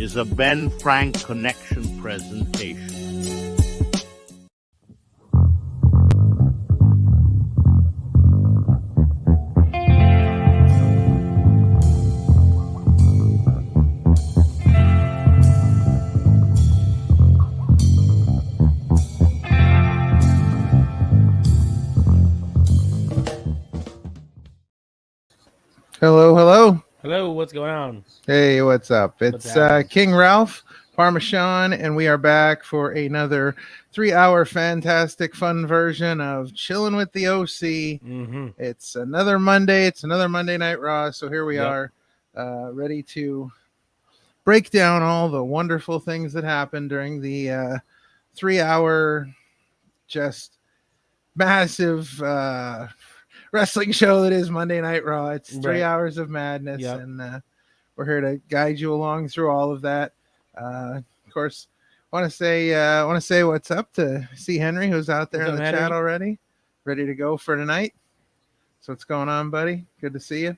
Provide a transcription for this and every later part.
is a Ben Frank Connection presentation. Hello, hello. Hello, what's going on? Hey, what's up? It's King Ralph Parmesan, and we are back for another 3-hour fantastic fun version of Chillin' with the OC. Mm-hmm. It's another Monday. It's another Monday Night Raw. So here we Yep. are, ready to break down all the wonderful things that happened during the 3-hour just massive wrestling show that is Monday Night Raw. It's 3 hours of madness, and we're here to guide you along through all of that. Of course, want to say what's up to C. Henry, who's out there in the chat already, ready to go for tonight. So what's going on, buddy? Good to see you.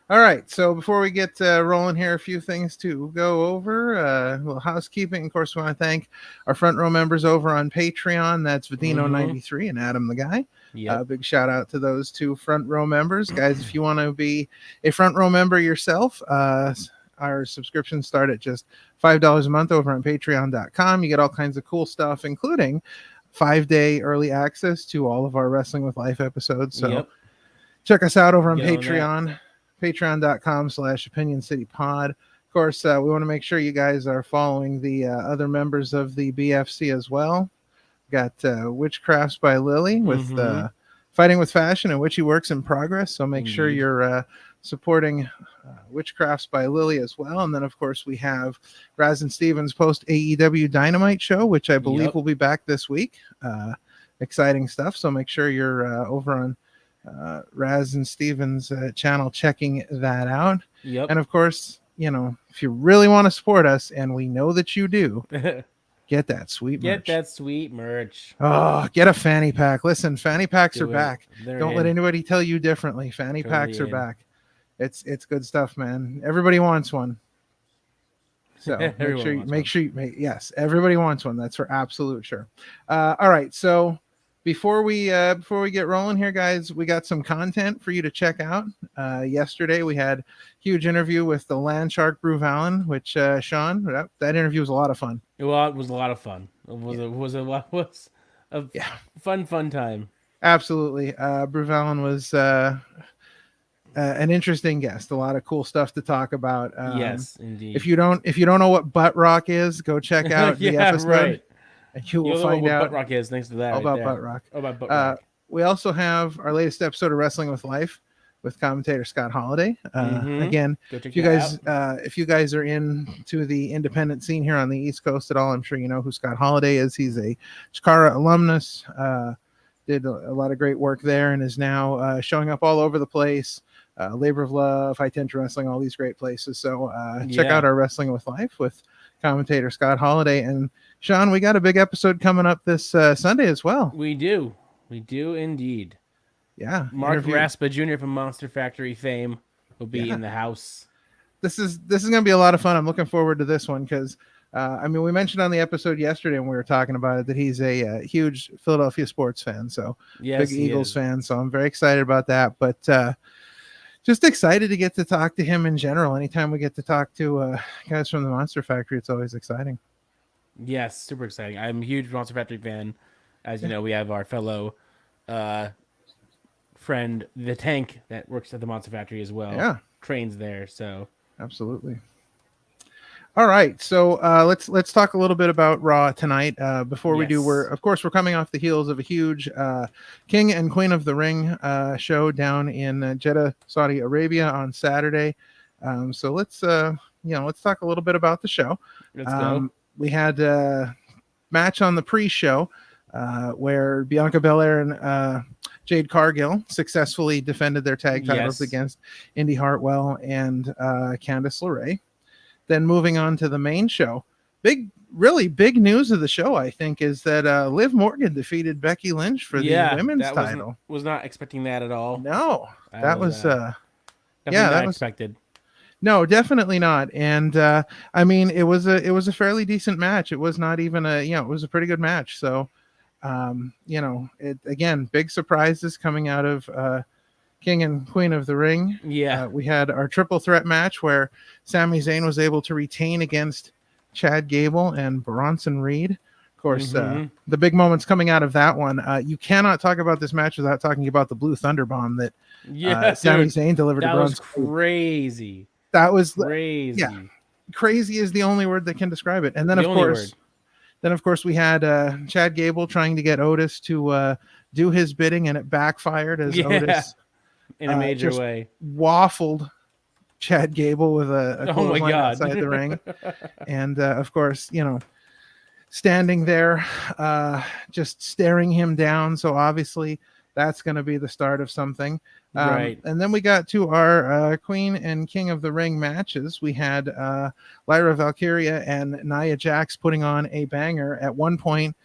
All right, so before we get rolling here, a few things to go over. A little housekeeping. Of course, we want to thank our front row members over on Patreon. That's Vadino93 and Adam the Guy. Big shout out to those two front row members. Guys, if you want to be a front row member yourself, our subscriptions start at just $5 a month over on patreon.com. You get all kinds of cool stuff, including 5-day early access to all of our Wrestling with Life episodes. So check us out over on Patreon. Patreon.com/OpinionCityPod. Of course, we want to make sure you guys are following the other members of the BFC as well. Got Witchcrafts by Lily with Fighting with Fashion and Witchy Works in Progress. So make sure you're supporting Witchcrafts by Lily as well. And then, of course, we have Raz and Stevens post AEW Dynamite show, which I believe will be back this week. Exciting stuff. So make sure you're over on Raz and Stevens channel checking that out. And of course, you know, if you really want to support us, and we know that you do, get that sweet merch. Oh, get a fanny pack. Listen, fanny packs are back. Don't let anybody tell you differently. Fanny packs are back. It's good stuff, man. Everybody wants one. So make sure yes, everybody wants one. That's for absolute sure. All right, so before we get rolling here, guys, we got some content for you to check out. Yesterday we had a huge interview with the Land Shark Brew Vallon, which Sean, that interview was a lot of fun. Well, it was a lot of fun. It was a fun time. Absolutely. Brew Vallon was an interesting guest. A lot of cool stuff to talk about. Yes, indeed. If you don't know what butt rock is, go check out the episode. Right. And you will find out what butt rock is thanks to that. All about butt rock. We also have our latest episode of Wrestling with Life with commentator Scott Holiday. Again, if you guys are into the independent scene here on the East Coast at all, I'm sure you know who Scott Holiday is. He's a Chikara alumnus. Did a lot of great work there and is now showing up all over the place. Labor of Love, High Tension Wrestling, all these great places. So check out our Wrestling with Life with commentator Scott Holiday. And Sean, we got a big episode coming up this Sunday as well. We do indeed. Yeah, Mark Raspa Jr. from Monster Factory fame will be in the house. This is going to be a lot of fun. I'm looking forward to this one because we mentioned on the episode yesterday when we were talking about it that he's a huge Philadelphia sports fan, so big Eagles fan. So I'm very excited about that. But just excited to get to talk to him in general. Anytime we get to talk to guys from the Monster Factory, it's always exciting. Yes, super exciting. I'm a huge Monster Factory fan. As you know, we have our fellow friend, the Tank, that works at the Monster Factory as well. Yeah. Trains there, so. Absolutely. All right, so let's talk a little bit about Raw tonight. Before we do, we're coming off the heels of a huge King and Queen of the Ring show down in Jeddah, Saudi Arabia on Saturday. So let's talk a little bit about the show. Let's go. We had a match on the pre-show where Bianca Belair and Jade Cargill successfully defended their tag titles against Indy Hartwell and Candice LeRae. Then moving on to the main show, really big news of the show, I think, is that Liv Morgan defeated Becky Lynch for the women's title. Was not expecting that at all. No, that was not expected. No, definitely not. And I mean, it was a fairly decent match. It was not even it was a pretty good match. So, it again, big surprises coming out of King and Queen of the Ring. Yeah. We had our triple threat match where Sami Zayn was able to retain against Chad Gable and Bronson Reed. Of course, the big moments coming out of that one. You cannot talk about this match without talking about the Blue Thunder Bomb that Yeah, Sami dude, Zayn delivered to that was Bronson Reed. crazy. That was Crazy. yeah, crazy is the only word that can describe it. And then The of only course, word. we had Chad Gable trying to get Otis to do his bidding, and it backfired as Yeah, Otis in a major just way. waffled Chad Gable with a Oh my clothesline god. outside the ring. And of course, standing there, just staring him down. So obviously, that's going to be the start of something. Right. And then we got to our Queen and King of the Ring matches. We had Lyra Valkyria and Nia Jax putting on a banger. At one point,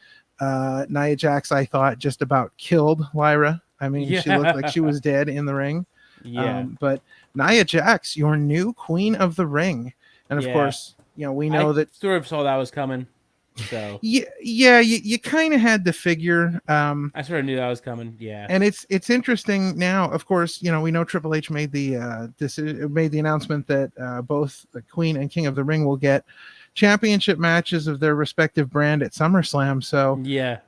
Nia Jax, I thought, just about killed Lyra. I mean, she looked like she was dead in the ring. Yeah. But Nia Jax, your new Queen of the Ring. And of Yeah. course, we know that sort of saw that was coming. So yeah, you kind of had to figure. I sort of knew that was coming. Yeah. And it's interesting now. Of course, we know Triple H made the made the announcement that both the Queen and King of the Ring will get championship matches of their respective brand at SummerSlam. So Yeah.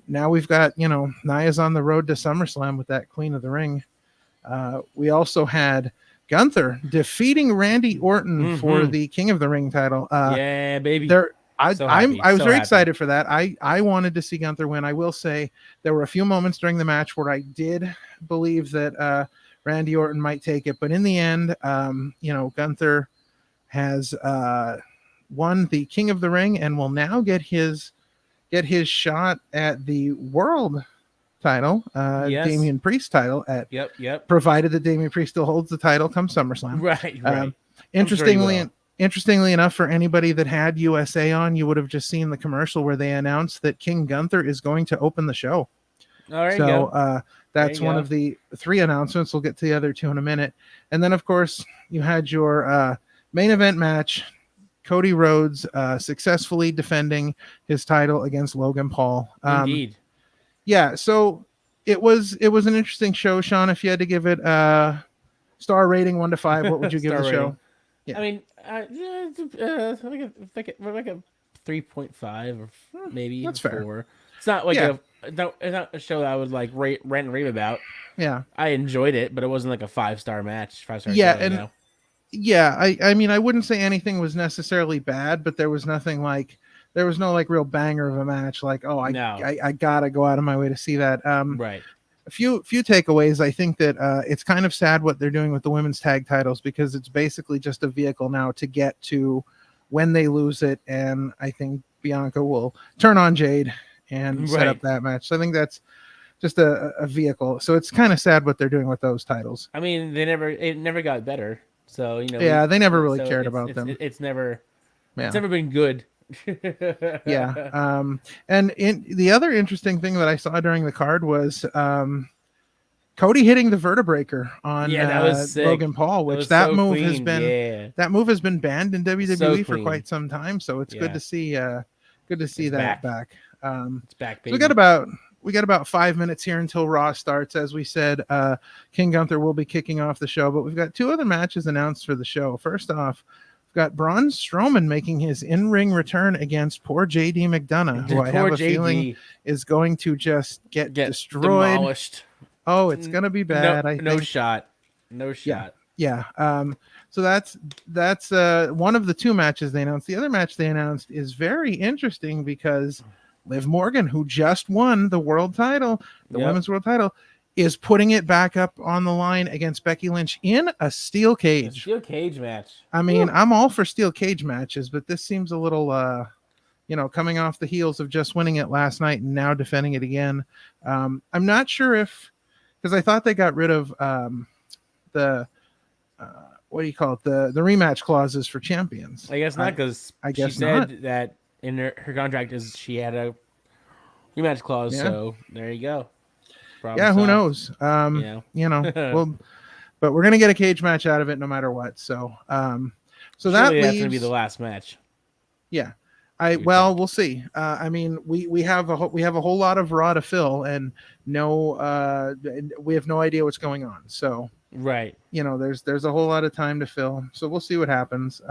now we've got Nia's on the road to SummerSlam with that Queen of the Ring. We also had Gunther defeating Randy Orton for the King of the Ring title. Yeah, baby. I So was happy, so very happy. excited for that. I wanted to see Gunther win. I will say there were a few moments during the match where I did believe that Randy Orton might take it, but in the end, Gunther has won the King of the Ring and will now get his shot at the world title, Yes. Damian Priest title Yep. provided that Damian Priest still holds the title come SummerSlam. Right. Interestingly enough, for anybody that had USA on, you would have just seen the commercial where they announced that King Gunther is going to open the show. All right. So that's one of the 3 announcements. We'll get to the other 2 in a minute. And then, of course, you had your main event match, Cody Rhodes successfully defending his title against Logan Paul. Indeed. Yeah, so it was an interesting show, Sean. If you had to give it a star rating 1 to 5, what would you give the show? Yeah. I mean, like a 3.5 or maybe that's 4. fair. It's not like it's not a show that I would like rant and rave about. Yeah, I enjoyed it, but it wasn't like a 5-star match. 5-star. Yeah, show, and yeah, I mean, I wouldn't say anything was necessarily bad, but there was nothing like there was no like real banger of a match. Like, oh, I gotta go out of my way to see that. Right. A few takeaways. I think that it's kind of sad what they're doing with the women's tag titles because it's basically just a vehicle now to get to when they lose it, and I think Bianca will turn on Jade and set up that match. So I think that's just a vehicle. So it's kind of sad what they're doing with those titles. I mean, it never got better. So they never really cared about them. It's never been good. Yeah. And the other interesting thing that I saw during the card was Cody hitting the vertebreaker on that was sick. Logan Paul, which that move has been banned in WWE for quite some time. So it's good to see that back. It's back, baby. So we got about 5 minutes here until Raw starts. As we said, King Gunther will be kicking off the show, but we've got 2 other matches announced for the show. First off, we've got Braun Strowman making his in-ring return against poor JD McDonough, who I have a feeling is going to just get destroyed. Demolished. Oh, it's going to be bad. No shot. Yeah. So that's one of the 2 matches they announced. The other match they announced is very interesting because Liv Morgan, who just won the world title, women's world title, is putting it back up on the line against Becky Lynch in a steel cage. A steel cage match. I mean, I'm all for steel cage matches, but this seems a little, coming off the heels of just winning it last night and now defending it again. I'm not sure because I thought they got rid of the what do you call it? The rematch clauses for champions. I guess not, because she said that in her contract is she had a rematch clause. Yeah. So there you go. Problem solved. Who knows? Well, but we're gonna get a cage match out of it no matter what. So so that Surely that's leaves gonna be the last match. yeah. You would think. We'll see. I mean, we have we have a whole lot of Raw to fill, and we have no idea what's going on. So Right. there's a whole lot of time to fill. So we'll see what happens.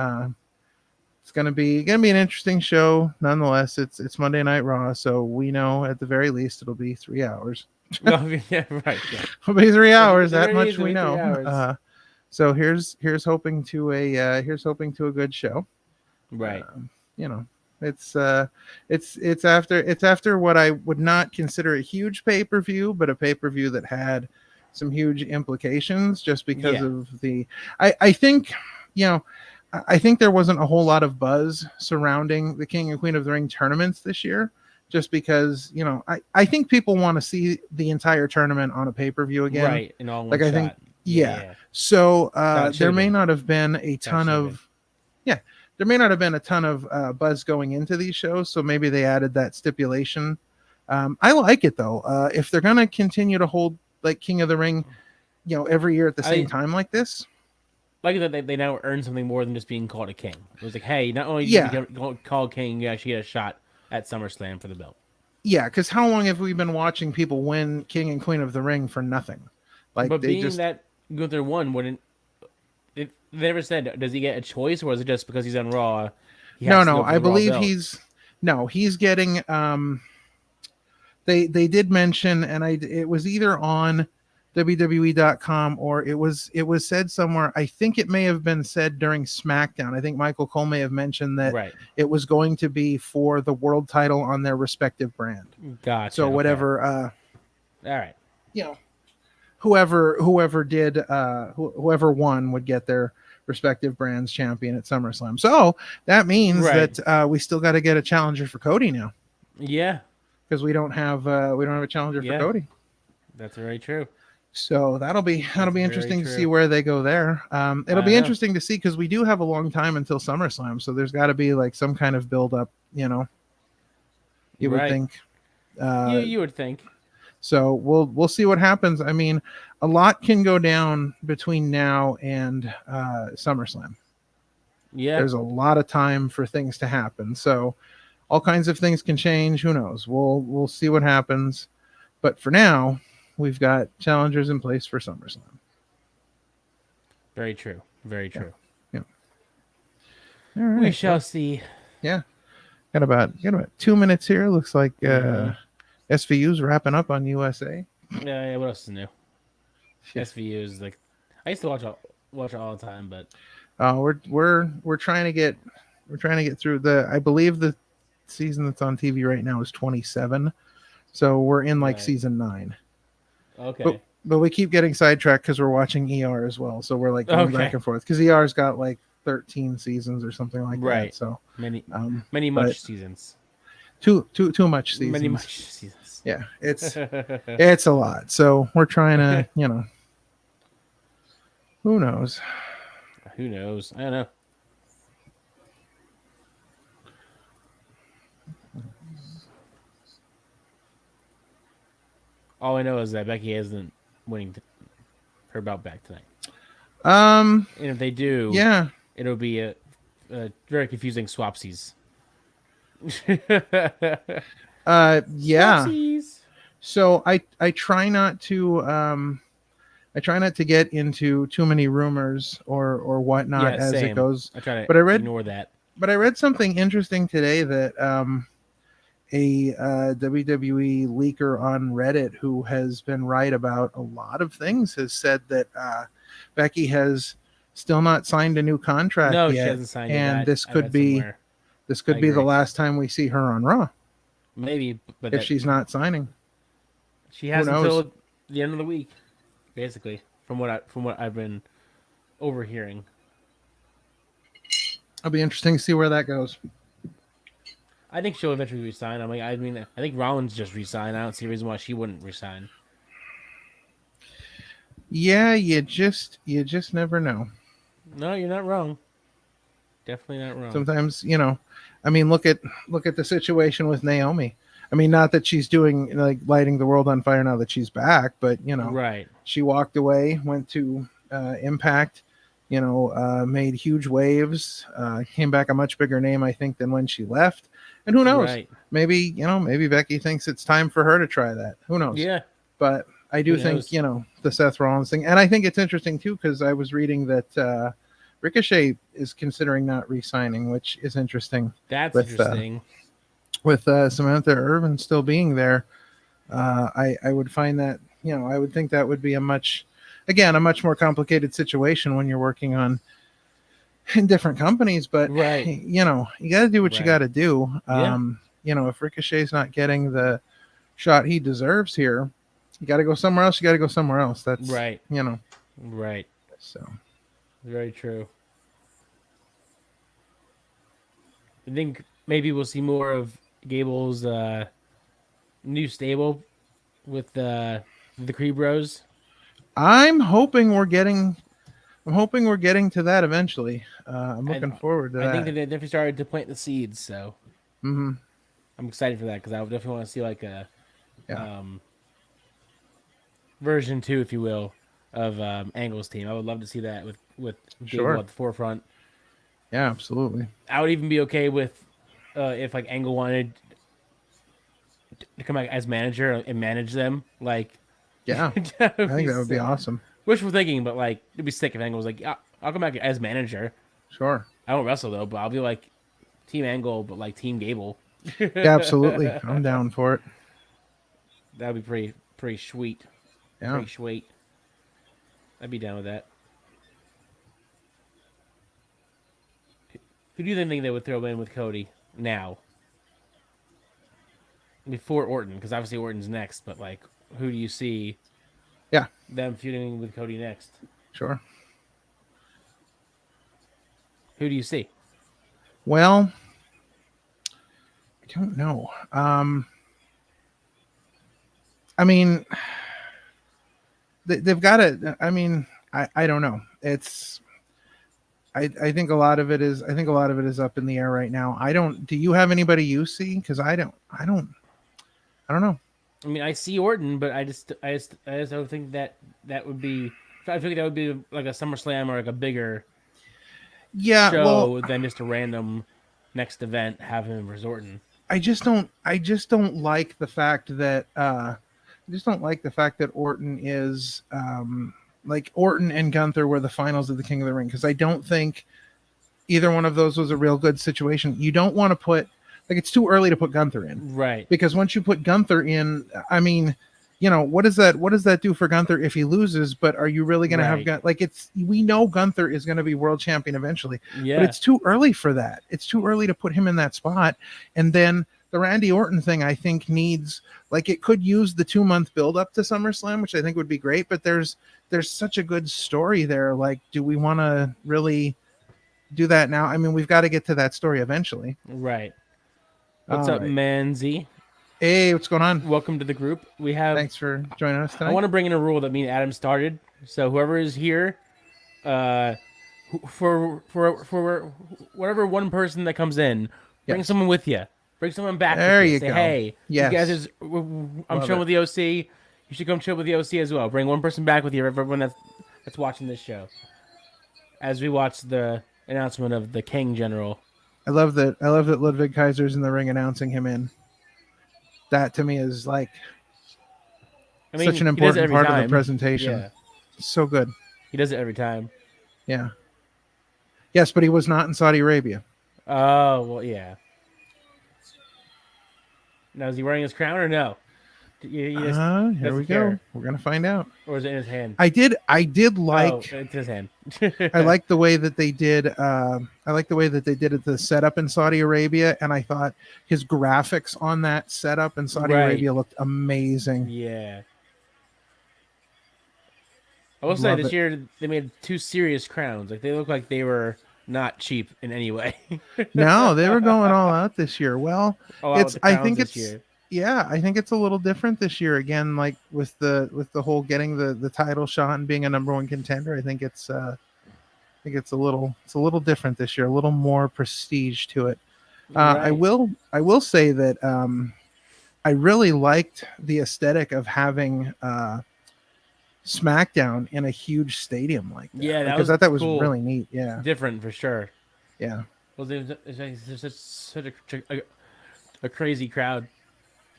It's gonna be an interesting show. Nonetheless, it's Monday Night Raw, so we know at the very least it'll be 3 hours. Well, yeah, right. Yeah. It'll be 3 hours. At the That very much least, we it'll be 3 know. hours. So here's hoping to a good show. Right. You know, it's after what I would not consider a huge pay-per-view, but a pay-per-view that had some huge implications just because Yeah. of the I think I think there wasn't a whole lot of buzz surrounding the King and Queen of the Ring tournaments this year, just because I think people want to see the entire tournament on a pay-per-view again. Right. In all one Like shot. I think yeah. So That there should've may been. not have been a ton should've of there may not have been a ton of buzz going into these shows, so maybe they added that stipulation. I like it though. If they're gonna continue to hold like King of the Ring, every year at the same time like this, Like that, they now earn something more than just being called a king. It was like, hey, not only Yeah. you become called king, you actually get a shot at SummerSlam for the belt. yeah. Because how long have we been watching people win King and Queen of the Ring for nothing? Like But they being just that Gunther won, wouldn't they never said? Does he get a choice, or is it just because he's on Raw? He has to no. go for I the Raw believe belt? he's getting. They did mention, and it was either on WWE.com or it was said somewhere. I think it may have been said during SmackDown. I think Michael Cole may have mentioned that Right. it was going to be for the world title on their respective brand. Gotcha. So okay. whatever, All right. whoever whoever won would get their respective brands champion at SummerSlam. So that means Right. that we still got to get a challenger for Cody now, Yeah, because we don't have a challenger for Yeah. Cody. that's very true. So that'll be very interesting to see true. where they go there. It'll I be know. interesting to see because we do have a long time until SummerSlam, so there's got to be like some kind of build up. You would Right. think. You would think. So we'll see what happens. I mean, a lot can go down between now and SummerSlam. Yeah. There's a lot of time for things to happen. So all kinds of things can change. Who knows? We'll see what happens. But for now, we've got challengers in place for SummerSlam. Very true. Very true. Yeah. All right. We shall see. Yeah. Got about 2 minutes here. Looks like SVU's wrapping up on USA. Yeah. What else is new? SVU is like I used to watch it all the time, but We're trying to get through I believe the season that's on TV right now is 27. So we're in like Right. season 9. okay. But we keep getting sidetracked because we're watching ER as well. So we're like going back and forth because ER's got like 13 seasons or something like Right. that. So Many but much seasons. too much seasons. Many much seasons. Yeah, it's a lot. So we're trying to, who knows? Who knows? I don't know. All I know is that Becky isn't winning her belt back tonight. And if they do, Yeah. it'll be a very confusing swapsies. Yeah. Swapsies. So I try not to get into too many rumors or whatnot as same. it goes. I try to But I read ignore that. But I read something interesting today that a WWE leaker on Reddit who has been right about a lot of things has said that Becky has still not signed a new contract No, yet, she hasn't signed it. and this I could read be somewhere. the agree. last time we see her on Raw Maybe, but if she's not signing. she has knows? until the end of the week, basically, from what I've been overhearing. It'll be interesting to see where that goes. I think she'll eventually resign. I think Rollins just resigned. I don't see a reason why she wouldn't resign. Yeah, you just never know. No, you're not wrong. Definitely not wrong. Sometimes, I mean, look at the situation with Naomi. I mean, not that she's doing like lighting the world on fire now that she's back, but Right. she walked away, went to Impact. Made huge waves. Came back a much bigger name, I think, than when she left. And who knows? Right. Maybe Becky thinks it's time for her to try that. Who knows? Yeah. But I do Who think knows? the Seth Rollins thing, and I think it's interesting too because I was reading that Ricochet is considering not re-signing, which is interesting. That's with, interesting. With Samantha Irvin still being there, I would find that I would think that would be a much more complicated situation when you're working on in different companies. But Right. you got to do what you Right. got to do. Yeah. If Ricochet's not getting the shot he deserves here, you got to go somewhere else. You got to go somewhere else. That's Right. you know. Right. So Very true. I think maybe we'll see more of Gable's new stable with the Creed Bros. I'm hoping we're getting to that eventually. I'm looking I- forward to I that. think that they definitely started to plant the seeds, so Mm-hmm. I'm excited for that because I would definitely want to see like a Yeah. version 2, if you will, of Angle's team. I would love to see that with Sure. Gable at the forefront. Yeah, absolutely. I would even be okay with if like Angle wanted to come back as manager and manage them. Like, Yeah, that I think that would be sick. awesome. Wishful thinking, but like it'd be sick if Angle was like, yeah, I'll come back as manager. Sure. I don't wrestle though, but I'll be like Team Angle, but like Team Gable. Yeah, absolutely. I'm down for it. That'd be pretty sweet. Yeah. Pretty sweet. I'd be down with that. Who do you think they would throw in with Cody now? Before Orton, because obviously Orton's next, but like, who do you see Yeah. them feuding with Cody next? Sure. Who do you see? Well, I don't know. I mean, they've got to. I mean, I don't know. It's. I think a lot of it is. I think a lot of it is up in the air right now. I don't. Do you have anybody you see? Because I don't. I don't know. I mean, I see Orton, but I just don't think that would be. I think that would be like a SummerSlam or like a bigger Yeah. show Well, than just a random next event having him resorting. I just don't like the fact that Orton is like Orton and Gunther were the finals of the King of the Ring, because I don't think either one of those was a real good situation. You don't want to put, like, it's too early to put Gunther in, Right. because once you put Gunther in, I mean, what does that do for Gunther if he loses? But are you really going to have we know Gunther is going to be world champion eventually, Yeah. but it's too early for that. It's too early to put him in that spot. And then the Randy Orton thing, I think, needs, like, it could use the 2-month build up to SummerSlam, which I think would be great, but there's such a good story there. Like, do we want to really do that now? I mean, we've got to get to that story eventually. Right. What's All up, right. Manzi? Hey, what's going on? Welcome to the group. We have. Thanks for joining us tonight. I want to bring in a rule that me and Adam started. So whoever is here, for whatever one person that comes in, bring Yes. someone with you. Bring someone back. There with you. you Say, go. hey, Yes. you guys I'm Love chilling it. with the OC. You should come chill with the OC as well. Bring one person back with you. Everyone that's watching this show. As we watch the announcement of the King General. I love that Ludwig Kaiser's in the ring announcing him in. That to me is like such an he does it important every part of time. the presentation. Yeah, So good. he does it every time. Yeah. Yes, but he was not in Saudi Arabia. Oh, well, yeah. Now, is he wearing his crown or no? He just Here doesn't we care. go. We're gonna find out. Or is it in his hand? I did like. Oh, it's his hand. I like the way that they did. I like the way that they did it, the setup in Saudi Arabia, and I thought his graphics on that setup in Saudi Right. Arabia looked amazing. Yeah. I will say Love this it. year they made 2 serious crowns. Like they look like they were not cheap in any way. No, they were going all out this year. Well, Oh, out with the I crowns think this it's year. yeah, I think it's a little different this year. Again, like with the whole getting the title shot and being a number one contender. I think it's a little different this year. A little more prestige to it. I Right. will say that I really liked the aesthetic of having SmackDown in a huge stadium like that. Yeah, that Because was I thought that was cool. really neat. Yeah, Different for sure. yeah, Well, there's such a crazy crowd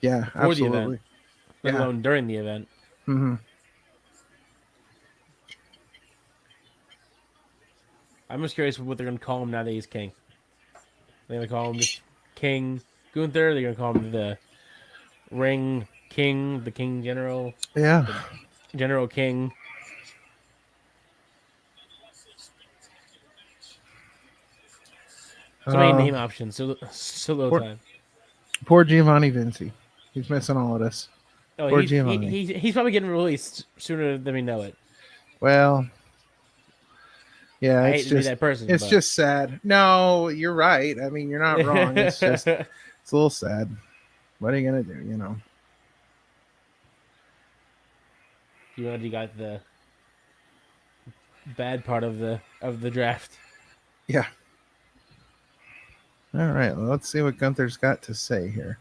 yeah, for the event, absolutely. let Yeah. alone during the event. Hmm. I'm just curious what they're gonna call him now that he's king. They're gonna call him just King Gunther. They're gonna call him the Ring King, the King General, Yeah. the General King. So many Uh, name options. So little poor, time. poor Giovanni Vinci. He's missing all of this. Oh, Poor Giovanni. he's probably getting released sooner than we know it. Well, yeah, I hate to be that person, it's but just sad. No, you're right. I mean, you're not wrong. It's a little sad. What are you gonna do? You know. you already got the bad part of the draft. Yeah. All right. Well, let's see what Gunther's got to say here.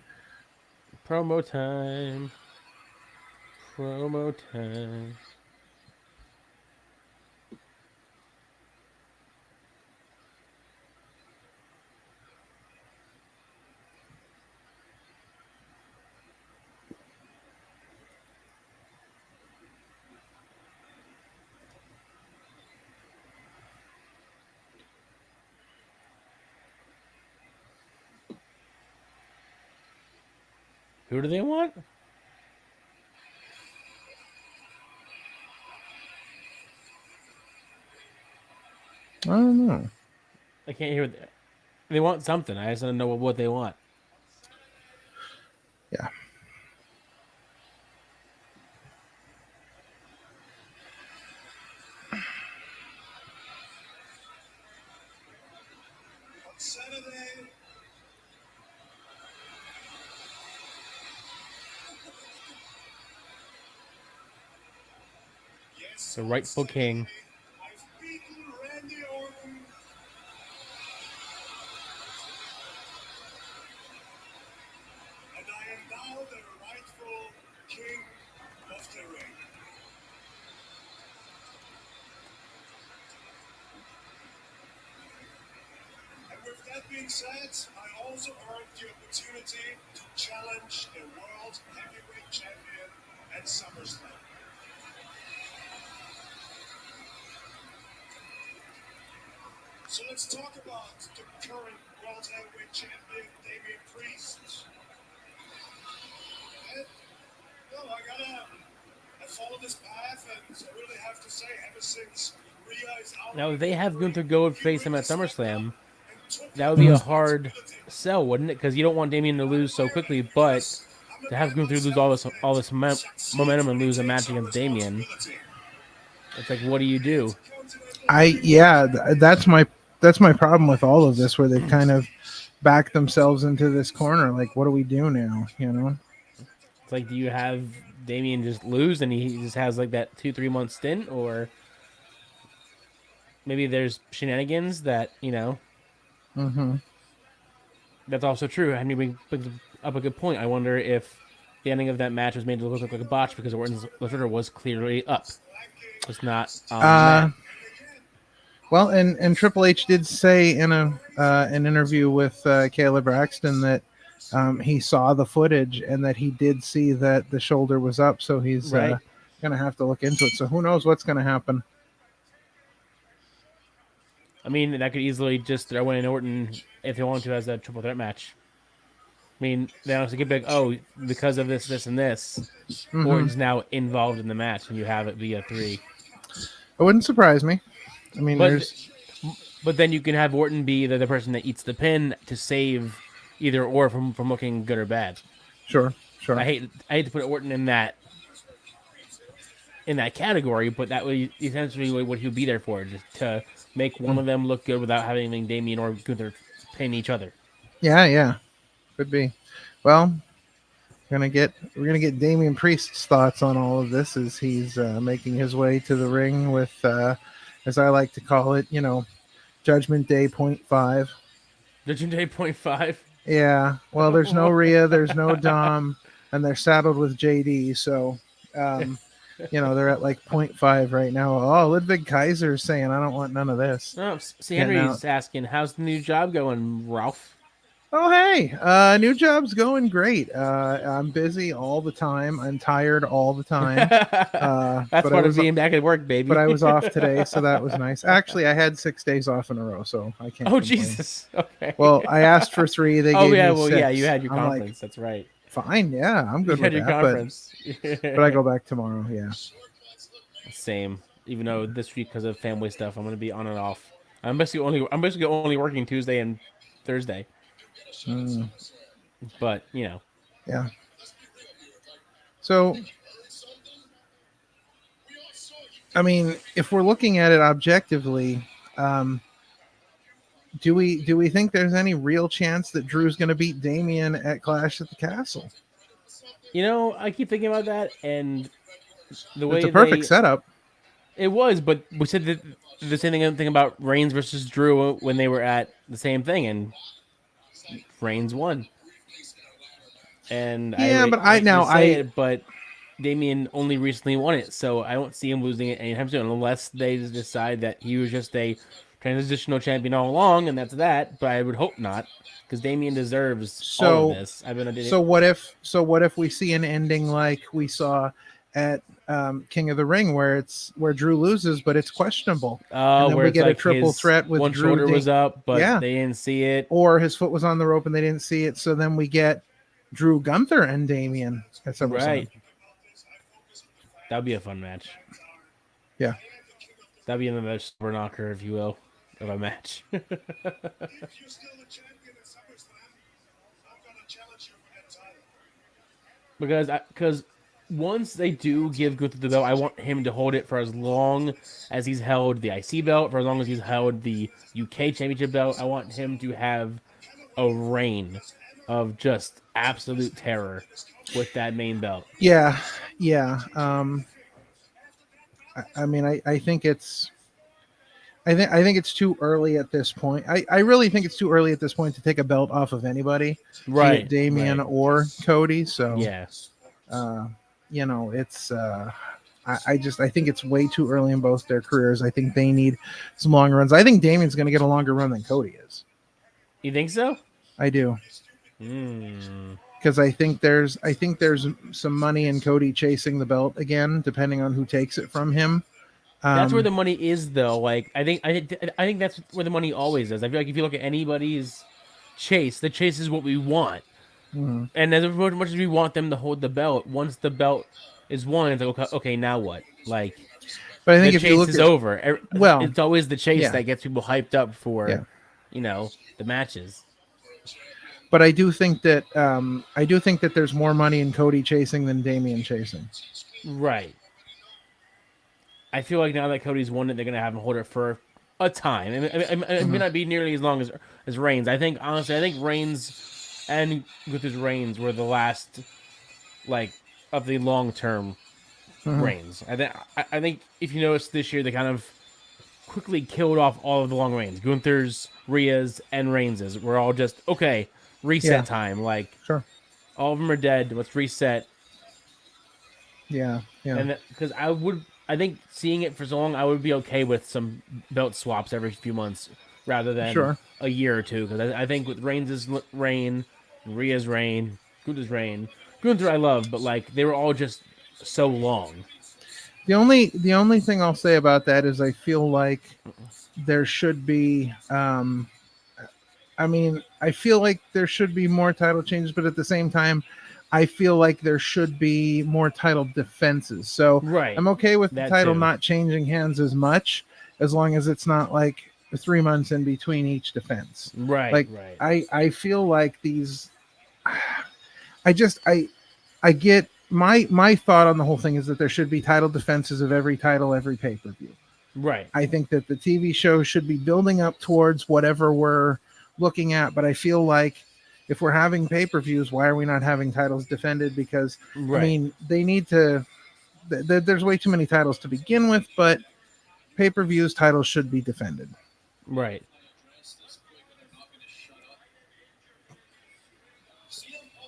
Promo time. Promo time. Who do they want? I don't know. I can't hear. They want something. I just don't know what they want. Yeah. Saturday. Yes, The rightful king. I've beaten Randy Orton. And I am now the rightful king of the ring. And with that being said, I also earned the opportunity to challenge the world heavyweight champion at SummerSlam. So let's talk about the current world heavyweight champion, Damian Priest. And, well, I followed this path, and I really have to say, ever since Rhea is out. Now, if they have Gunther go and face him at SummerSlam, and took that would be a responsibility. hard sell, wouldn't it? Because you don't want Damien to lose so quickly, but to have Gunther lose all this momentum and lose a match against Damien, it's like, what do you do? That's my problem with all of this, where they've kind of backed themselves into this corner. Like, what do we do now? You know? It's like, do you have Damien just lose and he just has like that 2-3 month stint, or maybe there's shenanigans that Mm-hmm. That's also true. Henry brings up a good point. I wonder if the ending of that match was made to look like a botch because Orton's lifter was clearly up. It's not on the mat. Well, and Triple H did say in an interview with Caleb Braxton that he saw the footage and that he did see that the shoulder was up, so he's Right. going to have to look into it. So who knows what's going to happen? I mean, that could easily just throw in Orton if they want to as a triple threat match. I mean, they honestly could be like, oh, because of this, this, and this, Mhm. Orton's now involved in the match, and you have it via 3. It wouldn't surprise me. I mean, But then you can have Orton be the person that eats the pin to save either or from looking good or bad. Sure. I hate to put Orton in that category, but that would essentially what he would be there for, just to make one of them look good without having Damien or Gunther pin each other. Yeah, could be. Well, we're gonna get Damian Priest's thoughts on all of this as he's making his way to the ring with, as I like to call it, Judgment Day 0.5. Judgment Day 0.5. Yeah. Well, there's no Rhea, there's no Dom, and they're saddled with JD. So they're at like 0.5 right now. Oh, Ludwig Kaiser's saying, I don't want none of this. Oh, see, Getting Henry's out. asking, how's the new job going, Ralph? Oh, hey, new job's going great. I'm busy all the time. I'm tired all the time. That's But I part of was being back at work, but baby. I was off today, so that was nice. Actually, I had 6 days off in a row, so I can't Oh, complain. Jesus. Okay. Well, I asked for 3. They Oh, gave yeah, me well, 6. yeah, you had your I'm like, conference. That's right. fine, yeah, I'm You good had with your that. conference. But I go back tomorrow. Yeah. Same. Even though this week, because of family stuff, I'm going to be on and off. I'm basically only working Tuesday and Thursday. Mm, But, yeah. So, I mean, if we're looking at it objectively, um, do we think there's any real chance that Drew's going to beat Damian at Clash at the Castle? I keep thinking about that, and the It's a way perfect setup. it was, but we said the same thing about Reigns versus Drew when they were at the same thing, and Reigns won. And I Yeah, would but I hate to now say I it, but Damien only recently won it, so I don't see him losing it anytime soon, unless they decide that he was just a transitional champion all along, and that's that. But I would hope not, because Damien deserves all of so this. I've been so what if we see an ending like we saw at King of the Ring, where Drew loses, but it's questionable, and then where we it's get a like triple his threat with one Drew. shoulder was up, but Yeah, they didn't see it. or his foot was on the rope and they didn't see it. So then we get Drew Gunther and Damien at SummerSlam. Right, that'd be a fun match. Yeah. That'd be another super knocker, if you will, of a match. If you're still the champion at SummerSlam, I'm going to challenge you for that title. because once they do give Gunther the belt, I want him to hold it for as long as he's held the IC belt, for as long as he's held the UK Championship belt. I want him to have a reign of just absolute terror with that main belt. Yeah, yeah. I mean, I think it's. I think it's too early at this point. I really think it's too early at this point to take a belt off of anybody, be it Damian right. or Cody. So Yeah, it's I think it's way too early in both their careers. I think they need some longer runs. I think Damian's going to get a longer run than Cody is. you think so? I do. Because I think there's some money in Cody chasing the belt again, depending on who takes it from him. That's where the money is, though. Like I think that's where the money always is. I feel like if you look at anybody's chase, the chase is what we want. Mhm. And as much as we want them to hold the belt, once the belt is won, it's like, okay, now what? Like, But I the think if you chase look is at over. well, It's always the chase yeah. that gets people hyped up for, Yeah. the matches. But I do think that there's more money in Cody chasing than Damian chasing. Right. I feel like now that Cody's won it, they're gonna have him hold it for a time. It may not be nearly as long as Reigns. I think Reigns and Gunther's reigns were the last, like, of the long term reigns. I think if you notice this year, they kind of quickly killed off all of the long reigns. Gunther's, Rhea's, and Reigns's were all just okay. Reset Yeah. time. Like, Sure. all of them are dead. Let's reset. Yeah. And because I think seeing it for so long, I would be okay with some belt swaps every few months rather than Sure. a year or two. Because I think with Reigns' reign, Rhea's reign, Gunther's reign, Gunther I love, but like they were all just so long. The only thing I'll say about that is I feel like there should be. I feel like there should be more title changes, but at the same time, I feel like there should be more title defenses. So Right. I'm okay with the That title too. not changing hands as much, as long as it's not like 3 months in between each defense. Right. Like Right. I feel like these. I get my thought on the whole thing is that there should be title defenses of every title, every pay-per-view. Right. I think that the TV show should be building up towards whatever we're looking at, but I feel like if we're having pay-per-views, why are we not having titles defended? Because Right. I mean, they need to. There's way too many titles to begin with, but pay-per-views titles should be defended. Right.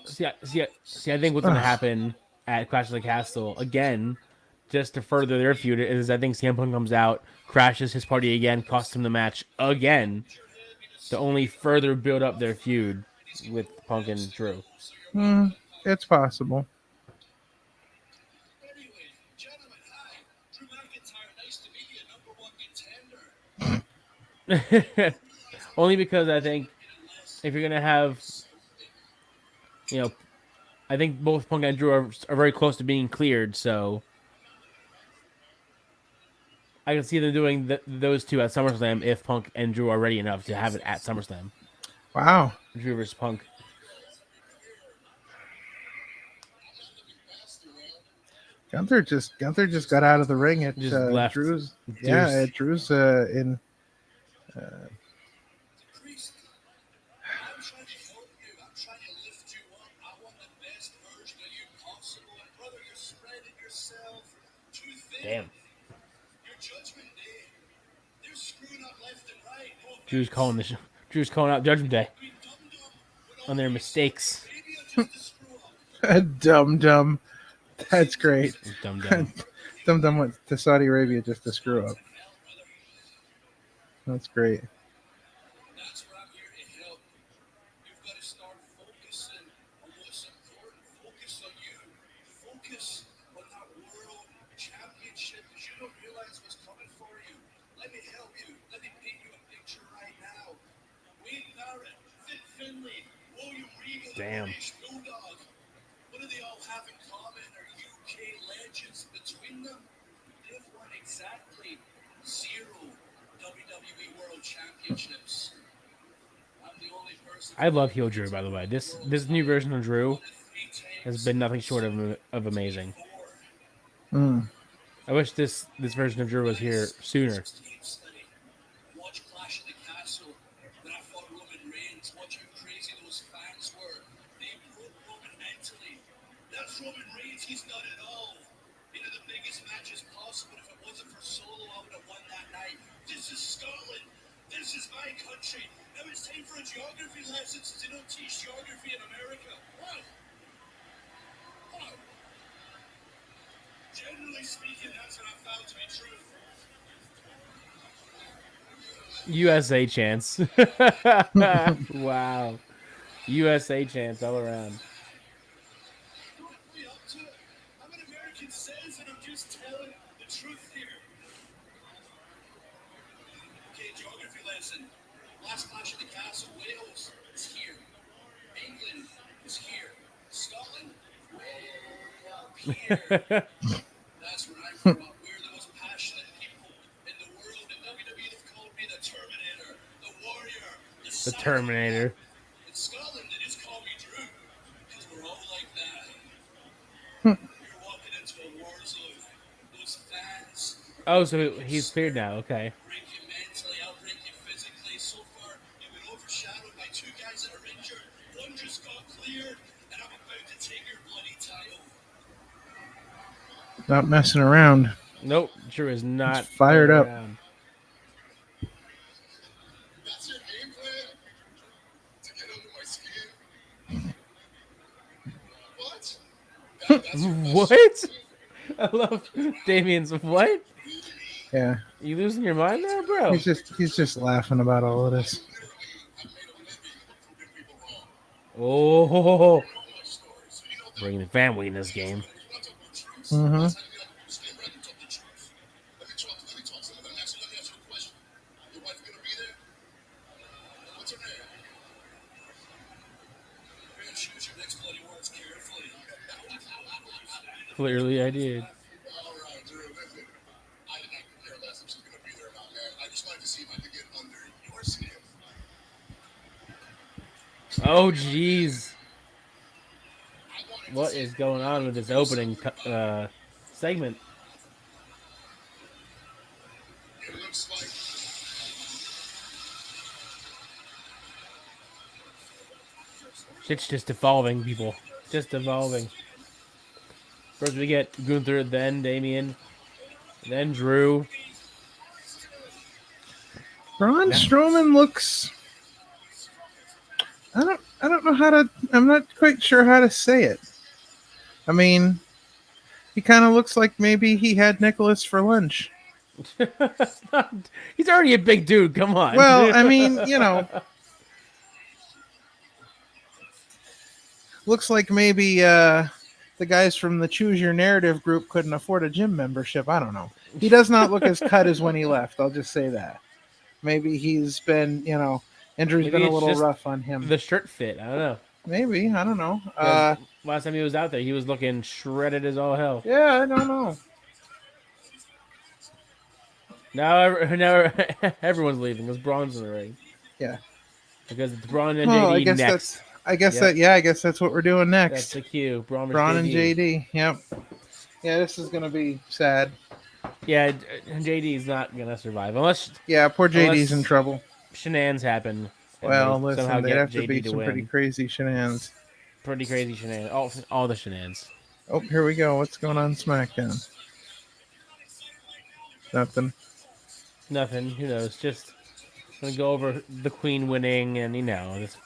See, I think what's going to happen at Clash of the Castle again, just to further their feud is I think CM Punk comes out, crashes his party again, costs him the match again, to only further build up their feud with Punk and Drew. It's possible. Anyway, gentlemen, hi. Drew McIntyre, nice to meet you, #1 contender. Only because I think if you're gonna have, I think both Punk and Drew are very close to being cleared, so I can see them doing those two at SummerSlam if Punk and Drew are ready enough to have it at SummerSlam. Wow. Drew versus Punk. Gunther just got out of the ring at Just left. Drew's. Drew's- Yeah, at Drew's in. Priest, I'm trying to help you. I'm trying to lift you up. I want the best version of you possible. And brother, you're spreading yourself too thin. Damn. Your judgment day. They're screwing up left and right. No offense. Drew's calling out Judgment Day We dum-dum with on all their these mistakes. maybe I'm just a screw up. Dum. That's great. Dumb. Dum went to Saudi Arabia just to screw up. That's great. That's where I'm here to help. You've got to start focusing on what's important. Focus on you. Focus on that world championship because you don't realize what's coming for you. Let me help you. Let me paint you a picture right now. Wade Barrett, Fit Finlay, William Regal, Damn. and British Bulldog. What do they all have in common? Are UK legends between them? They've won exactly 0 WWE World Championships. I'm the only person. I love heel Drew, by the way. This new version of Drew has been nothing short of amazing. I wish this version of Drew was here sooner. Watch Clash of the Castle. When I fought Roman Reigns, watch how crazy those fans were. They broke Roman mentally. That's Roman Reigns. He's done it all. Into the biggest matches possible. If it wasn't for Solo, I would have won that night. This is Scotland. This is my country. Now it's time for a geography lesson since they don't teach geography in America. Wow. Wow. Generally speaking, that's what I found to be true. USA chants. Wow. USA chants all around. What are we up to? I'm an American citizen. I'm just telling the truth here. Okay, geography lesson. Last Clash of the Castle, Wales is here. England is here. Scotland, way up here. That's where I'm from. We're the most passionate people in the world. In WWE, they've called me the Terminator, the Warrior, the The Terminator. In Scotland, they just call me Drew because we're all like that. You're walking into a war zone. Those fans Oh, so he's cleared now. Okay. break you mentally, I'll break you physically. So far, you've been overshadowed by 2 guys that are injured. One just got cleared, and I'm about to take your bloody title. Not messing around. Nope. Drew is not It's fired up. around. That's your game plan? To get under my skin? What? That's your best What? I love Damien's what? Yeah. You losing your mind there, bro? He's just laughing about all of this. Oh, bringing the family in this game. Mm-hmm. Clearly, I did. Oh, jeez. What is going on with this opening segment? It looks like Shit's just evolving, people. Just evolving. First we get Gunther, then Damien, then Drew. Braun Strowman looks. I don't know how to. I'm not quite sure how to say it. I mean, He kind of looks like maybe he had Nicholas for lunch. He's already a big dude. Come on. Well, I mean, looks like maybe the guys from the Choose Your Narrative group couldn't afford a gym membership. I don't know. He does not look as cut as when he left. I'll just say that. Maybe he's been, injury's Maybe been a it's little just rough on him. the shirt fit. I don't know. Maybe, I don't know. 'Cause last time he was out there, he was looking shredded as all hell. Yeah, I don't know. Now everyone's leaving because Braun's in the ring. Yeah. Because it's Braun and Oh, JD next. I guess Yep. I guess that's what we're doing That's next. the cue. Braun Braun versus and JD. Yep. Yeah, this is gonna be sad. Yeah, JD's not gonna survive unless Yeah, poor JD's Unless- in trouble. shenanigans happen. and Well, they somehow listen, they'd get have to JD be to some win. pretty crazy shenanigans. Pretty crazy shenanigans. All the shenanigans. Oh, here we go. What's going on SmackDown? Nothing. Nothing. Who knows? Just gonna go over the Queen winning, and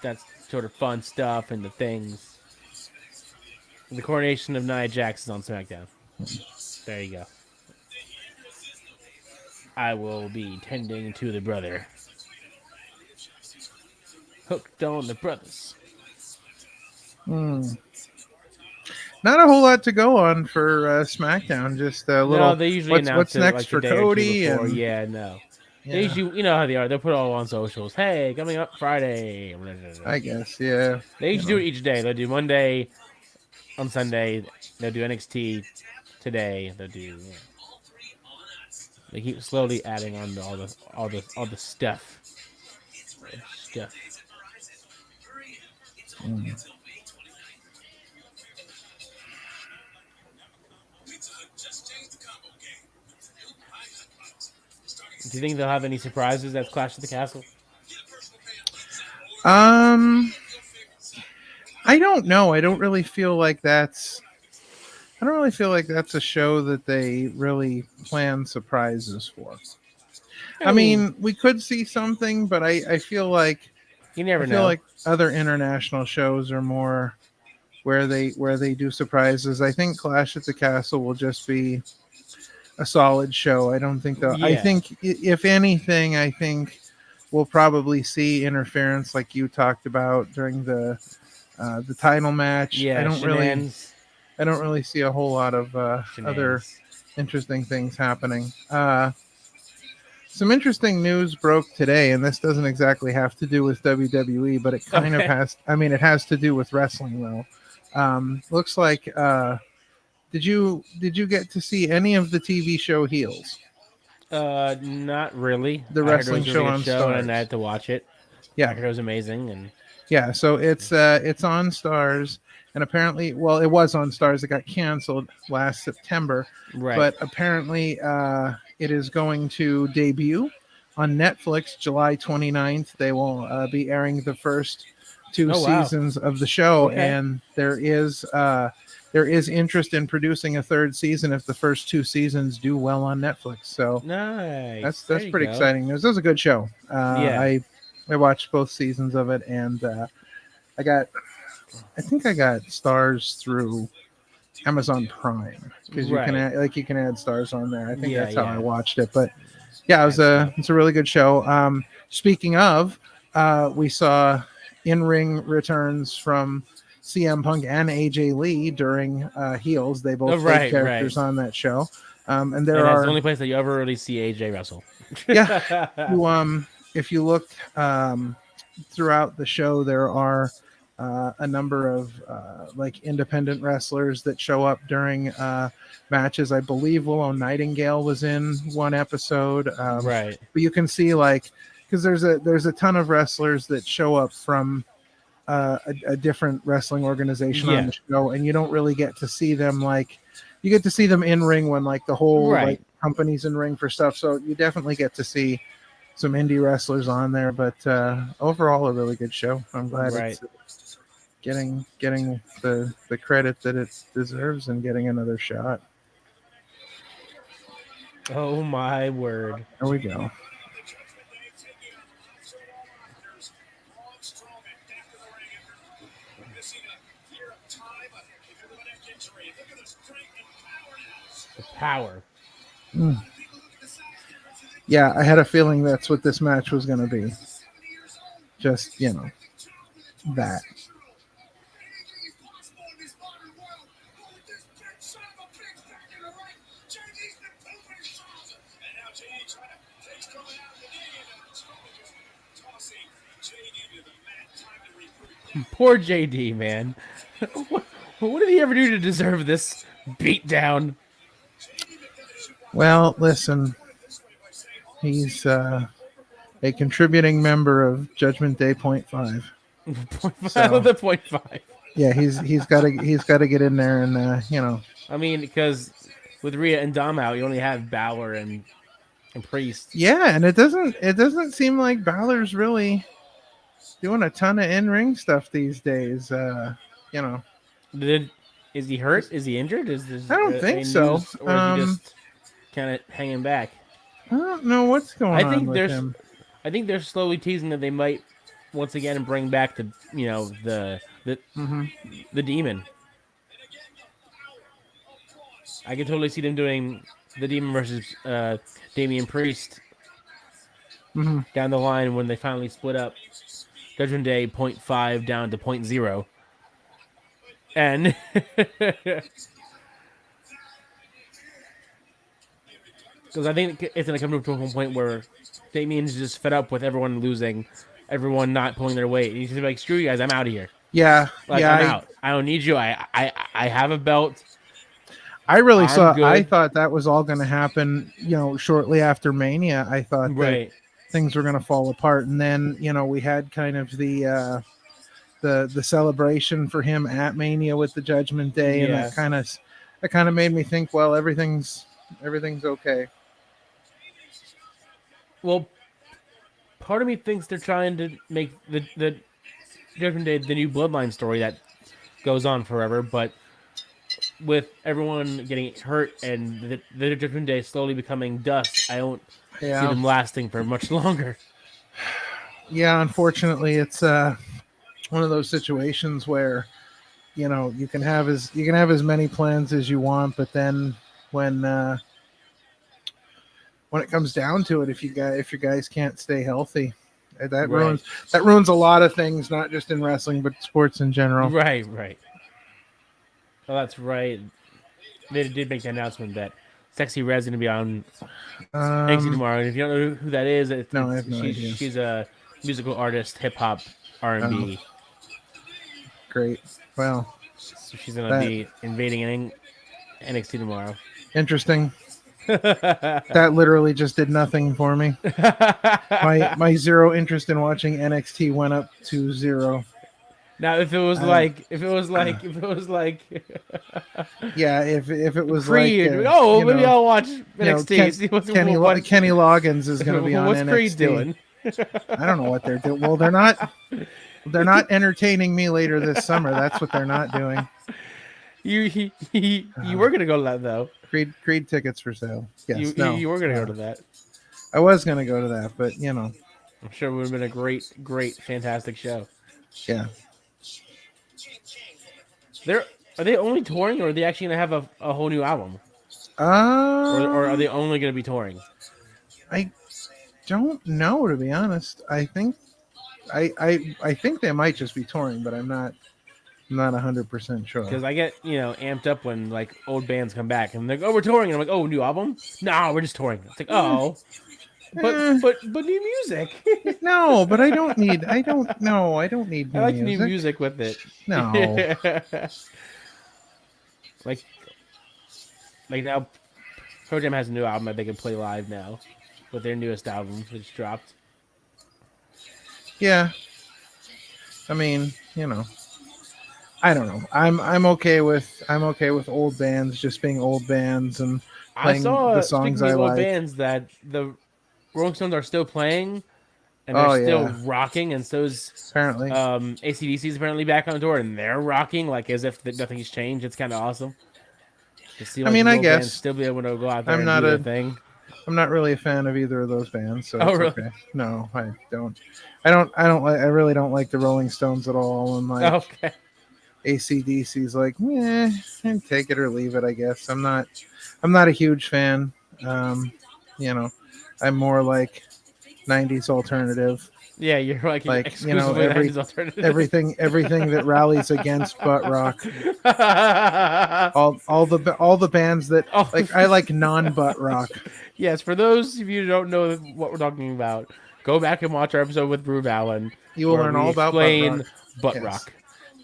that's sort of fun stuff and the things. The coronation of Nia Jax is on SmackDown. There you go. I will be tending to the brother. Hooked on the brothers. Not a whole lot to go on for SmackDown. Just a little. No, they usually announce what's it next like for a day or two Cody? before. And Yeah, no. yeah, They usually, you know how they are. They'll put it all on socials. Hey, coming up Friday. I guess. Yeah. They usually do it each day. They'll do Monday on Sunday. They'll do NXT today. They'll do. They keep slowly adding on to all the stuff. Stuff. Do you think they'll have any surprises at Clash of the Castle? I don't know. I don't really feel like that's a show that they really plan surprises for. I mean, we could see something, but I feel like You never I feel know. like other international shows are more where they do surprises. I think Clash at the Castle will just be a solid show. I don't think I Yeah. think if anything, I think we'll probably see interference like you talked about during the title match. Yeah, I don't shenanigans. really see a whole lot of other Shenanigans. interesting things happening. Some interesting news broke today, and this doesn't exactly have to do with WWE, but it kind of has. I mean, it has to do with wrestling, though. Looks like. Did you get to see any of the TV show Heels? Not really. The I heard it wrestling was a show really good on show, Stars. and I had to watch it. I Yeah, heard it was amazing, and yeah. So it's on Stars, and apparently, well, it was on Stars. It got canceled last September, right. but apparently, it is going to debut on Netflix July 29th. They will be airing the first two Oh, wow. seasons of the show, Okay. and there is interest in producing a third season if the first two seasons do well on Netflix. So Nice. that's There you pretty go. exciting news. That was a good show. Yeah. I watched both seasons of it, and I think I got Stars through Amazon Prime because you can Right. you can add Stars on there. I think Yeah, that's how I yeah. watched it. But yeah, it's a really good show. Speaking of, we saw in-ring returns from CM Punk and AJ Lee during Heels. They both played Right, characters right. on that show. And And there that's are the only place that you ever really see AJ wrestle. Yeah. If you look throughout the show, there are a number of like independent wrestlers that show up during matches. I believe Willow Nightingale was in one episode. Right. But you can see because there's a ton of wrestlers that show up from a different wrestling organization on Yeah. the show, and you don't really get to see them you get to see them in ring when the whole Right. company's in ring for stuff. So you definitely get to see some indie wrestlers on there, but overall a really good show. I'm glad Right. it's getting the credit that it deserves and getting another shot. Oh my word. There we go. The power. Yeah, I had a feeling that's what this match was going to be. Just, that. Poor JD, man. What did he ever do to deserve this beatdown? Well, listen, he's a contributing member of Judgment Day .5. So, the 0.5. Yeah, he's got to get in there and I mean, because with Rhea and Dom out, you only have Balor and Priest. Yeah, and it doesn't seem like Balor's really doing a ton of in-ring stuff these days. Is he hurt? Is he injured? Is this I don't think so. Or is he just kind of hanging back? I don't know what's going on with him. I think they're slowly teasing that they might once again bring back the demon. I can totally see them doing the demon versus Damian Priest down the line when they finally split up Judgment Day 0.5 down to 0.0. And because I think it's going to come to a point where Damien's just fed up with everyone losing, everyone not pulling their weight. And he's just like, screw you guys, I'm out of here. Yeah. I'm out. I don't need you. I have a belt. I thought that was all going to happen, shortly after Mania. I thought that things were going to fall apart. And then, we had kind of the celebration for him at Mania with the Judgment Day. And that kind of made me think, well, everything's okay. Well, part of me thinks they're trying to make the Judgment Day the new Bloodline story that goes on forever, but with everyone getting hurt and the Judgment Day slowly becoming dust, I don't see them lasting for much longer. Yeah, unfortunately, it's one of those situations where you can have as many plans as you want, but then when it comes down to it, if your guys can't stay healthy, that ruins a lot of things, not just in wrestling but sports in general. Right. Oh, that's right. They did make the announcement that Sexy Red's going to be on NXT tomorrow. And if you don't know who that is, I have no idea. She's a musical artist, hip hop, R&B. Great. Well, so she's going to be invading NXT tomorrow. Interesting. That literally just did nothing for me. My zero interest in watching NXT went up to 0. Now, if it was like, yeah, if it was Creed, like, maybe I'll watch NXT. Kenny Loggins is going to be on what's NXT. Creed doing? I don't know what they're doing. Well, they're not entertaining me later this summer. That's what they're not doing. You were going to go to that though. Creed tickets for sale. Yes, you were going to go to that. I was going to go to that, but I'm sure it would have been a great, fantastic show. Yeah. Are they only touring, or are they actually going to have a whole new album? Or are they only going to be touring? I don't know, to be honest. I think they might just be touring, but I'm not 100% sure. Because I get amped up when like old bands come back and they're like, oh, we're touring, and I'm like, oh, new album? No, we're just touring. It's like, oh, but new music. No, but I don't need new music. I like new music with it. No. like now, Pro Jam has a new album that they can play live now with their newest album, which dropped. Yeah. I mean, I don't know. I'm okay with old bands just being old bands and playing the songs I like. Old bands that the Rolling Stones are still playing and they're still rocking, and so is apparently AC/DC is apparently back on tour and they're rocking like as if nothing's changed. It's kind of awesome to see. Like, I guess still be able to go out there and do their thing. I'm not really a fan of either of those bands, so really? Okay. No, I don't. I really don't like the Rolling Stones at all. And like, okay. AC/DC's like, take it or leave it. I guess I'm not a huge fan. You know, I'm more like '90s alternative. Yeah, you're like Like, you know, exclusively 90s alternative. everything that rallies against butt rock. All the bands that Oh. like, I like non-butt rock. Yes, for those of you who don't know what we're talking about, go back and watch our episode with Brew Allen. You will where learn we all about butt explain rock. butt Yes. rock.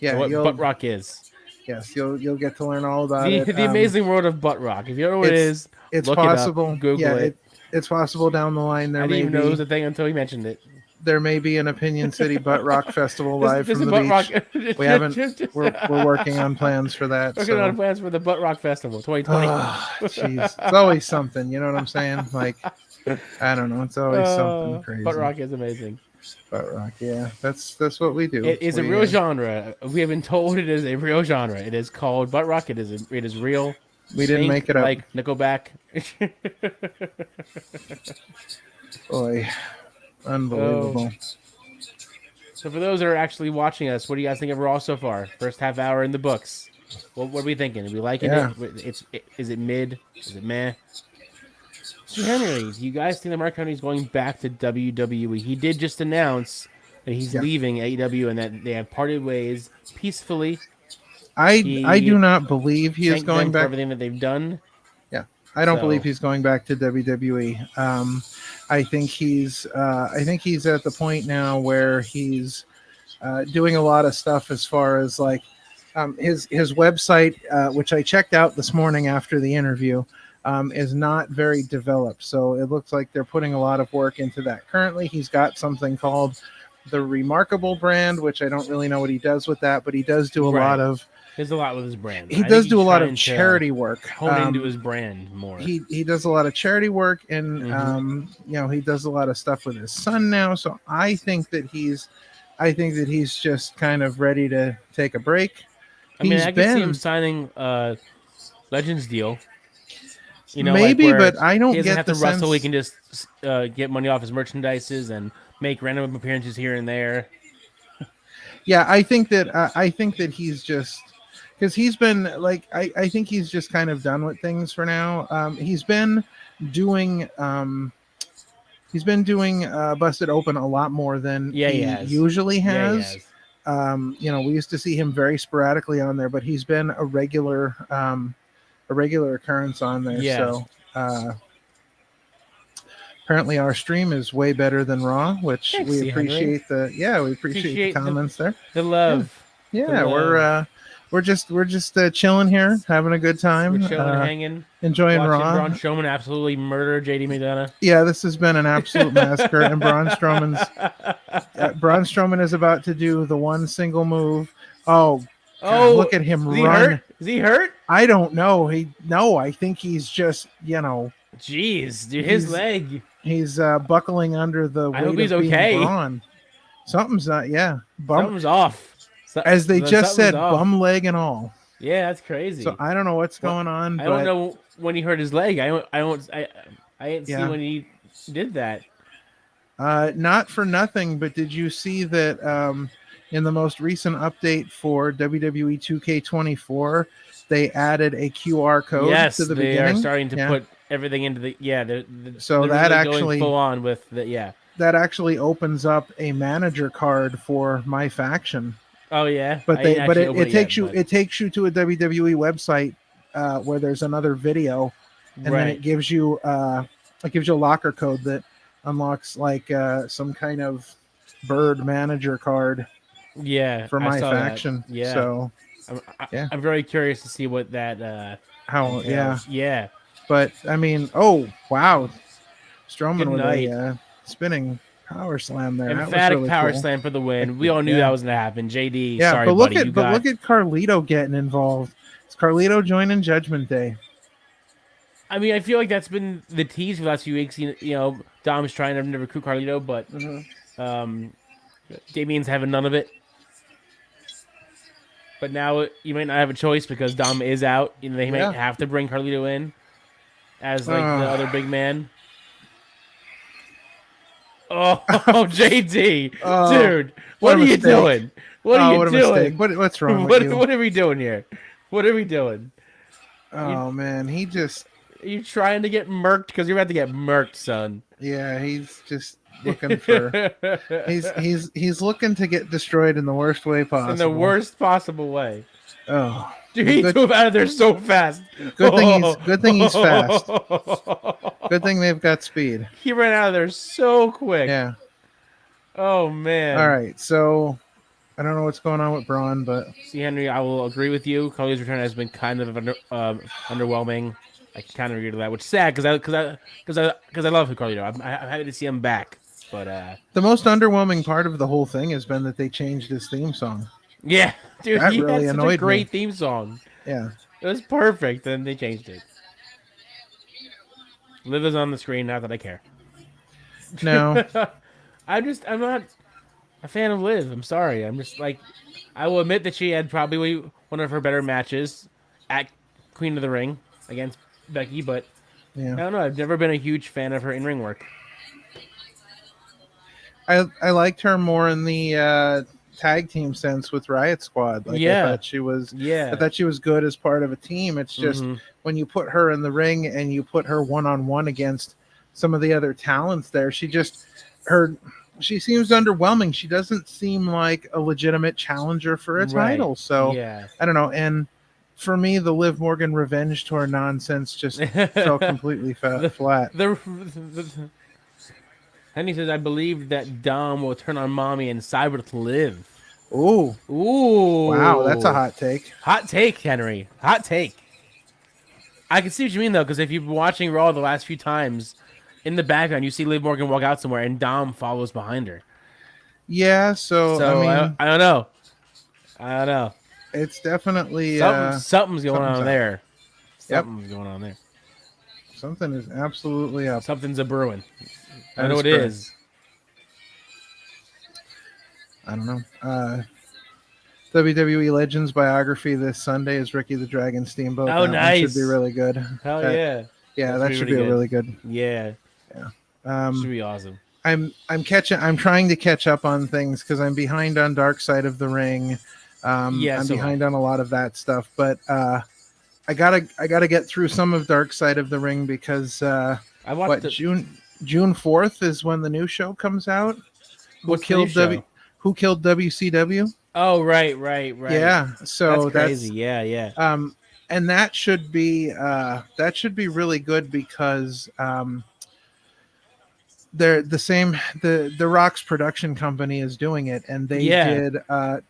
Yeah, And what you'll butt rock is. yes, you'll get to learn all about it. The amazing world of butt rock. If you don't know what it is, It's look possible. it up, Google it. It's possible down the line I didn't even know it was a thing until he mentioned it. there may be an Opinion City Butt Rock Festival live There's from a the butt beach. rock. We haven't. We're working on plans for that. Working So. on plans for the Butt Rock Festival 2020. Jeez, it's always something. You know what I'm saying? Like, I don't know. It's always something crazy. Butt rock is amazing. Butt rock, yeah. That's what we do. It is a real genre. We have been told it is a real genre. It is called butt rock. It is real. We didn't make it up. Like Nickelback. Boy, unbelievable. So for those that are actually watching us, what do you guys think of Raw so far? First half hour in the books. What are we thinking? Are we liking it? Is it mid? Is it meh? So Henry, do you guys think that Mark Henry's going back to WWE? He did just announce that he's leaving AEW and that they have parted ways peacefully. I do not believe he is going back for everything that they've done. Yeah, I don't believe he's going back to WWE. I think he's at the point now where he's doing a lot of stuff as far as like his website, which I checked out this morning after the interview, is not very developed. So it looks like they're putting a lot of work into that. Currently, he's got something called the Remarkable brand, which I don't really know what he does with that, but he does do a lot of. He does a lot with his brand. He does do a lot of charity work. Hone into his brand more. He does a lot of charity work, and he does a lot of stuff with his son now. So I think that he's just kind of ready to take a break. I can see him signing a Legends deal. You know, maybe, like but I don't he doesn't get have the to wrestle. sense... He can just get money off his merchandises and make random appearances here and there. Yeah, I think that he's just, because he's been like, I think he's just kind of done with things for now. He's been doing Busted Open a lot more than he usually has. Yeah, he has. We used to see him very sporadically on there, but he's been a regular occurrence on there. Yeah. So apparently our stream is way better than Raw, which we appreciate the comments there. The love. Yeah, we're just chilling here, having a good time. We're chilling, hanging, enjoying Raw. Braun Strowman absolutely murder JD McDonough. Yeah, this has been an absolute massacre, and Braun Strowman is about to do the one single move. Oh, God, look at him run! Hurt? Is he hurt? I don't know. I think he's just Jeez, dude, his leg. He's buckling under the weight I hope he's of being okay. Braun. Something's not. Yeah, something's off. As they just said, bum leg and all. Yeah, that's crazy. So I don't know what's going on. I don't know when he hurt his leg. I didn't see when he did that. Not for nothing, but did you see that in the most recent update for WWE 2K24, they added a QR code to the beginning? Yes, they are starting to put everything into the so they're that really actually going full on with the that actually opens up a manager card for my faction. Oh yeah, but it takes you to a WWE website where there's another video, and then it gives you a locker code that unlocks like some kind of bird manager card. Yeah, for my faction. That. Yeah, so I'm very curious to see what that how entails. Yeah. But I mean, oh wow, Strowman with a spinning power slam there. Emphatic really power cool. slam for the win. We all knew that was gonna happen. JD, sorry, but look at Carlito getting involved. Is Carlito joining Judgment Day? I mean, I feel like that's been the tease for the last few weeks. You know, Dom's trying to recruit Carlito, but Damien's having none of it. But now you might not have a choice because Dom is out. You know, they might have to bring Carlito in as like the other big man. Oh, JD, dude, what are you doing? What are you what a doing? mistake. What's wrong with you? What are we doing here? What are we doing? Oh man, he just Are you trying to get murked? Because you're about to get murked, son. he's just looking for he's looking to get destroyed in the worst way possible. in the worst possible way. Oh, Dude, he drove out of there so fast. good thing he's fast. Good thing they've got speed. He ran out of there so quick. Yeah. Oh man. All right, so I don't know what's going on with Braun, but See, Henry, I will agree with you. Cody's return has been kind of underwhelming. I can kind of agree to that, which is sad because I love Carlito. I'm happy to see him back. But the most underwhelming part of the whole thing has been that they changed his theme song. yeah, dude, That he really had such annoyed a great me. theme song. Yeah. It was perfect, and they changed it. Liv is on the screen, not that I care. No. I'm not a fan of Liv. I'm sorry. I'm just like, I will admit that she had probably one of her better matches at Queen of the Ring against Becky, but Yeah. I don't know. I've never been a huge fan of her in-ring work. I liked her more in the tag team sense with Riot Squad. Like Yeah. I thought she was good as part of a team. It's just when you put her in the ring and you put her one-on-one against some of the other talents there, she seems underwhelming. She doesn't seem like a legitimate challenger for a title. So yeah. I don't know. And for me, the Liv Morgan revenge tour nonsense just fell completely flat. Henry says, I believe that Dom will turn on Mommy and side with Liv. Ooh. Wow, that's a hot take. Hot take, Henry. Hot take. I can see what you mean, though, because if you've been watching Raw the last few times, in the background, you see Liv Morgan walk out somewhere, and Dom follows behind her. Yeah, so I mean... I don't know. I don't know. It's definitely... something's going on there. Yep. Something's going on there. Something is absolutely up. Something's a brewing. I That know is what it correct. is. I don't know. WWE Legends biography this Sunday is Ricky the Dragon Steamboat. Oh, That nice. one should be really good. Hell yeah. Yeah, That that should should be be really really good. Yeah. Should be awesome. I'm trying to catch up on things because I'm behind on Dark Side of the Ring. I'm behind on a lot of that stuff, but I gotta get through some of Dark Side of the Ring because I watched June 4th is when the new show comes out. Who What's the new show? Who killed WCW? Oh, right. Yeah, so that's crazy. Yeah. And that should be really good because they're the same. The Rock's production company is doing it, and they did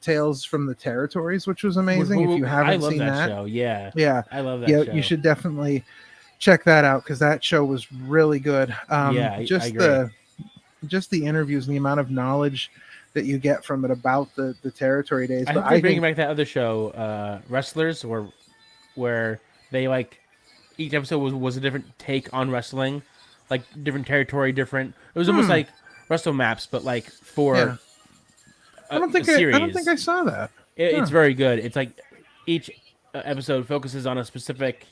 Tales from the Territories, which was amazing. If you haven't seen that show, yeah, I love that yeah, show. you should definitely check that out because that show was really good. I agree. Just the interviews and the amount of knowledge that you get from it about the territory days. I But hope they're bringing back that other show, Wrestlers, where they like each episode was a different take on wrestling, like different territory, different. It was almost like Wrestle Maps, but like for I don't think I saw that. It's very good. It's like each episode focuses on a specific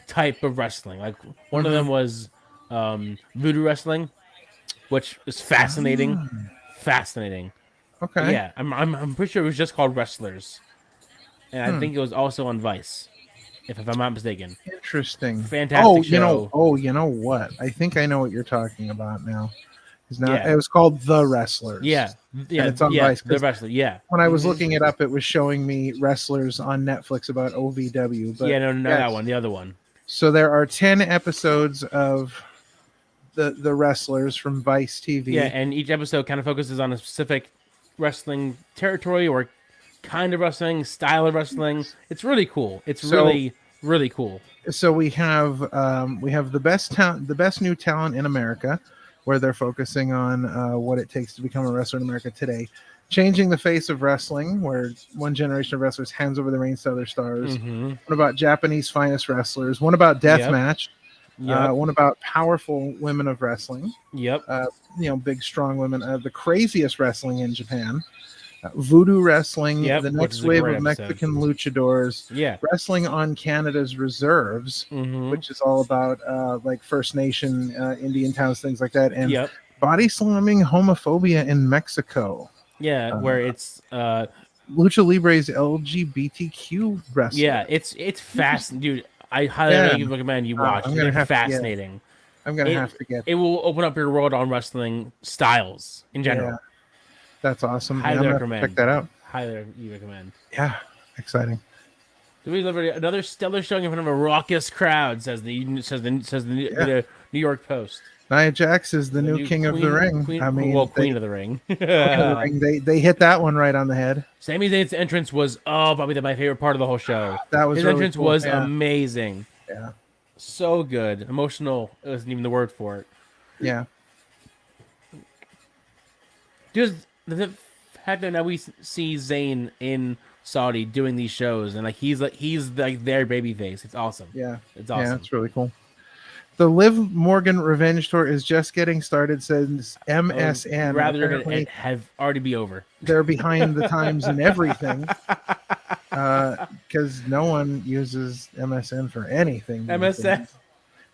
type of wrestling. Like one of them was voodoo wrestling, which is fascinating. Fascinating. Okay. Yeah, I'm pretty sure it was just called Wrestlers, and I think it was also on Vice, if I'm not mistaken. Interesting. Fantastic show. You know what? I think I know what you're talking about now. It was called The Wrestlers. Yeah, and it's on Vice. The Wrestler. Yeah. When I was looking it up, it was showing me Wrestlers on Netflix about OVW. But no, that one, the other one. So there are 10 episodes of the Wrestlers from Vice TV. Yeah, and each episode kind of focuses on a specific wrestling territory or kind of wrestling, style of wrestling. It's really cool. It's really, really cool. So we have the best new talent in America, where they're focusing on what it takes to become a wrestler in America today. Changing the face of wrestling, where one generation of wrestlers hands over the reins to other stars. One about Japanese finest wrestlers. One about deathmatch. One about powerful women of wrestling. Big, strong women. The craziest wrestling in Japan. Voodoo wrestling. The next wave of Mexican luchadors. Wrestling on Canada's reserves, which is all about like First Nation, Indian towns, things like that. And body slamming homophobia in Mexico. Where it's Lucha Libre's LGBTQ wrestler. Yeah, it's fascinating, dude. I highly recommend you watch. I'm It's gonna really have to, fascinating. I'm gonna have to get. It will open up your world on wrestling styles in general. Yeah, that's awesome. Yeah, Highly I'm gonna have to recommend. check that out. Highly recommend. Yeah, exciting. We delivered another stellar showing in front of a raucous crowd. Says the New York Post. Nia Jax is the new king of the ring. Queen, I mean, Queen of the Ring. Queen of the ring. They hit that one right on the head. Sami Zayn's entrance was probably my favorite part of the whole show. That was His really entrance cool. was Yeah. amazing. Yeah. So good. Emotional isn't even the word for it. Yeah. Just the fact that now we see Zayn in Saudi doing these shows and he's like their baby face. It's awesome. Yeah. It's awesome. Yeah, it's really cool. The Liv Morgan Revenge Tour is just getting started, says MSN. Rather Apparently, it have already be over. they're behind the times and everything. Because no one uses MSN for anything. MSN.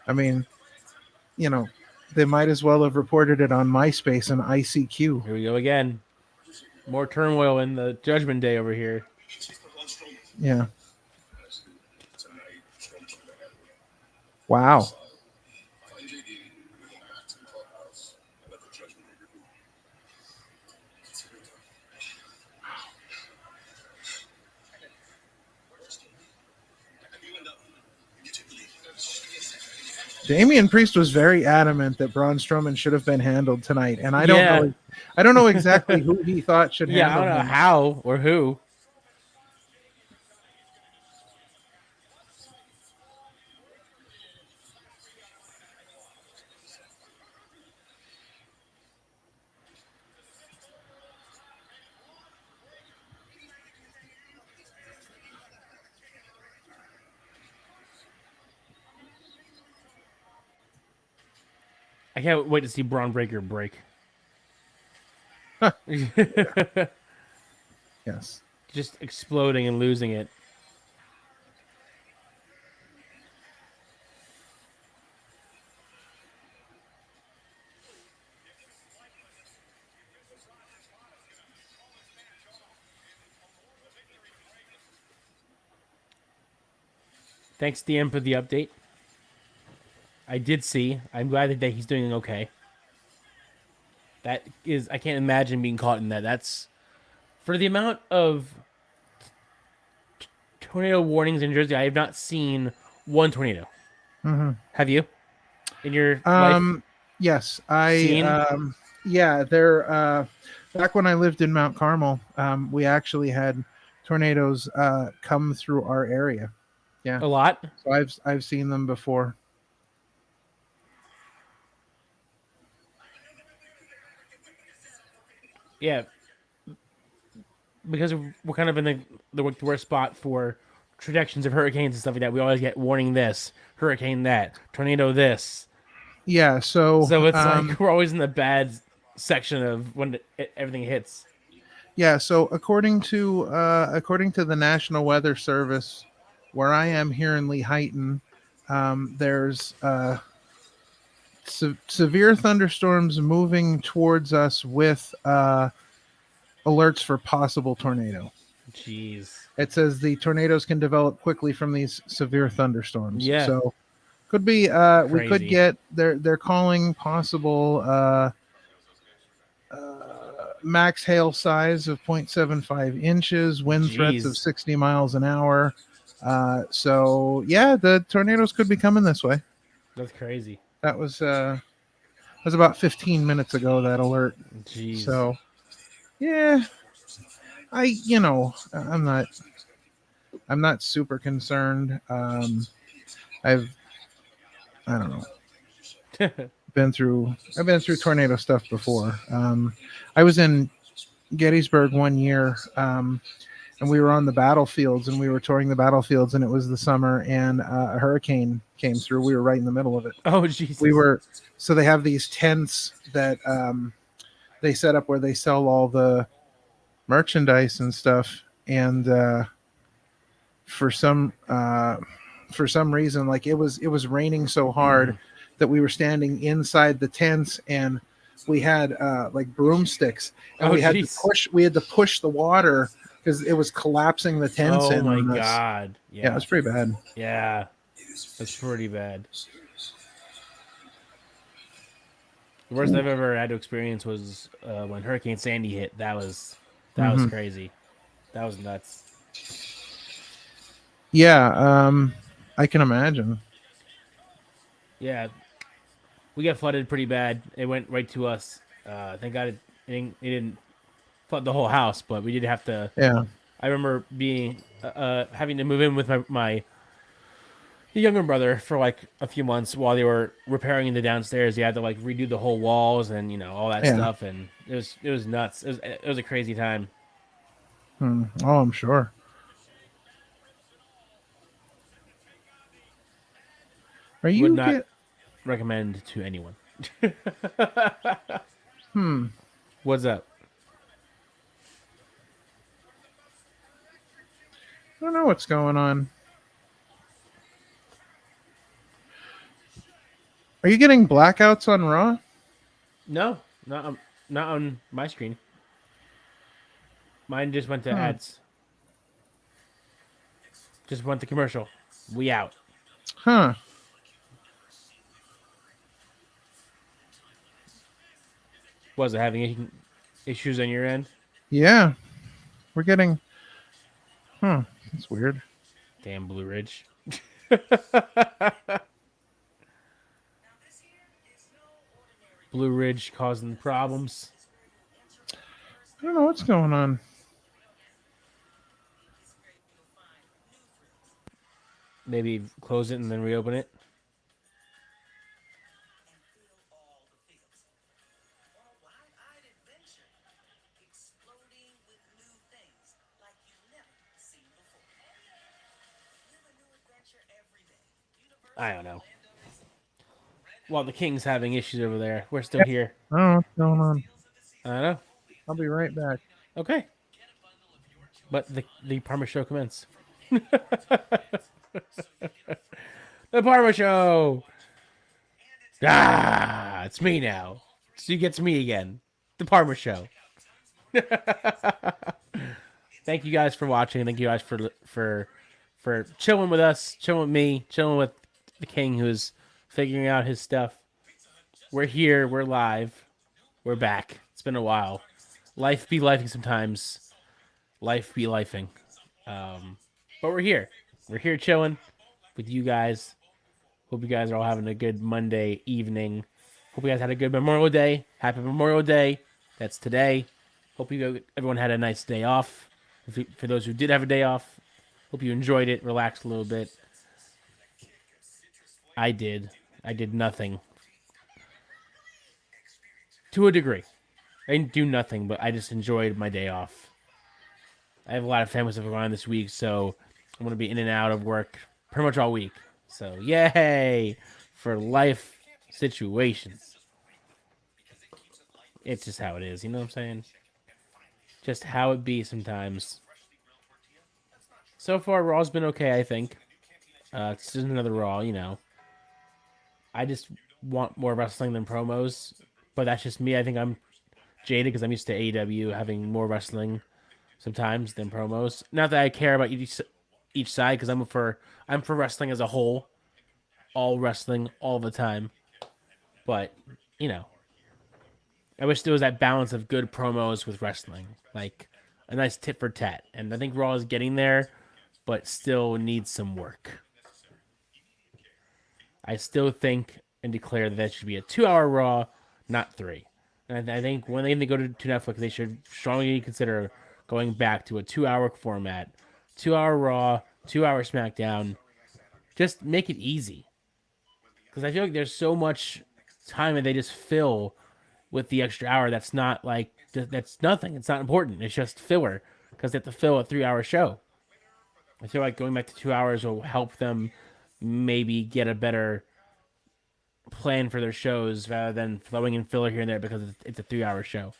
I mean, they might as well have reported it on MySpace and ICQ. Here we go again. More turmoil in the Judgment Day over here. Yeah. Wow. Damian Priest was very adamant that Braun Strowman should have been handled tonight, and I don't know exactly who he thought should handle I don't know him. how or who. I can't wait to see Braun Breaker break. Yes. Just exploding and losing it. Thanks, DM, for the update. I did see. I'm glad that he's doing okay. That is, I can't imagine being caught in that. That's for the amount of tornado warnings in Jersey. I have not seen one tornado. Mm-hmm. Have you? In your life? Yes, yeah, there. Back when I lived in Mount Carmel, we actually had tornadoes come through our area. Yeah, A lot. so I've seen them before. Yeah, because we're kind of in the worst spot for projections of hurricanes and stuff like that. We always get warning this, hurricane that, tornado this. Yeah, so it's like we're always in the bad section of when everything hits. Yeah, so according to the National Weather Service, where I am here in Lehighton, there's severe thunderstorms moving towards us with alerts for possible tornado. Jeez. It says the tornadoes can develop quickly from these severe thunderstorms. Yeah. So could be we could Crazy. get they're calling possible max hail size of 0.75 inches, wind threats of 60 miles an hour. So yeah, the tornadoes could be coming this way. That's crazy. That was about 15 minutes ago, that alert. Jeez. So yeah, I'm not super concerned. I don't know. I've been through tornado stuff before. I was in Gettysburg one year, and we were on the battlefields, and we were touring the battlefields, and it was the summer, and a hurricane came through. We were right in the middle of it. Oh, Jesus. So they have these tents that they set up where they sell all the merchandise and stuff, and for some reason, like it was raining so hard that we were standing inside the tents, and we had like broomsticks, and we had to push the water because it was collapsing the tents Oh in my on us. god. Yeah, Yeah. it was pretty bad. Yeah. That's pretty bad. The worst I've ever had to experience was when Hurricane Sandy hit. That was Mhm. crazy. That was nuts. Yeah, I can imagine. Yeah, we got flooded pretty bad. It went right to us. Thank God it didn't flood the whole house, but we did have to. Yeah. I remember being having to move in with my younger brother for like a few months while they were repairing the downstairs. They had to like redo the whole walls and all that Yeah. stuff, and it was nuts. It was a crazy time. Oh, I'm sure. Are Would you not get? recommend to anyone. Hmm. What's up? I don't know what's going on. Are you getting blackouts on Raw? No, not on my screen. Mine just went to Hmm. ads. Just went to commercial. We out. Huh. Was it having issues on your end? Yeah. We're getting. Huh. That's weird. Damn Blue Ridge. Blue Ridge causing problems. I don't know what's going on. Maybe close it and then reopen it. I don't know. While the King's having issues over there, we're still here. I don't know what's going on. I don't know. I'll be right back. Okay. But the Parma show commence. The Parma show. Ah, it's me now. So you gets me again. The Parma show. Thank you guys for watching. Thank you guys for chilling with us, chilling with me, chilling with the King who's figuring out his stuff. We're here. We're live. We're back. It's been a while. Life be lifing sometimes. Life be lifing. But we're here. We're here chilling with you guys. Hope you guys are all having a good Monday evening. Hope you guys had a good Memorial Day. Happy Memorial Day. That's today. Hope everyone had a nice day off. For those who did have a day off, hope you enjoyed it, relaxed a little bit. I did. I did nothing. To a degree. I didn't do nothing, but I just enjoyed my day off. I have a lot of family stuff going on this week, so I'm going to be in and out of work pretty much all week. So, yay for life situations. It's just how it is, you know what I'm saying? Just how it be sometimes. So far, Raw's been okay, I think. It's just another Raw, I just want more wrestling than promos, but that's just me. I think I'm jaded because I'm used to AEW having more wrestling sometimes than promos. Not that I care about each side because I'm for wrestling as a whole, all wrestling all the time. But I wish there was that balance of good promos with wrestling, like a nice tit for tat. And I think Raw is getting there, but still needs some work. I still think and declare that should be a 2-hour Raw, not 3. And I think when they go to Netflix, they should strongly consider going back to a 2-hour format, 2-hour Raw, 2-hour SmackDown. Just make it easy, because I feel like there's so much time that they just fill with the extra hour. That's not like that's nothing. It's not important. It's just filler because they have to fill a 3-hour show. I feel like going back to 2 hours will help them maybe get a better plan for their shows rather than throwing in filler here and there because it's a 3-hour show.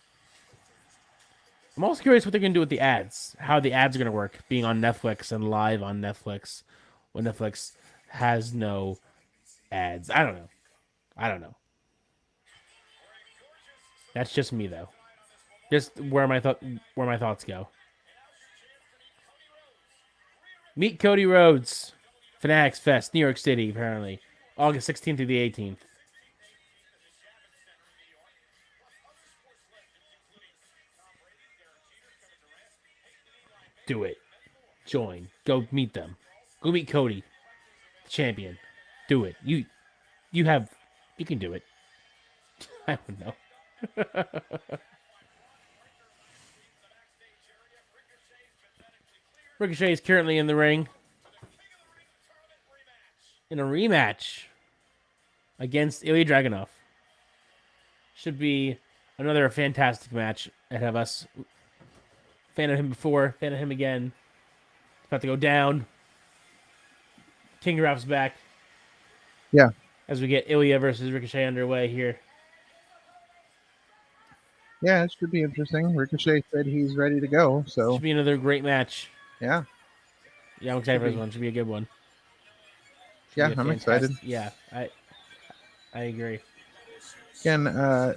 I'm also curious what they're going to do with the ads, how the ads are going to work, being on Netflix and live on Netflix when Netflix has no ads. I don't know. That's just me though. Just where my thoughts go. Meet Cody Rhodes, Fanatics Fest, New York City, apparently. August 16th through the 18th. Do it. Join. Go meet them. Go meet Cody, the champion. Do it. You can do it. I don't know. Ricochet is currently in the ring in a rematch against Ilya Dragunov. Should be another fantastic match ahead of us. Fan of him before, fan of him again. About to go down. King Ralph's back. Yeah. As we get Ilya versus Ricochet underway here. Yeah, it should be interesting. Ricochet said he's ready to go, so Should be another great match. yeah. Yeah, I'm excited for Should this be. one. Should be a good one. Should Yeah, be a I'm excited. Yeah, I agree. Again,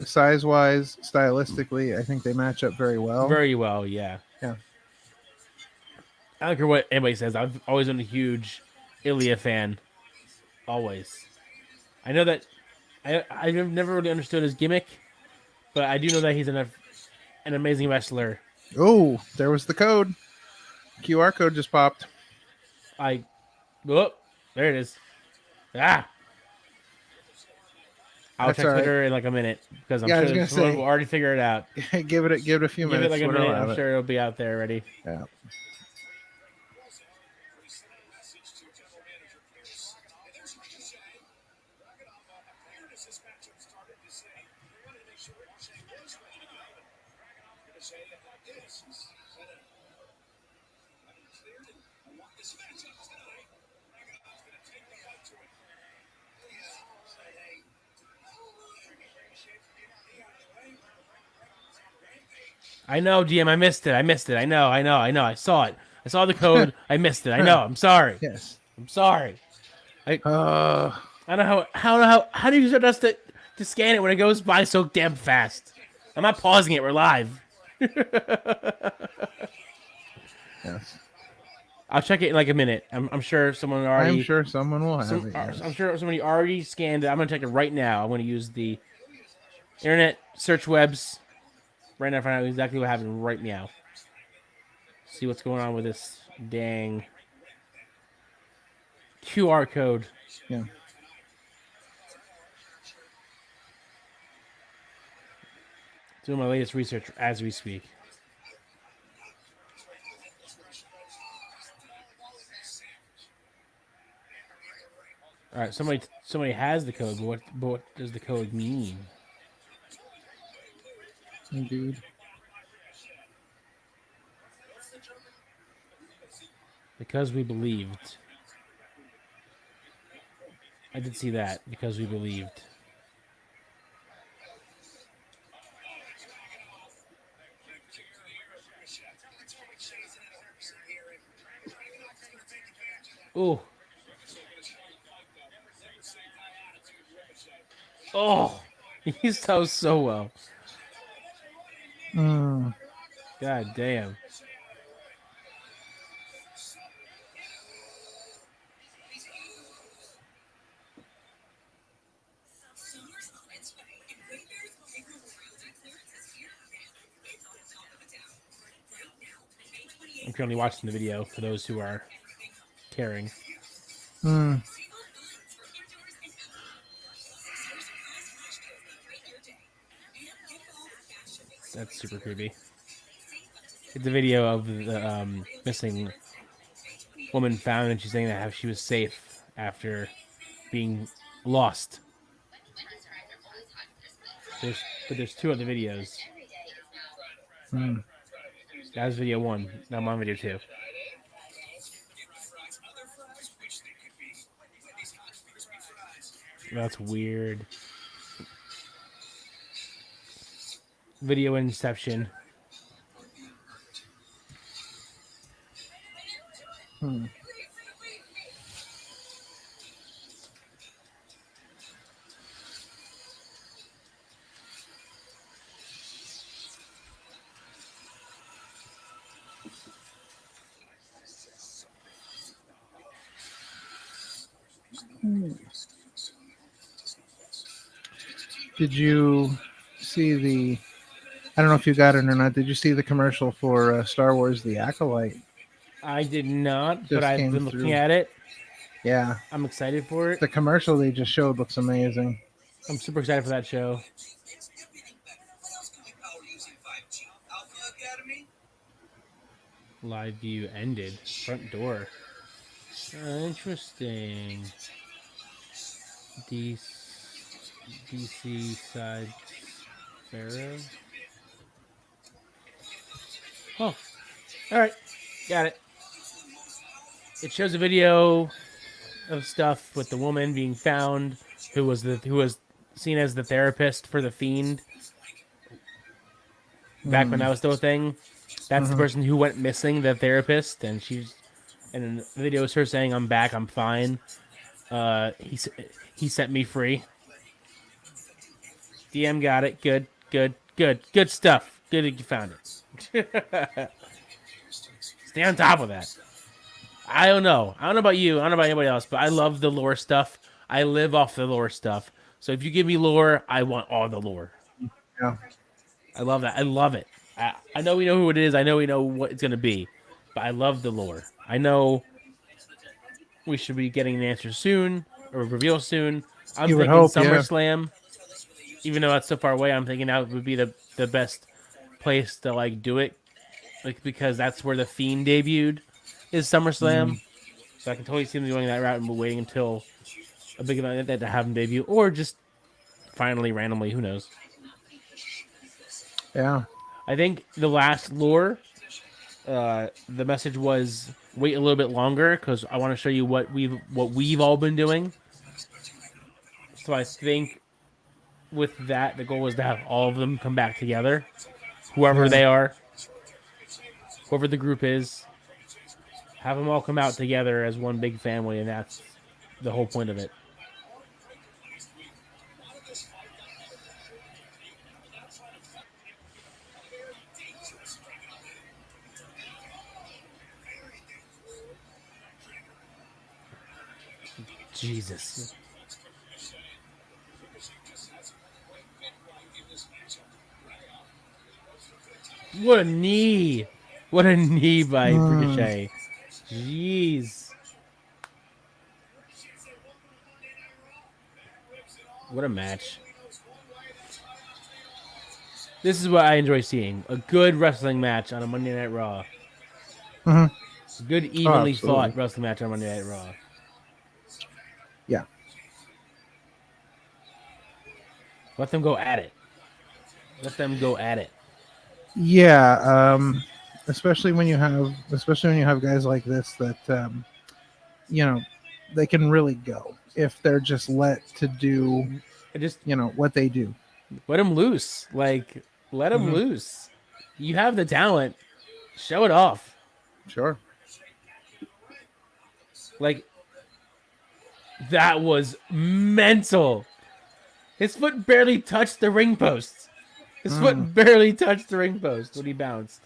size-wise, stylistically, I think they match up very well. Very well, yeah. Yeah. I don't care what anybody says. I've always been a huge Ilya fan. Always. I know that I've never really understood his gimmick, but I do know that he's an amazing wrestler. Oh, there was the code. QR code just popped. There it is. Ah, I'll That's check all right. Twitter in like a minute because I'm Yeah, I was sure gonna someone say- will already figure it out. give it a few Give it minutes. like a Twitter will minute. have I'm it. sure it'll be out there already. Yeah. I know, GM. I missed it. I know. I saw it. I saw the code. I missed it. I know. I'm sorry. Yes. I'm sorry. Uh, I don't know how do you expect us to scan it when it goes by so damn fast? I'm not pausing it. We're live. yes. I'll check it in like a minute. I'm sure someone already. I'm sure someone will have it. Yes. I'm sure somebody already scanned it. I'm gonna check it right now. I'm gonna use the internet search webs right now to find out exactly what happened right now. See what's going on with this dang QR code. Yeah. Doing my latest research as we speak. All right, somebody has the code, but what does the code mean? Indeed. Because we believed. I did see that. Because we believed. Ooh. Oh, he sells so well. Mm. God damn. I'm currently watching the video for those who are caring. Mm. That's super creepy. It's a video of the missing woman found, and she's saying that how she was safe after being lost. There's two other videos. Mm. That was video one. Now I'm on video two. That's weird. Video inception. Hmm. Did you see the? I don't know if you got it or not. Did you see the commercial for Star Wars: The Acolyte? I did not, but Just I've came been looking through. at it. Yeah, I'm excited for it. the commercial they just showed looks amazing. I'm super excited for that show. It's everything better. What else can we power using 5G? Alpha Academy? Live view ended. Front door. Interesting. DC side Pharaoh. Oh, all right, got it. It shows a video of stuff with the woman being found, who was seen as the therapist for the Fiend back when that was still a thing. That's the person who went missing, the therapist, and and the video is her saying, "I'm back, I'm fine. He set me free." DM got it. Good stuff. Good that you found it. Stay on top of that. I don't know. I don't know about you. I don't know about anybody else, but I love the lore stuff. I live off the lore stuff. So if you give me lore, I want all the lore. Yeah, I love that. I love it. I know we know who it is. I know we know what it's going to be. But I love the lore. I know we should be getting an answer soon or a reveal soon. I'm You would thinking hope, yeah. SummerSlam. Even though that's so far away, I'm thinking that would be the best place to like do it. Like because that's where the Fiend debuted is SummerSlam. So I can totally see them going that route and waiting until a big event like that to have him debut. Or just finally randomly, who knows. yeah. I think the last lore, the message was wait a little bit longer because I want to show you what we've all been doing. So I think with that, the goal was to have all of them come back together, whoever Yeah. they are, whoever the group is, have them all come out together as one big family, and that's the whole point of it. Jesus. What a knee! What a knee by Ricochet. Jeez. What a match. This is what I enjoy seeing. A good wrestling match on a Monday Night Raw. Mhm. A good, evenly absolutely. fought wrestling match on Monday Night Raw. Yeah. Let them go at it. Let them go at it. Yeah, especially when you have guys like this that they can really go if they're just let to do I just what they do. let them loose. Like, let them loose. You have the talent. Show it off. Sure. Like, that was mental. His foot barely touched the ring post. His foot barely touched the ring post when he bounced.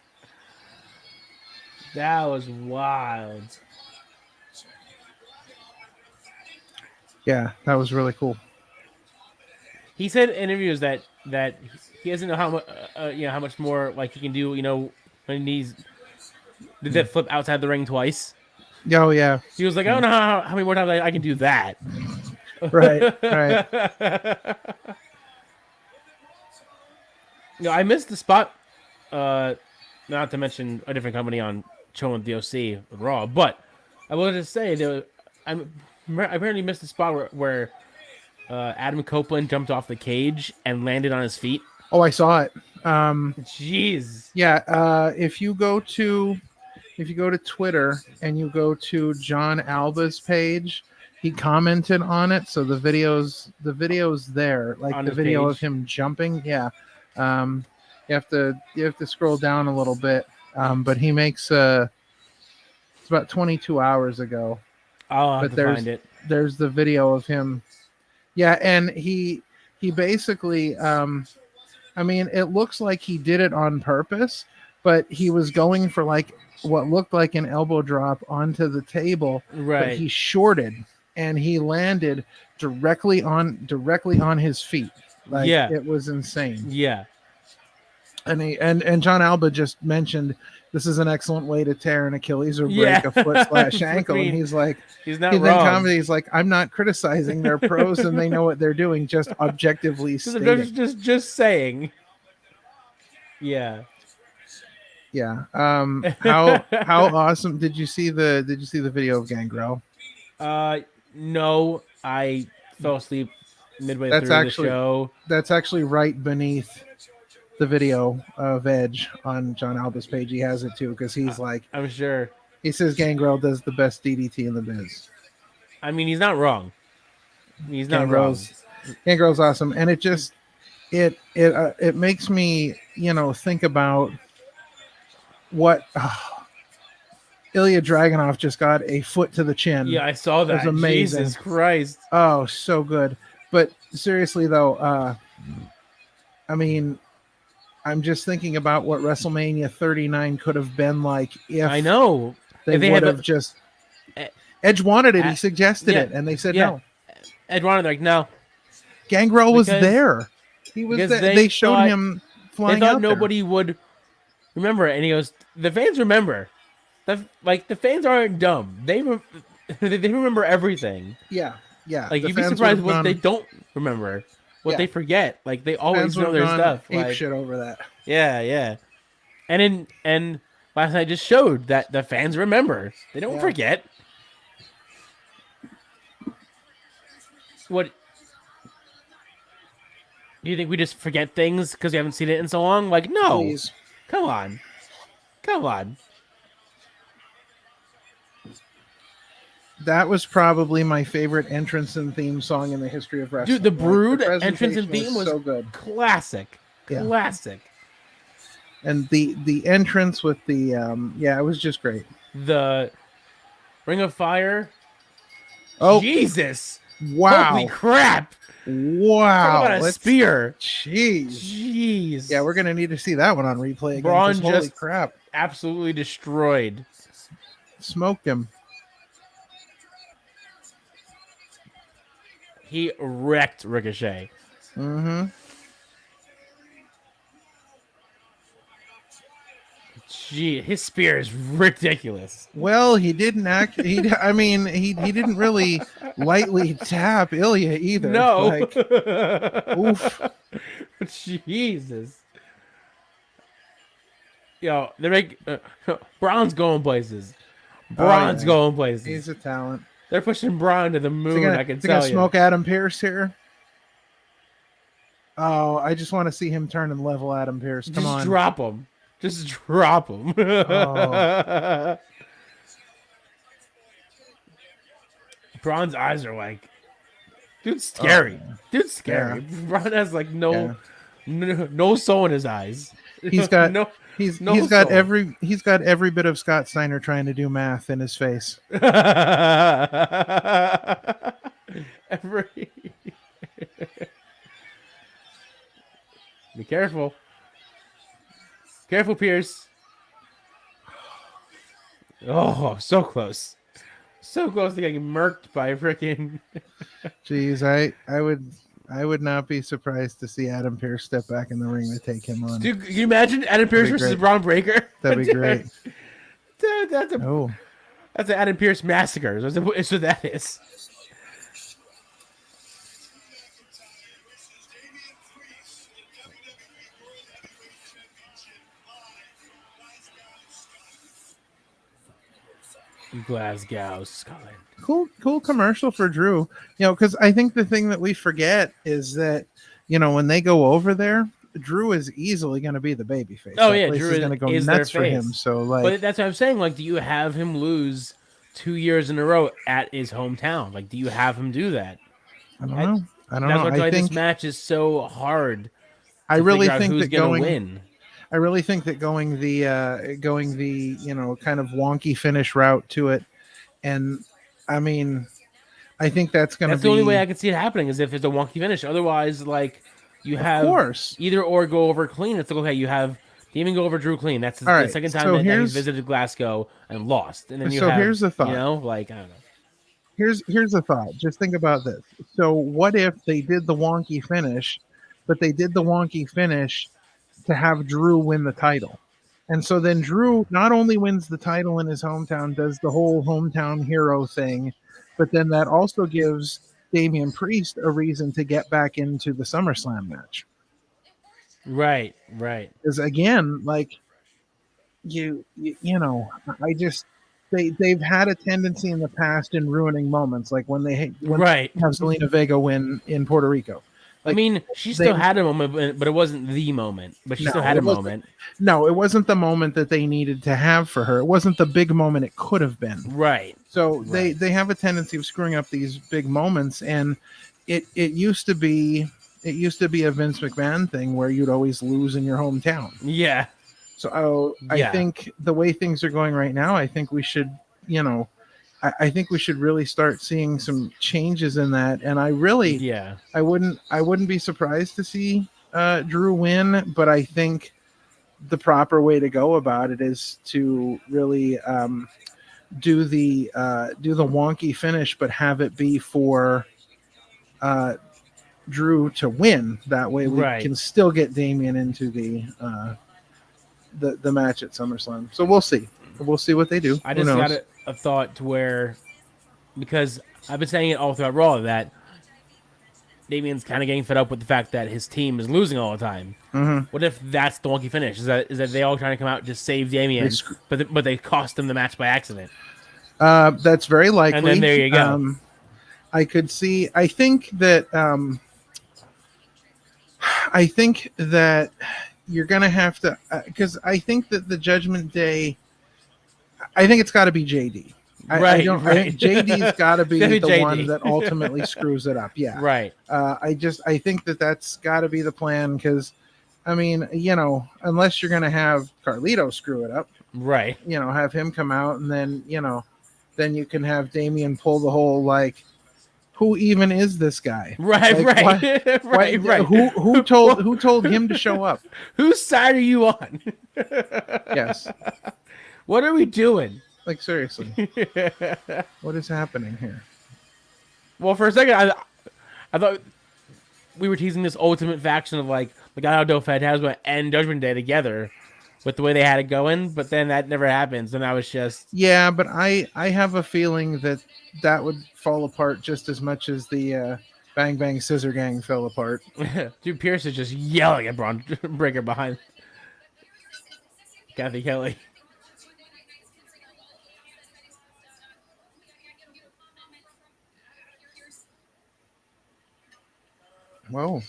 That was wild. Yeah, that was really cool. He said in interviews that he doesn't know how much how much more like he can do. When he's did that flip outside the ring twice. Oh yeah. He was like, I don't know how many more times I can do that. Right. I missed the spot. Not to mention a different company on Chillin DOC with Raw, but I wanted to say I apparently missed the spot where Adam Copeland jumped off the cage and landed on his feet. Oh, I saw it. Jeez. Yeah. If you go to Twitter and you go to John Alba's page, he commented on it. So the video's there, like On the his video page? of him jumping. Yeah. You have to scroll down a little bit. But he makes it's about 22 hours ago. I'll have But to find it. there's the video of him. Yeah, and he basically it looks like he did it on purpose, but he was going for like what looked like an elbow drop onto the table, but Right. he shorted. and he landed directly on his feet. Like Yeah. it was insane. Yeah. And John Alba just mentioned this is an excellent way to tear an Achilles or break Yeah. a foot / I ankle. mean, And he's like, he's not he then wrong. commented, he's like, I'm not criticizing. They're pros and they know what they're doing. Just objectively stating. Just saying. Yeah. Yeah. How awesome did you see the video of Gangrel? No, I fell asleep midway That's through actually- the show. That's actually right beneath the video of Edge on John Alba's page. He has it too because he's like, I'm sure. he says Gangrel does the best DDT in the biz. I mean, he's not wrong. He's not wrong. Gangrel's awesome, and it just it makes me think about what Ilya Dragunov just got a foot to the chin. Yeah, I saw that. It was amazing. Jesus Christ. Oh, so good. But seriously though, I mean, I'm just thinking about what WrestleMania 39 could have been like if I know. they If they would had have just. Edge wanted it. He suggested yeah, it, and they said yeah. no. Ed Ron, like, no. Gangrel was Because- there. He was. because They showed thought- him flying They thought out there. nobody would remember it. And he goes, the fans remember. The fans aren't dumb. They remember everything. Yeah. Like, The you'd be fans surprised would've what gone- they don't remember. What Yeah. they forget. Like, they always fans know would've their gone stuff. ape Like, shit over that. yeah. And last night just showed that the fans remember. They don't Yeah. forget. What do you think? We just forget things because we haven't seen it in so long? Like, no. Please. Come on. That was probably my favorite entrance and theme song in the history of wrestling. Dude, the Like, Brood the entrance and presentation theme was so good. classic. Yeah. Classic. And the entrance with the it was just great. The Ring of Fire. Oh, Jesus. wow. Holy crap. Wow. Talk about a spear. Jeez. Jeez. Yeah, we're going to need to see that one on replay again. Braun 'cause holy just- crap. absolutely destroyed. Smoked him. He wrecked Ricochet. Mm-hmm. Gee, his spear is ridiculous. Well, he didn't act. He didn't really lightly tap Ilya either. No. Like, oof. Jesus. Yo, they make Braun's going places. Braun's yeah. going places. He's a talent. They're pushing Braun to the Is moon. he gonna, I can is he gonna tell you. smoke Adam Pearce here? Oh, I just want to see him turn and level Adam Pearce. Come Just on. drop him. Just drop him. Oh. Braun's eyes are like, dude's scary. Dude's scary. Braun has like Yeah. no soul in his eyes. He's got no. he's no he's got soul. every bit of Scott Steiner trying to do math in his face. Every. Be careful. Careful, Pierce. Oh, so close. So close to getting murked by a freaking. Jeez, I would not be surprised to see Adam Pearce step back in the ring to take him on. Dude, can you imagine Adam Pierce be versus great. Braun Breaker? That'd be Dude, great. Dude, that's Oh, an Adam Pierce massacre. That's what that is. Glasgow, Scotland. cool commercial for Drew. Because I think the thing that we forget is that when they go over there, Drew is easily going to be the babyface. Oh, That yeah, place Drew is going to go is their nuts for him. face. So like, But that's what I'm saying. Like, do you have him lose 2 years in a row at his hometown? Like, do you have him do that? I don't know. I don't That's know. why I this think match is so hard. I to really figure out think who's that gonna going. win. I really think that going the kind of wonky finish route to it, and I mean, I think that's going to That's be the only way I can see it happening is if it's a wonky finish. Otherwise, like you have of course. either or go over clean. It's like, okay, you have Demon go over Drew clean. That's the All right, second time so that he here's- visited Glasgow and lost. And then you so have, here's the thought. like I don't know. here's a thought. Just think about this. So what if they did the wonky finish, but they did the wonky finish to have Drew win the title? And so then Drew not only wins the title in his hometown, does the whole hometown hero thing, but then that also gives Damian Priest a reason to get back into the SummerSlam match. Right, right, Because again, like you know, I just they've had a tendency in the past in ruining moments, like when right. they have Zelina Vega win in Puerto Rico. I Like mean, she they still had a moment, but it wasn't the moment. But she no, still had a it wasn't. moment. No, it wasn't the moment that they needed to have for her. It wasn't the big moment it could have been. Right. So Right. they have a tendency of screwing up these big moments, and it used to be a Vince McMahon thing where you'd always lose in your hometown. Yeah. So I Yeah. think the way things are going right now, I think we should, you know, I think we should really start seeing some changes in that. And Yeah. I wouldn't be surprised to see Drew win, but I think the proper way to go about it is to really do the wonky finish, but have it be for Drew to win. That way, we Right. can still get Damian into the match at SummerSlam. So we'll see. We'll see what they do. I Who just got knows? a thought to where, because I've been saying it all throughout Raw, that Damien's kind of getting fed up with the fact that his team is losing all the time. Mm-hmm. What if that's the wonky finish? Is that they all trying to come out to save Damien, but they cost him the match by accident? That's very likely. And then there you go. I could see. I think that. I think that you're gonna have to, because I think that the Judgment Day. I think it's got to be JD. I don't. I think JD's got to be the JD. one that ultimately screws it up. Yeah. Right. I think that's got to be the plan, because, I mean, you know, unless you're gonna have Carlito screw it up, Right. you know, have him come out, and then then you can have Damien pull the whole, like, who even is this guy? Right. Like, Right. why, right. Who told him to show up? Whose side are you on? Yes. What are we doing? Like, seriously, what is happening here? Well, for a second, I thought we were teasing this ultimate faction of like Legado Fantasma and Judgment Day together with the way they had it going, but then that never happens, and I was just Yeah, but I have a feeling that would fall apart just as much as the Bang Bang Scissor Gang fell apart. Dude, Pierce is just yelling at Braun Breaker behind Kathy Kelly. Whoa.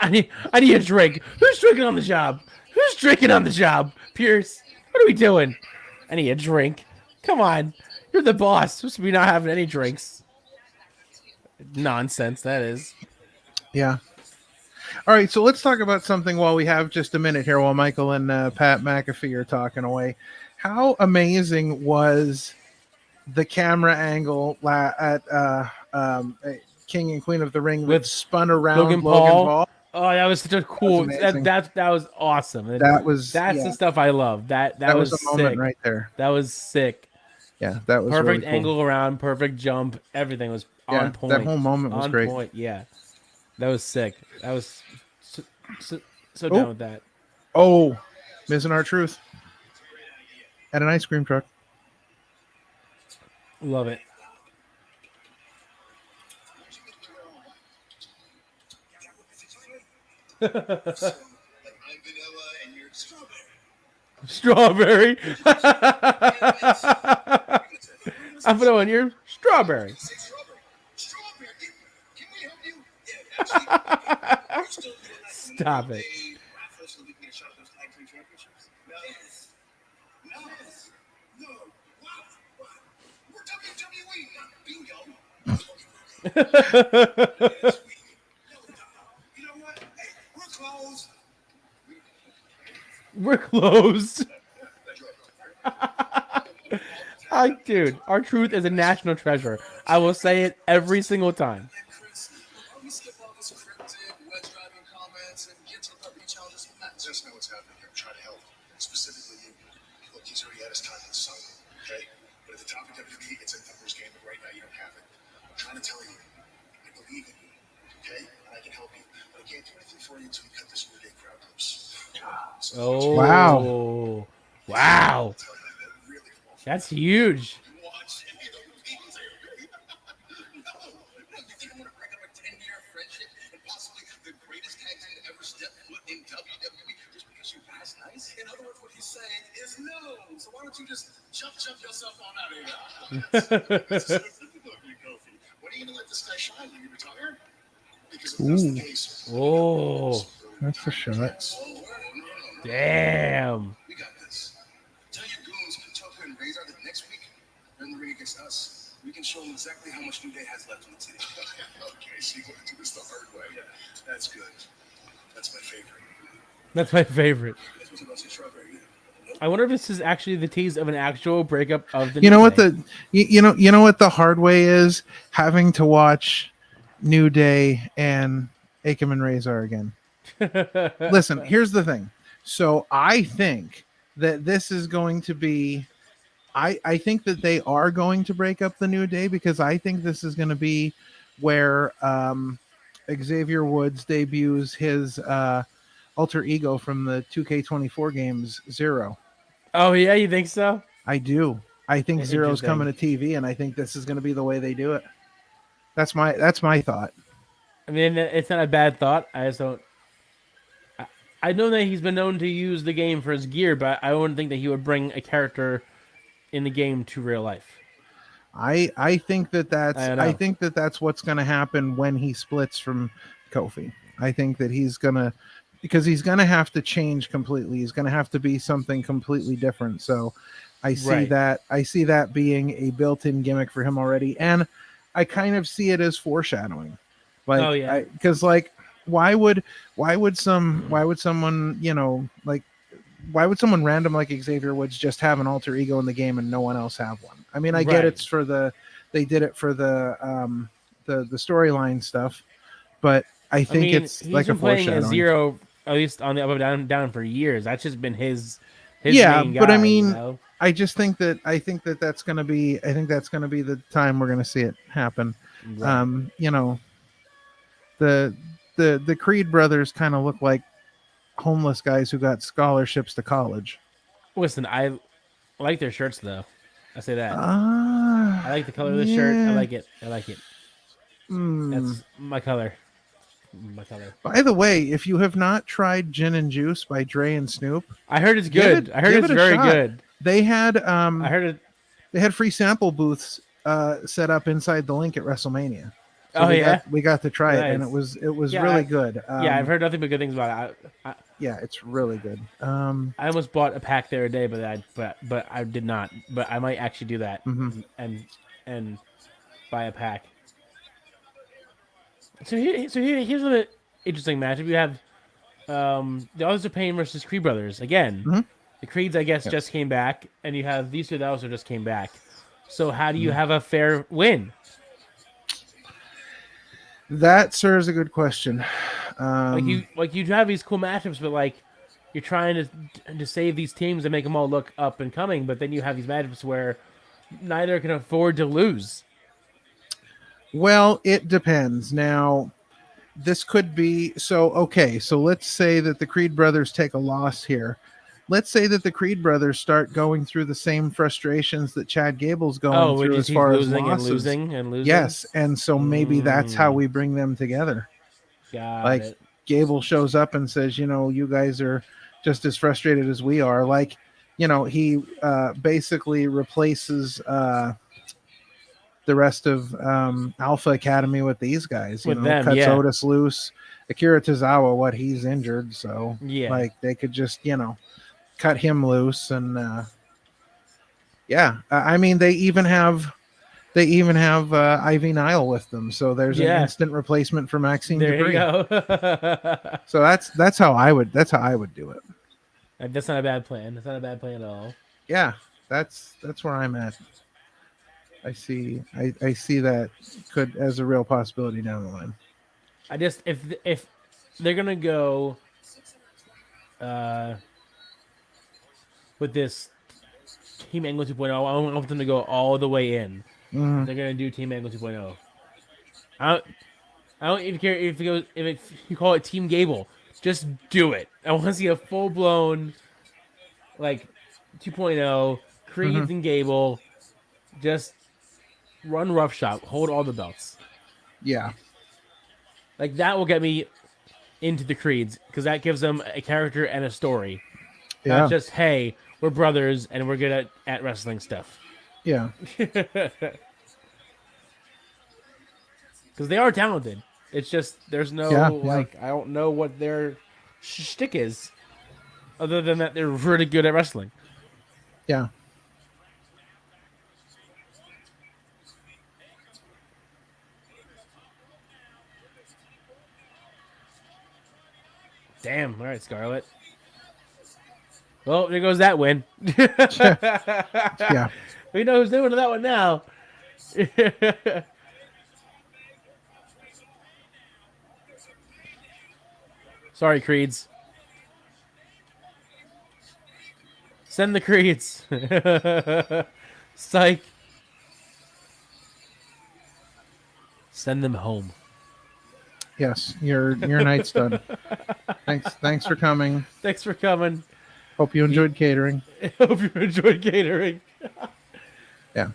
I need a drink. Who's drinking on the job? Who's drinking on the job? Pierce, what are we doing? I need a drink. Come on. You're the boss. Supposed to be not having any drinks. Nonsense, that is. Yeah. All right, so let's talk about something while we have just a minute here, while Michael and Pat McAfee are talking away. How amazing was the camera angle at King and Queen of the Ring With spun around Logan Logan Paul. Paul? Oh, that was such a cool. amazing. That was awesome. That's the stuff I love. That was a sick. moment right there. That was sick. Yeah, that was Perfect really cool. angle around, perfect jump. Everything was on point. That whole moment was on great. point. Yeah, that was sick. That was so down with that. Oh, missing our truth at an ice cream truck. Love it. Strawberry. I'm putting on your strawberry. Stop it. We're closed. Dude, our truth is a national treasure. I will say it every single time. Just know what's happening here. I'm trying to help. Specifically you. Look, he's already had his time in the sun. Okay? But at the top of WWE, it's a numbers game, and right now you don't have it. I'm trying to tell you, I believe in you, okay? And I can help you. But I can't do anything for you until you cut this New Day crowd loose. So Oh, wow, I'll tell you that really come off. that's huge. Watch. You don't believe it. No. You think I'm going to break up a 10-year friendship and possibly the greatest tag team to ever step foot in WWE just because you asked nice? In other words, what he's saying is no. So why don't you just jump yourself on out of here? When are you going to let this guy shine? When you retire? Because if that's the case, Oh, That's a shot. damn. we got this. Tell your goons, Tucker and Razor, that next week they're in the ring against us. We can show them exactly how much New Day has left in the tank. Okay, so you want to do this the hard way. Yeah, that's good. That's my favorite. That's my favorite. This was about strawberry. Nope. I wonder if this is actually the tease of an actual breakup of the. You know New what Day. you know what the hard way is? Having to watch New Day and Akam and Razor again. Listen, here's the thing. So I think that this is going to be I think that they are going to break up the New Day because I think this is going to be where Xavier Woods debuts his alter ego from the 2K24 games, Zero. Oh yeah, you think so? I do. I think Zero's Interesting. coming to TV, and I think this is going to be the way they do it. That's my thought. I mean, it's not a bad thought. I just don't. I know that he's been known to use the game for his gear, but I wouldn't think that he would bring a character in the game to real life. I think that I don't know. that's what's going to happen when he splits from Kofi. I think that he's going to because he's going to have to change completely. He's going to have to be something completely different. So I see Right. that being a built-in gimmick for him already, and I kind of see it as foreshadowing. Like Oh, yeah. because like why would someone, you know, like why would someone random like Xavier Woods just have an alter ego in the game and no one else have one? I mean, I get Right. it's for they did it for the storyline stuff, but I I think mean, it's he's like a been playing a foreshadowing. Zero, at least on the up and down for years. That's just been his Yeah, main but I guy, you mean, know. I just think that that's going to be the time we're going to see it happen. Right. You know, the the Creed brothers kind of look like homeless guys who got scholarships to college. Listen, I like their shirts though. I say that. I like the color of the shirt. I Yeah. like it. I like it. Hmm. That's my color. My color. By the way, if you have not tried Gin and Juice by Dre and Snoop, I heard it's good. I heard give it's it a very shot. good. They had I heard it. they had free sample booths set up inside the link at WrestleMania. So Oh yeah. we got to try it, and Nice. it was Yeah, really good. Yeah, I've heard nothing but good things about it. Yeah, it's really good. I almost bought a pack the other day, but I did not. But I might actually do that Mhm. and buy a pack. Here's an interesting matchup. You have the Authors of Pain versus Creed Brothers again. Mhm. The Creeds, I guess, Yep. just came back, and you have these two that also just came back. So how do you Mhm. have a fair win? That, sir, is a good question. Like you have these cool matchups, but like you're trying to save these teams and make them all look up and coming, but then you have these matchups where neither can afford to lose. Well, it depends. Now, this could be so okay. So let's say that the Creed brothers take a loss here. Let's say that the Creed brothers start going through the same frustrations that Chad Gable's going Oh, which through is as he's far as losing and losses. losing and losing. Yes, and so maybe that's how we bring them together. Got Like it. Gable shows up and says, you know, you guys are just as frustrated as we are. Like, you know, he basically replaces the rest of Alpha Academy with these guys. You With know, them, cuts yeah. Otis loose. Akira Tozawa, what he's injured, so Yeah. like they could just cut him loose and yeah. I mean they even have Ivy Nile with them, so there's an Yeah. instant replacement for Maxine There you Dupree. go. So that's how I would do it. That's not a bad plan. That's not a bad plan at all. Yeah, that's where I'm at. I see that could as a real possibility down the line. I just if they're gonna go uh with this Team Angle 2.0. I want them to go all the way in. Mhm. They're gonna do Team Angle 2.0. I don't even care if it goes if you call it Team Gable. Just do it. I want to see a full blown like 2.0 Creeds Mhm. and Gable. Just run roughshod, hold all the belts. Yeah. Like that will get me into the Creeds because that gives them a character and a story. Not Yeah. just hey, we're brothers and we're good at wrestling stuff. Yeah. Because they are talented. It's just there's no Yeah. Yeah. like I don't know what their shtick is, other than that they're really good at wrestling. Yeah. Damn. All right, Scarlett. Well, there goes that win. Yeah. We know who's doing that one now. Sorry, Creeds. Send the Creeds. Psych. Send them home. Yes. Your night's done. Thanks for coming. Thanks for coming. Hope you enjoyed catering. Hope you enjoyed catering. Yeah.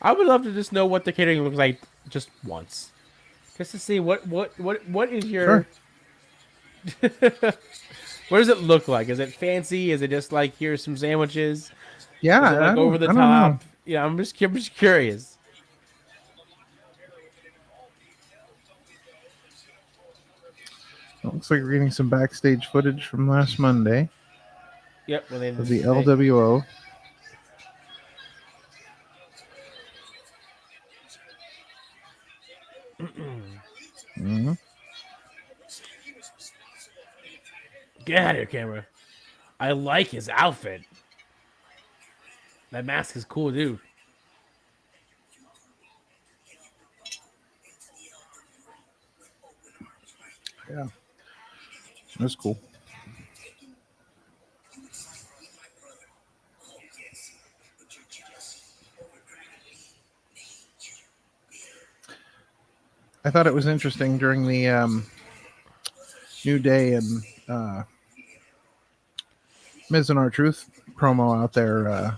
I would love to just know what the catering looks like just once, just to see what is your. Sure. What does it look like? Is it fancy? Is it just like here's some sandwiches? Yeah. Is it like over the I don't know. top? Yeah, I'm just curious. Looks like we're getting some backstage footage from last Monday Yep. Well, of the LWO. Hmm. Get out of here, camera. I like his outfit. That mask is cool, dude. Yeah. That's cool. I thought it was interesting during the New Day and Miz and R-Truth promo out there.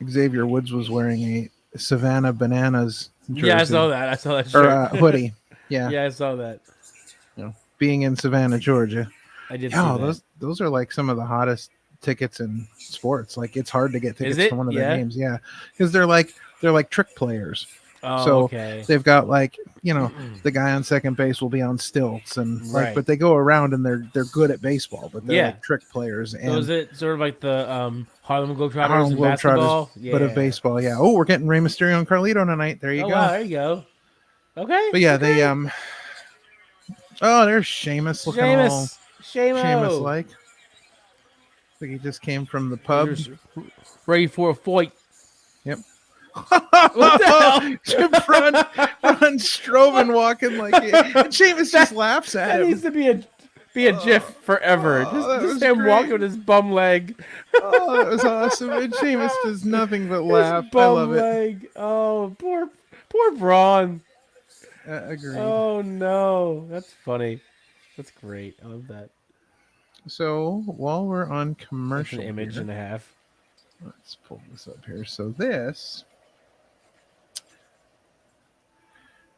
Xavier Woods was wearing a Savannah Bananas jersey. Yeah, I saw that. I saw that Or shirt. hoodie. Yeah. Yeah, I saw that. You know, being in Savannah, Georgia. I did Yeah, see that. those are like some of the hottest tickets in sports. Like it's hard to get tickets it? to one of their Yeah. games. Yeah, because they're like trick players. Oh, So okay. they've got like the guy on second base will be on stilts and like, Right. but they go around and they're good at baseball, but they're Yeah. like trick players So and is it sort of like the Harlem Globetrotters Harlem in Globetrotters, basketball? but of baseball. Yeah. Oh, we're getting Rey Mysterio and Carlito tonight. There you Oh go. wow, there you go. Okay. But yeah, okay. they Oh, there's Sheamus looking all Sheamus like. Like he just came from the pub. Just ready for a fight. Yep. What the hell? Braun Strowman walking like it. And Sheamus just laughs at That him. needs to be a GIF forever. that Just was him great. walking with his bum leg. Oh, that was awesome. And Sheamus does nothing but laugh. His I bum love it. leg. Oh, poor Braun. Agreed. Oh no, that's funny. That's great. I love that. So while we're on That's commercial, an image here, and a half. let's pull this up here. So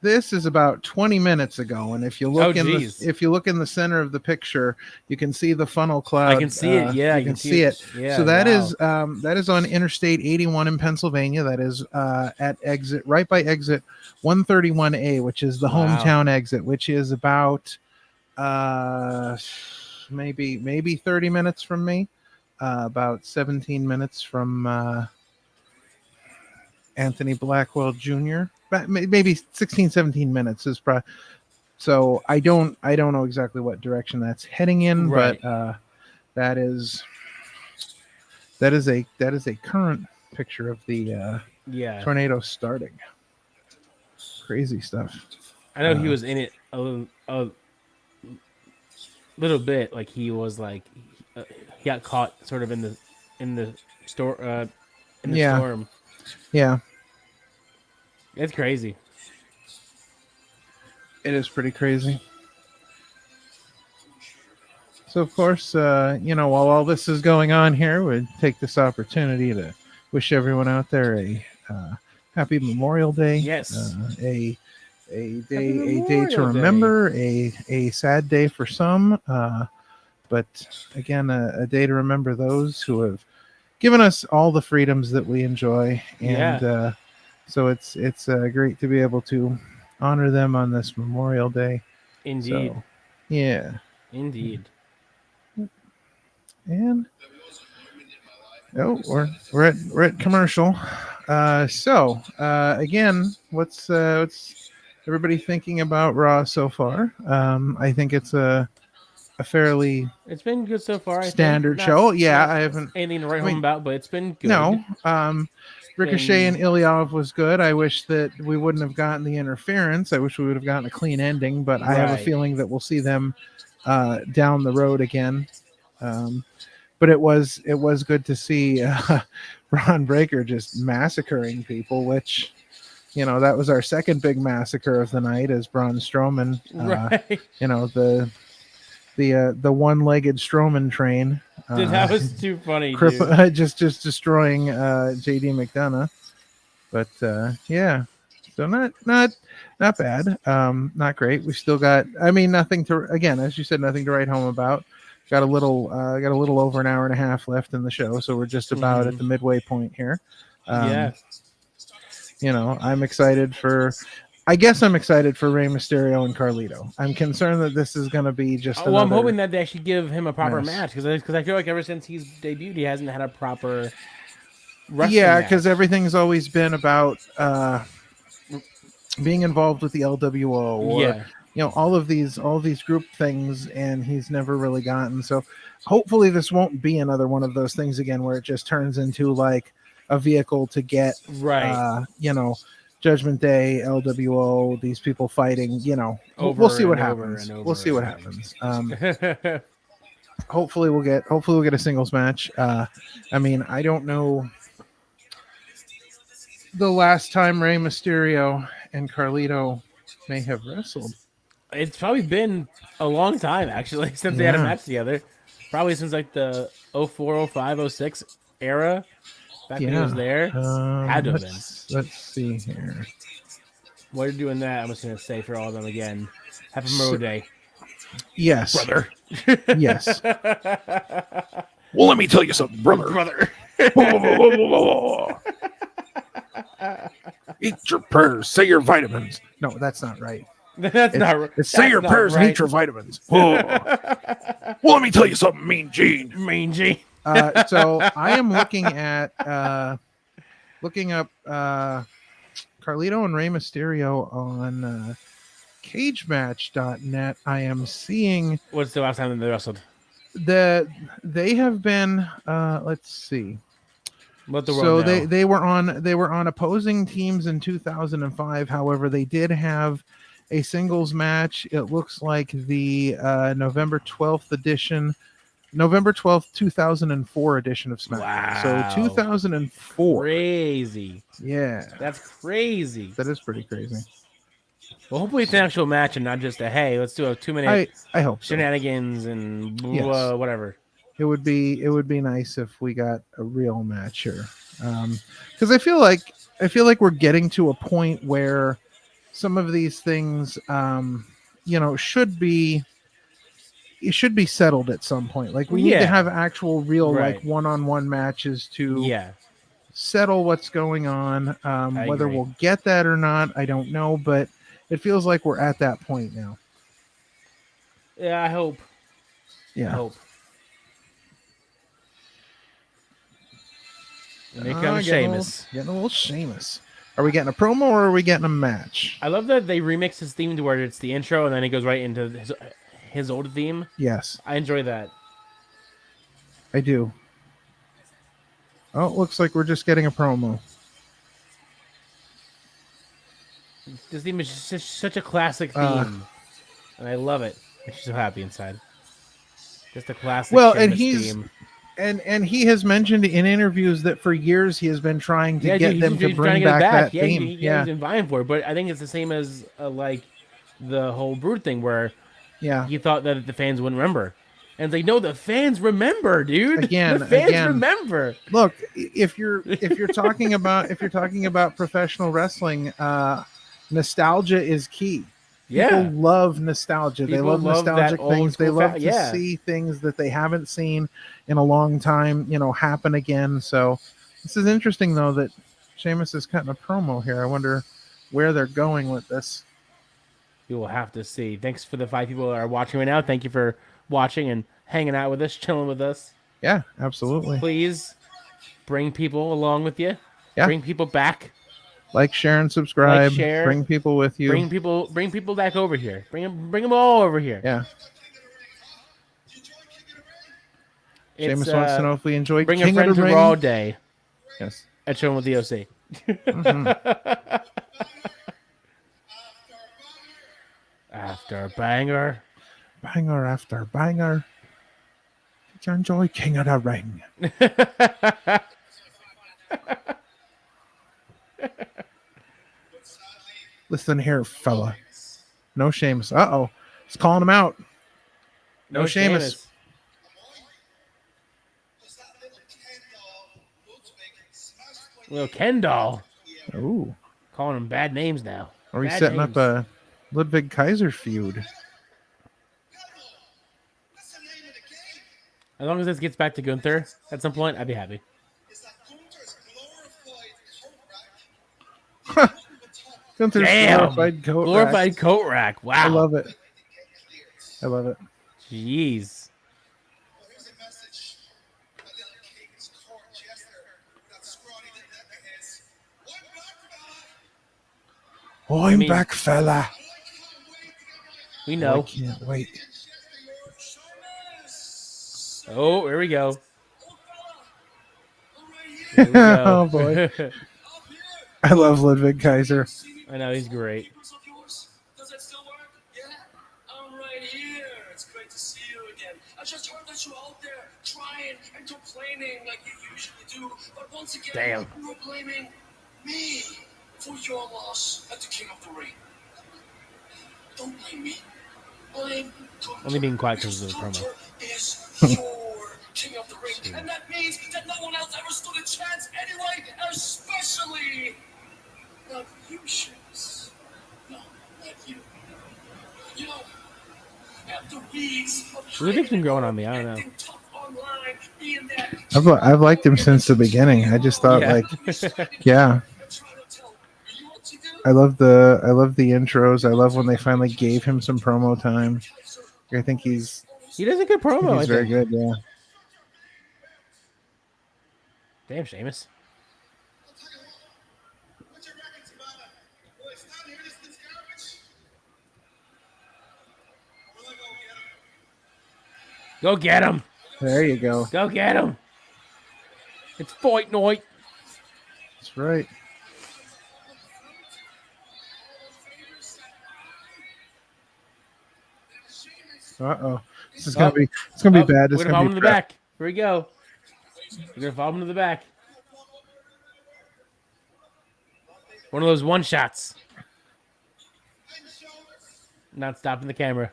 this is about 20 minutes ago, and if you look if you look in the center of the picture, you can see the funnel cloud. I can see it. Yeah, you can see it. Yeah. So that wow. is on Interstate 81 in Pennsylvania. That is at exit right by exit 131A, which is the Wow. hometown exit, which is about maybe 30 minutes from me, about 17 minutes from Anthony Blackwell Jr. But maybe 16, 17 minutes is probably. So I don't know exactly what direction that's heading in, Right. but that is a current picture of the Yeah. tornado starting. Crazy stuff. I know he was in it a little bit. Like he was like he got caught sort of in in the store in the Yeah. storm. Yeah, It's crazy. it is pretty crazy. So, of course, while all this is going on here, we'd take this opportunity to wish everyone out there a happy Memorial Day. Yes. A day to Memorial Day. remember, a sad day for some, but again, a day to remember those who have given us all the freedoms that we enjoy, and so it's great to be able to honor them on this Memorial Day. Indeed. So, yeah. Indeed. And we're at commercial. Again, what's everybody thinking about Raw so far? I think it's a fairly It's been good so far. standard I think. show. Yeah, not I haven't. anything to write I mean, home about, but it's been good. No, Ricochet and been- Ilya was good. I wish that we wouldn't have gotten the interference. I wish we would have gotten a clean ending, but I have a Right. feeling that we'll see them down the road again. But it was good to see Braun Breaker just massacring people, which that was our second big massacre of the night as Braun Strowman. Right. The one-legged Strowman train. Dude, that was too funny, dude. just destroying JD McDonough. But yeah, so not bad. Not great. We still got. I mean, nothing to. Again, as you said, nothing to write home about. Got a little over an hour and a half left in the show, so we're just about at the midway point here. Yeah. I'm excited for. I guess I'm excited for Rey Mysterio and Carlito. I'm concerned that this is going to be just. Well, I'm hoping that they actually give him a proper match because I feel like ever since he's debuted, he hasn't had a proper wrestling match. Because everything's always been about being involved with the LWO or all of these group things, and he's never really gotten. So hopefully this won't be another one of those things again where it just turns into like a vehicle to get Judgment Day, LWO, these people fighting, we'll see what happens. We'll see what happens. Hopefully we'll get a singles match. I mean, I don't know the last time Rey Mysterio and Carlito may have wrestled. It's probably been a long time actually since they had a match together. Probably since like the 04, 05, 06 era. Back when he was there. Had to have been. Let's see here. While you're doing that, I'm just going to say for all of them again, Happy Memorial Day. Yes. Brother. Yes. Well, let me tell you something, brother. Eat your prayers, say your vitamins. No, that's not right. That's not right. Say your prayers and eat your vitamins. Well, let me tell you something, Mean Gene. Mean Gene. So I am looking up Carlito and Rey Mysterio on cagematch.net. I am seeing What's the last time they wrestled? They have been let's see. Let the world know. they were on opposing teams in 2005. However, they did have a singles match. It looks like the November 12th, 2004 edition of SmackDown. Wow. So 2004. Crazy. Yeah. That's crazy. That is pretty crazy. Well, hopefully it's an actual match and not just a, hey, let's do a 2-minute I hope so. shenanigans and whatever. It would be nice if we got a real match here. Because I feel like we're getting to a point where some of these things should be settled at some point. Like we need to have actual real like one-on-one matches to settle what's going on. Whether we'll get that or not, I don't know, but it feels like we're at that point now. Yeah, I hope. Yeah. I hope. And here comes Sheamus. Getting a little Sheamus. Are we getting a promo or are we getting a match? I love that they remix his theme to where it's the intro and then it goes right into his old theme. Yes. I enjoy that. I do. Oh, it looks like we're just getting a promo. This theme is just such a classic theme. And I love it. Makes you so happy inside. Just a classic Sheamus theme. And he has mentioned in interviews that for years he has been trying to get them to he's trying bring get it back that Yeah, theme. he's Yeah, been vying for it, but I think it's the same as like the whole Brood thing where yeah. he thought that the fans wouldn't remember, and it's like, no, the fans remember, dude. The fans Again. remember. Look, if you're talking about professional wrestling, nostalgia is key. People Yeah, love nostalgia. They people love love that nostalgic old things. They school love to yeah. see things that they haven't seen in a long time, happen again. So this is interesting, though, that Sheamus is cutting a promo here. I wonder where they're going with this. You will have to see. Thanks for the 5 people that are watching right now. Thank you for watching and hanging out with us, chilling with us. Yeah, absolutely. Please bring people along with you. Yeah. Bring people back. Like, share, and subscribe. Like, share. Bring people with you. Bring people back over here. Bring them all over here. Yeah. It's, Sheamus wants to know if we enjoyed bring King a friend of the to Ring. Raw Day Yes. at Chillin with the OC. After banger. Banger after banger. Did you enjoy King of the Ring? Listen here, fella. No Sheamus. Uh-oh. He's calling him out. No Sheamus. Little Ken doll. Ooh. Calling him bad names now. Are we Bad setting names. up a Ludwig Kaiser feud? As long as this gets back to Gunther at some point, I'd be happy. Gunther's Damn. glorified coat Glorified rack. coat rack. Wow. I love it. I love it. Jeez. I'm mean- back, fella. We I know. can't wait. Oh, here we go. Here we go. Oh, boy. I love Ludwig Kaiser. I know, he's great. Does that still work? Yeah? I'm right here. It's great to see you again. I just heard that you're out there crying and complaining like you usually do. But once again, Damn. you were blaming me for your loss at the King of the Ring. Don't blame me. Blame Gunther. Only being quiet because of the Gunther promo. is your King of the Ring. And that means that no one else ever stood a chance anyway, especially not you, Sheamus. No, not you. You know, after weeks of Ludwig's been growing on me. I don't know. acting tough online, being that I've liked him since the beginning. I just thought, Yeah. yeah. I'm trying to tell you what to do. I love the intros. I love when they finally gave him some promo time. I think he's He does a good promo, I he's very think. good. Yeah. Damn, Sheamus. What's your records about it? Well, it's not here. This is garbage. We'll go get him. Go get him. There you go. Go get him. It's fight night. That's right. Uh-oh. It's gonna be Oh, bad. It's we're gonna gonna follow him be to the crap. back. Here we go. We're gonna follow him to the back. One of those one shots. Not stopping the camera.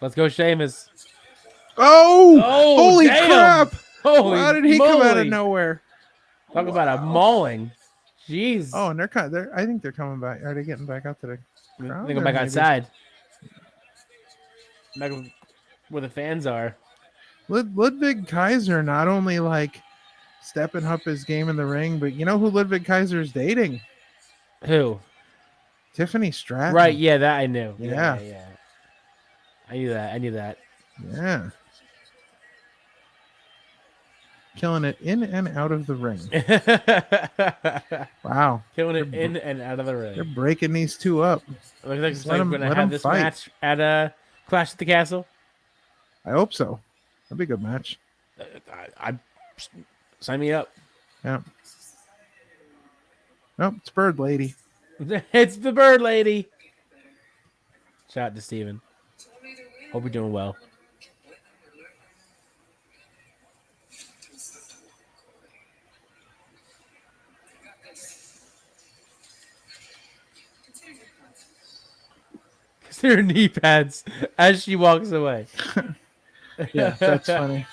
Let's go, Sheamus. Oh! Oh, Holy damn! crap! Holy How did he come out of moly. nowhere? Talk about a mauling. Jeez. Oh, and they're I think they're coming back. Are they getting back out to the crowd? They go or back maybe- outside. Back where the fans are. Ludwig Kaiser not only stepping up his game in the ring, but you know who Ludwig Kaiser is dating? Who? Tiffany Stratton. Right, yeah, that I knew. Yeah. Yeah. I knew that. I knew that. Yeah. Killing it in and out of the ring. Wow. Killing it in and out of the ring. They're breaking these two up. Looks like Just let 'em- we're let gonna 'em have this fight. match at Clash at the Castle. I hope so. That'd be a good match. I sign me up. Yeah. Nope, it's Bird Lady. It's the Bird Lady. Shout out to Steven. Hope you're doing well. Her knee pads as she walks away. Yeah, that's funny.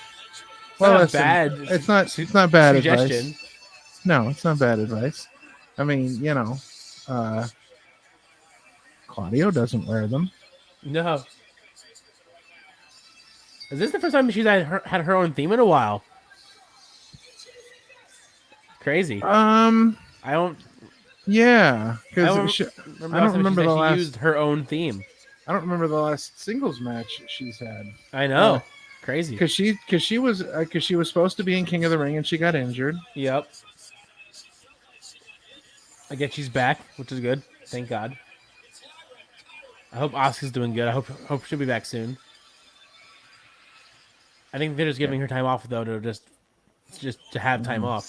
Well, not listen, bad. It's not bad Suggestion. advice. No, it's not bad advice. I mean, Claudio doesn't wear them. No. Is this the first time she's had her own theme in a while? Crazy. I don't. Yeah, I because don't I don't remember the she last. used her own theme. I don't remember the last singles match she's had. I know. Uh, Crazy. Because she was supposed to be in King of the Ring and she got injured. Yep. I guess she's back, which is good. Thank God. I hope Asuka's doing good. I hope she'll be back soon. I think they're just giving her time off though to just to have time off.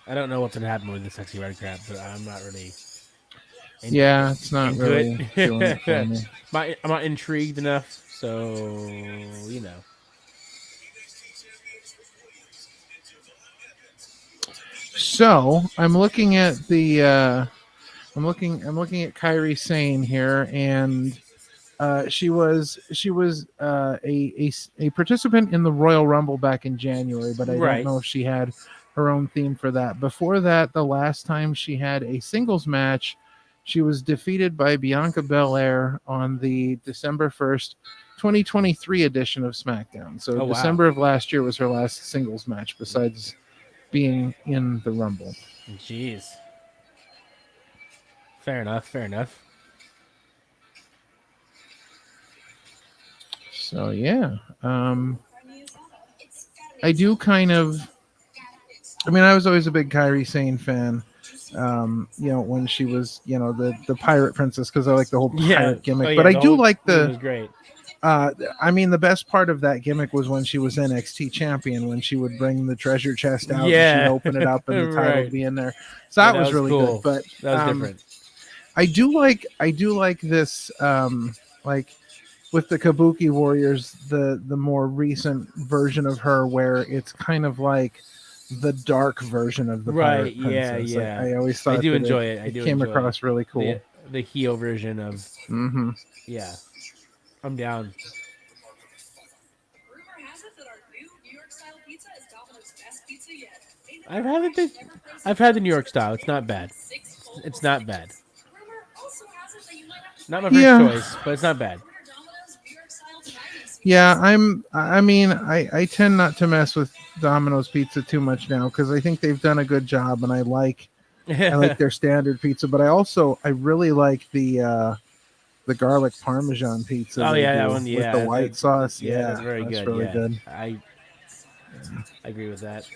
I don't know what's gonna happen with the sexy red crab, but I'm not really. Yeah, it's not into really it. doing it for me. I'm not intrigued enough, so you know. So I'm looking at the I'm looking at Kairi Sane here, and she was a participant in the Royal Rumble back in January, but I don't know if she had her own theme for that. Before that, the last time she had a singles match, she was defeated by Bianca Belair on the December 1st, 2023 edition of SmackDown. So December of last year was her last singles match besides being in the Rumble. Jeez. Fair enough. So yeah, I do kind of. I mean, I was always a big Kairi Sane fan. When she was, the pirate princess, because I like the whole pirate gimmick. Yeah, but I do like it was great. I mean, the best part of that gimmick was when she was NXT champion, when she would bring the treasure chest out and she'd open it up and the title would be in there. So that was really cool. good. But that was different. I do like this, like with the Kabuki Warriors, the more recent version of her, where it's kind of like the dark version of the pirate princess. Yeah. I always thought I do enjoy it. It came across really cool. The heel version of. Mm-hmm. Yeah, I'm down. Rumor has it that our new New York style pizza is Domino's best pizza yet. I've had the New York style. It's not bad. It's not bad. Rumor also has it that you might have to Not my first choice, but it's not bad. order Domino's New York style tonight. Yeah, I tend not to mess with Domino's pizza too much now because I think they've done a good job, and I like their standard pizza, but I really like the garlic parmesan pizza. Oh yeah, that do one. with Yeah, the white sauce. Yeah, that's very good. Really yeah. good. I agree with that.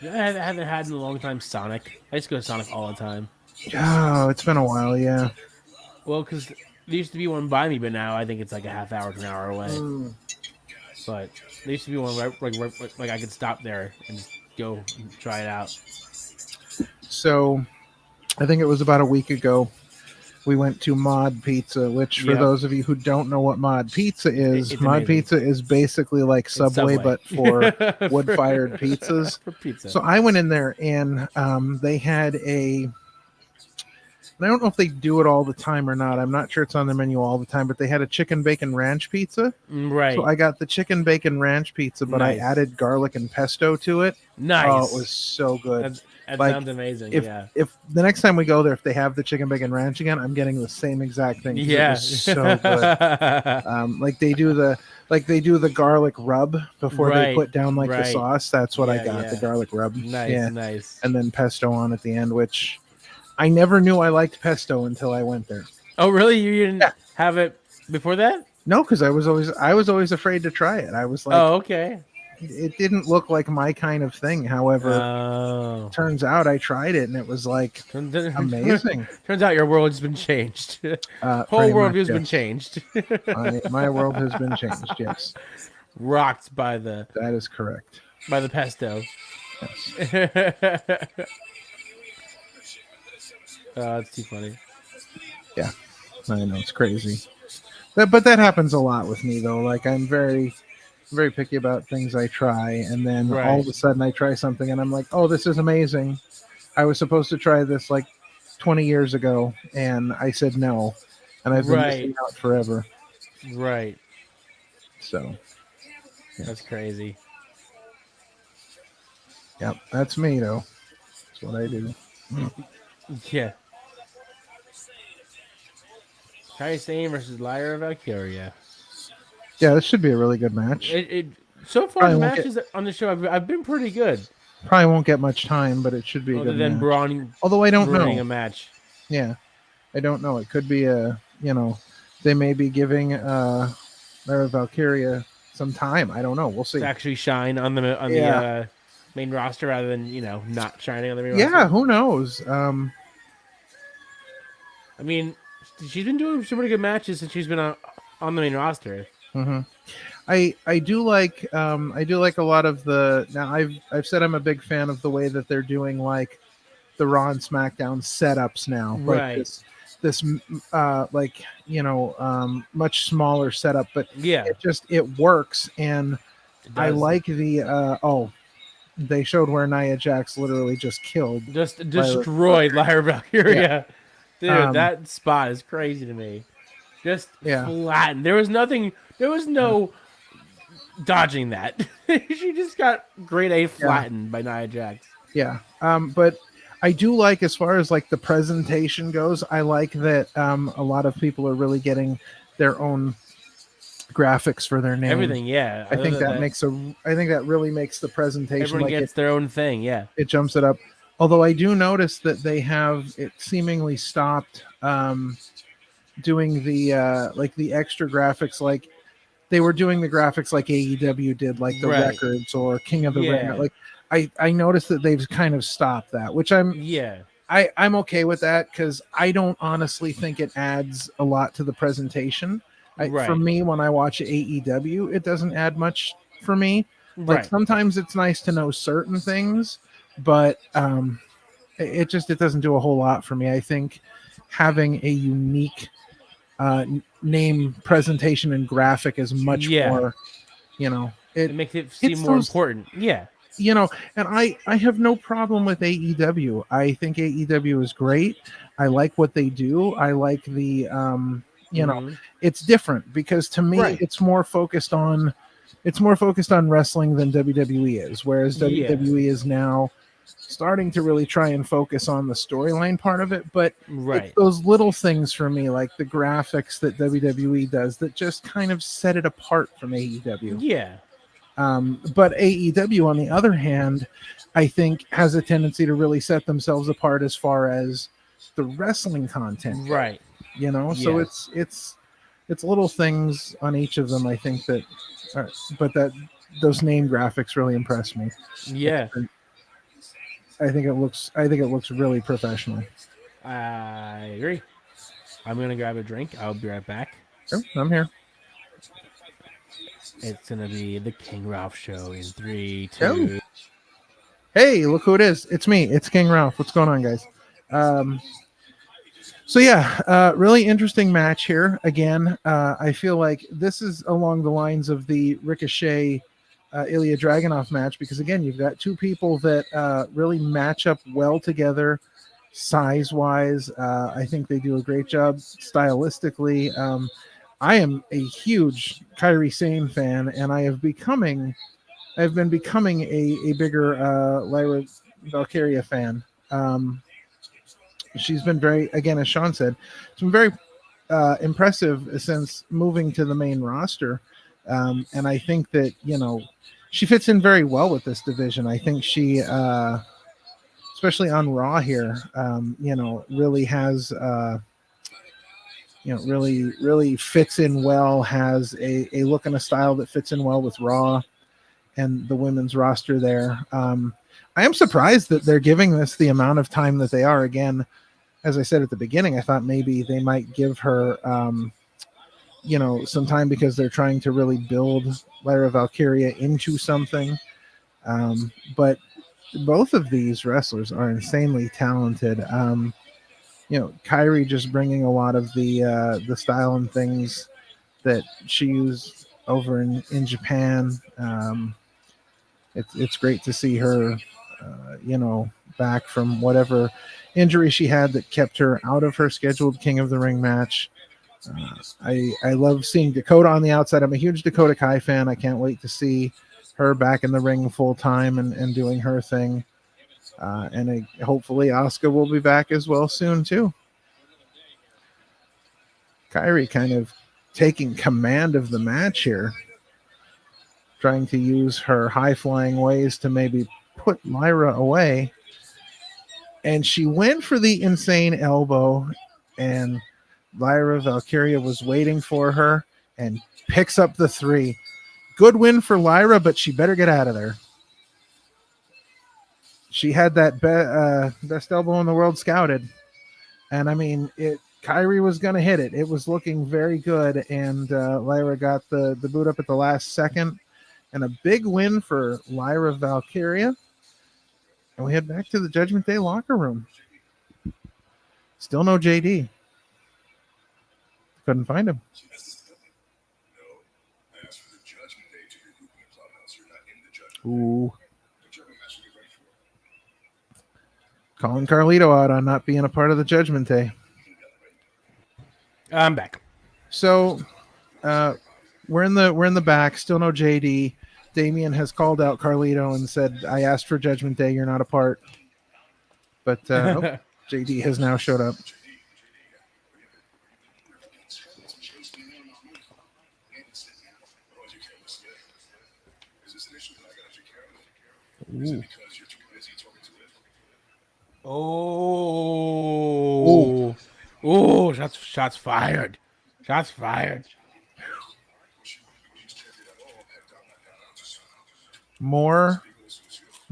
Yeah, I haven't had in a long time Sonic. I used to go to Sonic all the time. Oh, it's been a while. Yeah. Well, because there used to be one by me, but now I think it's like a half hour to an hour away. But there used to be one like I could stop there and just go and try it out. So, I think it was about a week ago. We went to Mod Pizza, which for those of you who don't know what Mod Pizza is, It's Mod amazing. Pizza is basically like Subway, but for wood-fired pizzas. For pizza. So I went in there and they had I don't know if they do it all the time or not. I'm not sure it's on the menu all the time, but they had a chicken bacon ranch pizza. Right. So I got the chicken bacon ranch pizza, but I added garlic and pesto to it. Nice. Oh, it was so good. That Like, sounds amazing. If the next time we go there, if they have the chicken bacon ranch again, I'm getting the same exact thing. Yeah. It was so good. Like they do the garlic rub before they put down the sauce. That's what I got, the garlic rub. Nice. And then pesto on at the end, which I never knew I liked pesto until I went there. Oh, really? You didn't have it before that? No, because I was always afraid to try it. I was like, oh, okay. It didn't look like my kind of thing. However, turns out I tried it and it was like amazing. Turns out your world's been changed. Whole worldview's been changed. My world has been changed. Yes. rocked by the That is correct. pesto. Yes. Oh, it's too funny. Yeah, I know it's crazy. But that happens a lot with me though. Like I'm very picky about things I try, and then all Right. of a sudden I try something and I'm like, oh, this is amazing. I was supposed to try this like 20 years ago, and I said no, and I've been missing Right. out forever. Right. So, That's crazy. yep, that's me though. That's what I do. Yeah. Kai Sane versus Lyra Valkyria. Yeah, this should be a really good match. It so far Probably the won't matches on the show I've been pretty good. Probably won't get much time, but it should be a Other good than match. Braun Although I don't ruining know. a match. Yeah, I don't know. It could be they may be giving Lyra Valkyria some time. I don't know. We'll see. To actually shine on the Yeah. main roster rather than not shining on the main Yeah, roster. who knows? I mean, she's been doing some pretty good matches since she's been on the main roster. Mhm. I do like a lot of the now I've said I'm a big fan of the way that they're doing like the Raw and SmackDown setups now, like Right. this like much smaller setup, but Yeah. it works, and It I does. like the they showed where Nia Jax literally just killed Just destroyed Lyra Valkyria. Dude, Um, that spot is crazy to me. Just Yeah. flattened. There was no dodging that. She just got grade A flattened by Nia Jax. Yeah. But I do like, as far as like the presentation goes, I like that a lot of people are really getting their own graphics for their name. Everything, yeah. I think that really makes the presentation Everyone like gets their own thing, yeah. it jumps it up. Although I do notice that they have it seemingly stopped doing the like the extra graphics, like they were doing the graphics like AEW did, like the Right. records or King of the Yeah. Ring. Like I noticed that they've kind of stopped that, which I'm okay with that, because I don't honestly think it adds a lot to the presentation. For Right. me, when I watch AEW, it doesn't add much for me. Like Right. sometimes it's nice to know certain things, but it doesn't do a whole lot for me. I think having a unique name, presentation, and graphic is much more, it makes it seem more important. Yeah. And I have no problem with AEW. I think AEW is great. I like what they do. I like the it's different, because to me it's more focused on wrestling than WWE is, whereas WWE is now starting to really try and focus on the storyline part of it. But it's those little things for me, like the graphics that WWE does, that just kind of set it apart from AEW. Yeah. But AEW, on the other hand, I think has a tendency to really set themselves apart as far as the wrestling content goes, Right. So it's little things on each of them, I think, that but that those name graphics really impress me. Yeah. I think it looks really professional. I agree. I'm gonna grab a drink. I'll be right back. Oh, I'm here. It's gonna be the King Ralph Show in 3, 2. Hey, look who it is! It's me. It's King Ralph. What's going on, guys? So yeah, really interesting match here. Again, I feel like this is along the lines of the Ricochet Ilya Dragunov match, because again, you've got two people that really match up well together, size-wise. I think they do a great job stylistically. I am a huge Kairi Sane fan, and I've been becoming a bigger Lyra Valkyria fan. She's been very, again, as Sean said, she's been very impressive since moving to the main roster. And I think that, she fits in very well with this division. I think she, especially on Raw here, really has, really fits in well, has a look and a style that fits in well with Raw and the women's roster there. I am surprised that they're giving this the amount of time that they are. Again, as I said at the beginning, I thought maybe they might give her some time because they're trying to really build Lyra Valkyria into something. But both of these wrestlers are insanely talented. Kyrie just bringing a lot of the style and things that she used over in Japan. It's great to see her, back from whatever injury she had that kept her out of her scheduled King of the Ring match. I love seeing Dakota on the outside. I'm a huge Dakota Kai fan. I can't wait to see her back in the ring full time and doing her thing. Hopefully Asuka will be back as well soon too. Kyrie kind of taking command of the match here, trying to use her high-flying ways to maybe put Lyra away. And she went for the insane elbow, and Lyra Valkyria was waiting for her and picks up the 3. Good win for Lyra, but she better get out of there. She had that best elbow in the world scouted. And I mean, Kyrie was going to hit it. It was looking very good, and Lyra got the boot up at the last second. And a big win for Lyra Valkyria. And we head back to the Judgment Day locker room. Still no JD. Couldn't find him. Ooh. Calling Carlito out on not being a part of the Judgment Day. I'm back. So we're in the back, still no JD. Damian has called out Carlito and said, I asked for Judgment Day, you're not a part. But nope, JD has now showed up. Ooh. Oh. Oh, shots fired. Shots fired. More.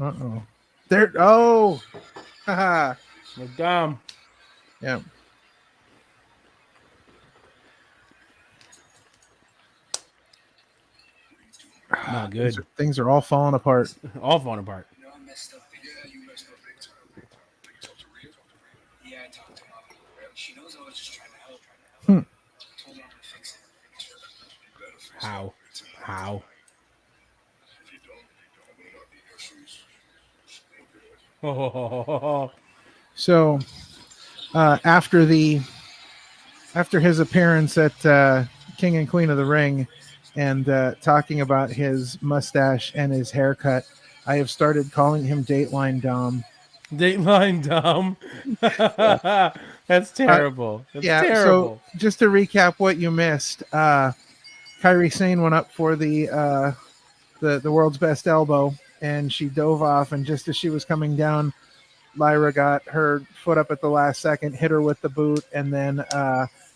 Uh-oh. There. Oh. Haha. Look dumb. Yeah. Not good. Things are all falling apart. All falling apart. You know, I messed up. Yeah, you messed up big time. You talked to Rhea? Yeah, I talked to Mom. She knows I was just trying to help. I told her I'm going to fix it. How? How? Oh. So, after his appearance at King and Queen of the Ring, and talking about his mustache and his haircut, I have started calling him Dateline Dom. Dateline Dom. That's terrible. That's terrible. So just to recap what you missed, Kairi Sane went up for the world's best elbow, and she dove off, and just as she was coming down, Lyra got her foot up at the last second, hit her with the boot, and then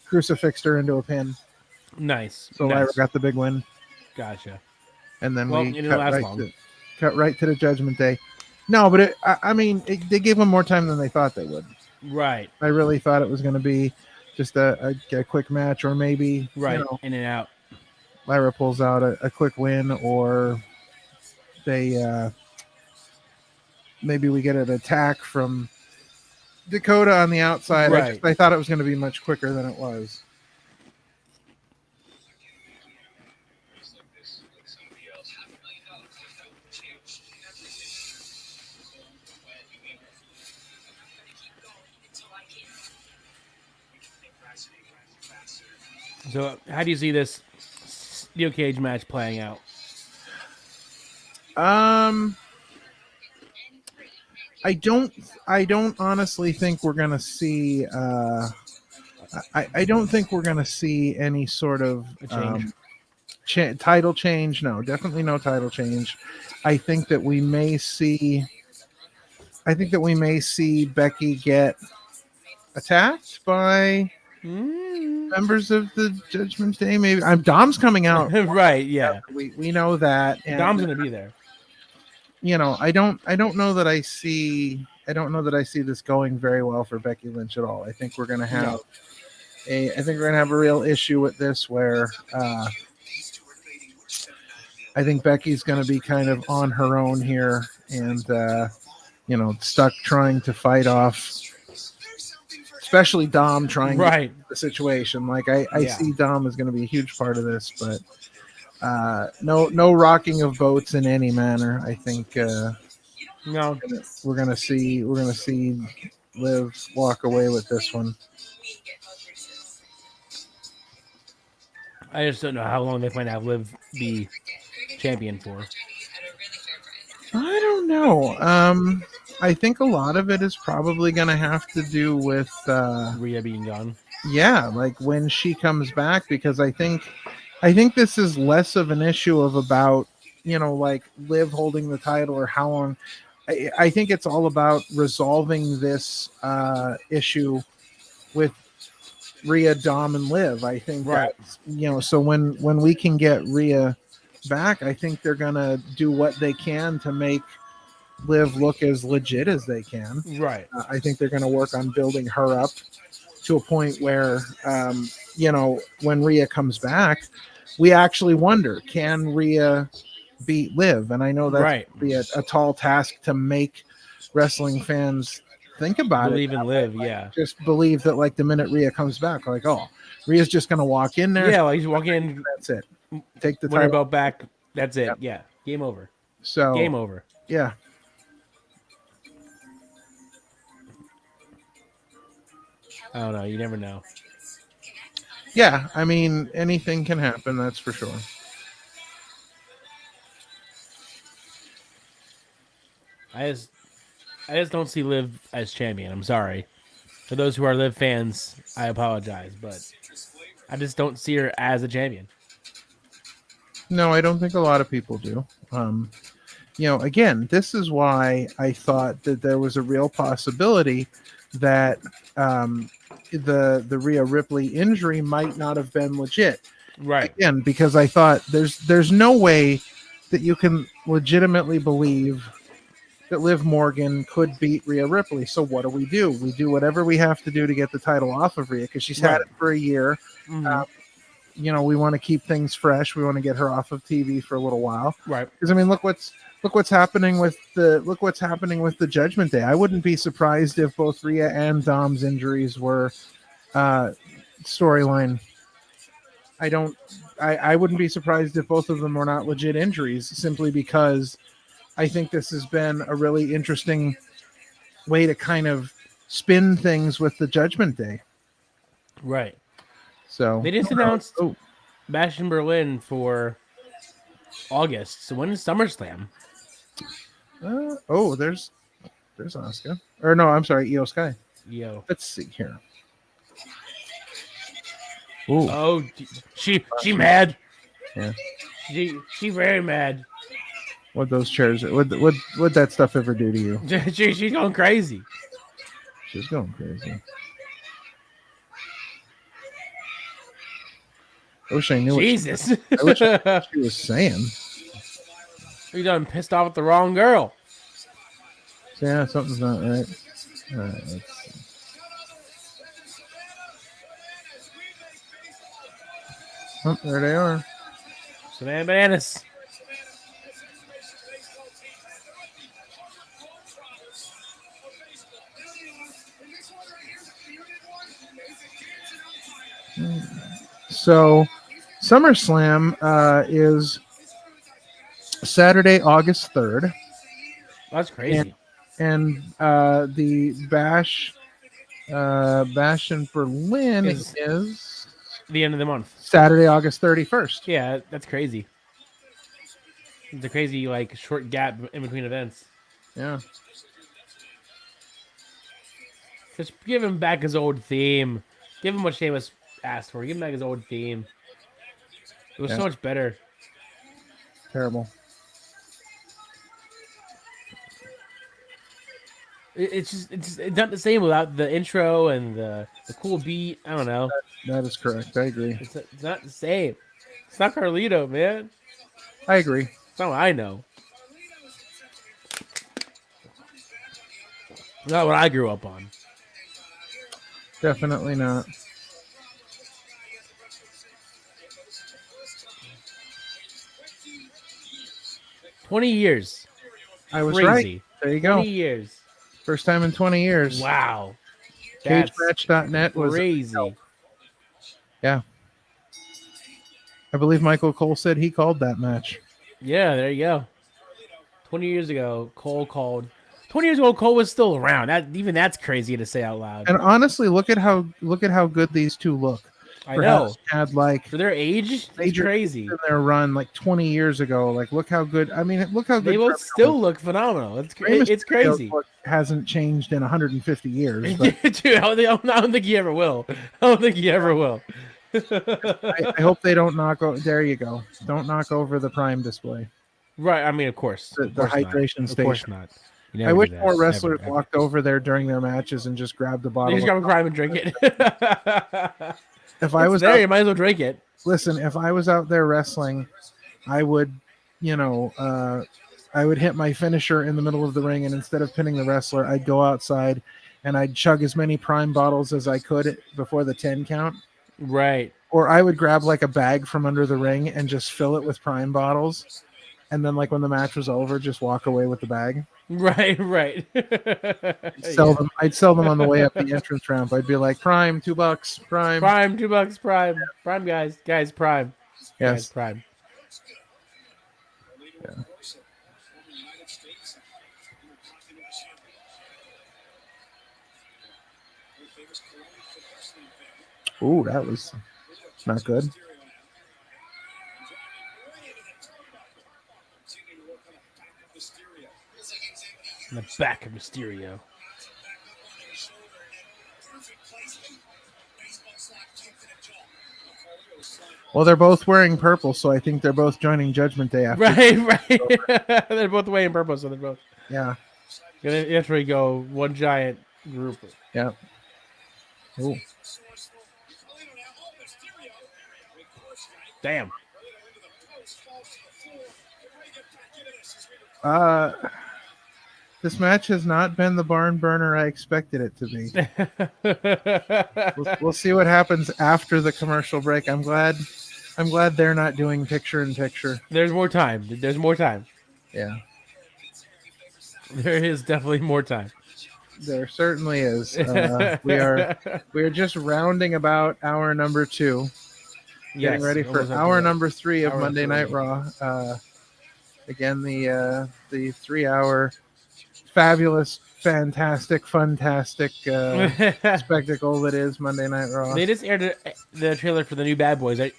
crucifixed her into a pin. Nice. So nice. Lyra got the big win. Gotcha. And then Well, we it didn't last cut right to the Judgment Day. No, but they gave them more time than they thought they would. Right. I really thought it was going to be just a quick match, or maybe right in and out. Lyra pulls out a quick win, or they maybe we get an attack from Dakota on the outside. Right. I thought it was going to be much quicker than it was. So, how do you see this steel cage match playing out? I don't honestly think we're gonna see. I don't think we're gonna see any sort of title change. No, definitely no title change. I think that we may see. Becky get attacked by members of the Judgment Day. Maybe Dom's coming out. Right? Yeah. We know that. And, Dom's gonna be there. I don't know that I see this going very well for Becky Lynch at all. I think we're gonna have I think we're gonna have a real issue with this, where I think Becky's gonna be kind of on her own here, and stuck trying to fight off, especially Dom trying to Right. the situation. Like I Yeah. see Dom is going to be a huge part of this, but no rocking of boats in any manner. I think No, we're gonna see Liv walk away with this one. I just don't know how long they plan to have Liv be champion for. I don't know. I think a lot of it is probably going to have to do with Rhea being gone. yeah, like when she comes back, because I think this is less of an issue of about like Liv holding the title or how long. I think it's all about resolving this issue with Rhea, Dom, and Liv. I think Right. that's so when we can get Rhea back, I think they're gonna do what they can to make Liv look as legit as they can. Right. I think they're gonna work on building her up to a point where when Rhea comes back, we actually wonder, can Rhea beat Liv? And I know that's Right. be a tall task to make wrestling fans think about Believe it. in Liv, yeah. Just believe that, like, the minute Rhea comes back, like, oh, Rhea's just gonna walk in there. Yeah, like he's walking in, That's it. Take the win her title. belt back. That's it. Yep. Yeah. Game over. So Game over. yeah. I don't know. You never know. Yeah, I mean, anything can happen, that's for sure. I just don't see Liv as champion. I'm sorry. For those who are Liv fans, I apologize, but I just don't see her as a champion. No, I don't think a lot of people do. Again, this is why I thought that there was a real possibility that the Rhea Ripley injury might not have been legit. Right. Again, because I thought there's no way that you can legitimately believe that Liv Morgan could beat Rhea Ripley. So what do? We do whatever we have to do to get the title off of Rhea, because she's had it for a year. Mhm. We want to keep things fresh. We want to get her off of TV for a little while. Right. Because I mean, look what's happening with the Judgment Day. I wouldn't be surprised if both Rhea and Dom's injuries were storyline. I wouldn't be surprised if both of them were not legit injuries, simply because I think this has been a really interesting way to kind of spin things with the Judgment Day. Right. So They just announced Bash in Berlin for August. So when is SummerSlam? there's Asuka. Or no, I'm sorry, Io Sky. Yo. Let's see here. Ooh. Oh, she mad. Yeah. She very mad. What those chairs? What that stuff ever do to you? She's going crazy. She's going crazy. I wish I knew. Jesus. I wish I knew what she was saying. You done pissed off at the wrong girl. So, yeah, something's not right. All right, let's see. Oh, there they are. Savannah Bananas. So, SummerSlam is Saturday, August 3rd. That's crazy. And the Bash in Berlin is the end of the month. Saturday, August 31st. Yeah, that's crazy. It's a crazy, like, short gap in between events. Yeah. Just give him back his old theme. Give him what Sheamus asked for. Give him back his old theme. It was so much better. Terrible. It's not the same without the intro and the cool beat. I don't know. That is correct. I agree. It's not the same. It's not Carlito, man. I agree. It's not what I know. Not what I grew up on. Definitely not. 20 years. I was Crazy. right. There you 20 go. years. First time in 20 years. Wow. That's CageMatch.net was crazy. yeah. I believe Michael Cole said he called that match. Yeah, there you go. 20 years ago, Cole called. 20 years ago, Cole was still around. That's crazy to say out loud. And honestly, look at how good these two look. I know. Had like For their age, it's major crazy. in their run like 20 years ago. Like, look how good. I mean, look how good They both Trevor still looks. look phenomenal. It's Rey Mysterio's crazy. look hasn't changed in 150 years. But Dude, I don't think he ever will. I don't think he ever will. I hope they don't knock over. There you go. Don't knock over the Prime display. Right. I mean, of course. The Of course hydration not. station. Of course not. You I never wish do that. more Never, wrestlers ever. walked over there during their matches and just grabbed a You bottle. just grab a Prime and drink it. If I was there, out, you might as well drink it. listen, if I was out there wrestling, I would, I would hit my finisher in the middle of the ring, and instead of pinning the wrestler, I'd go outside and I'd chug as many Prime bottles as I could before the 10 count. Right. Or I would grab like a bag from under the ring and just fill it with Prime bottles. And then like when the match was over, just walk away with the bag. Right. I'd sell them on the way up the entrance ramp. I'd be like, Prime, $2, Prime. Prime, $2, Prime. Prime, guys, Prime. Yes. Guys, Prime. Yeah. Ooh, that was not good. In the back of Mysterio. Well, they're both wearing purple, so I think they're both joining Judgment Day after. Right. They're both wearing purple, so they're both. Yeah. After we go, one giant group. Yeah. Ooh. Damn. This match has not been the barn burner I expected it to be. We'll see what happens after the commercial break. I'm glad they're not doing picture in picture. There's more time. Yeah. There is definitely more time. There certainly is. We are just rounding about hour number 2. Getting ready for hour number 3 of Monday Night Raw. Again, the 3-hour fabulous, fantastic, funtastic spectacle that is Monday Night Raw. They just aired the trailer for the new Bad Boys. Are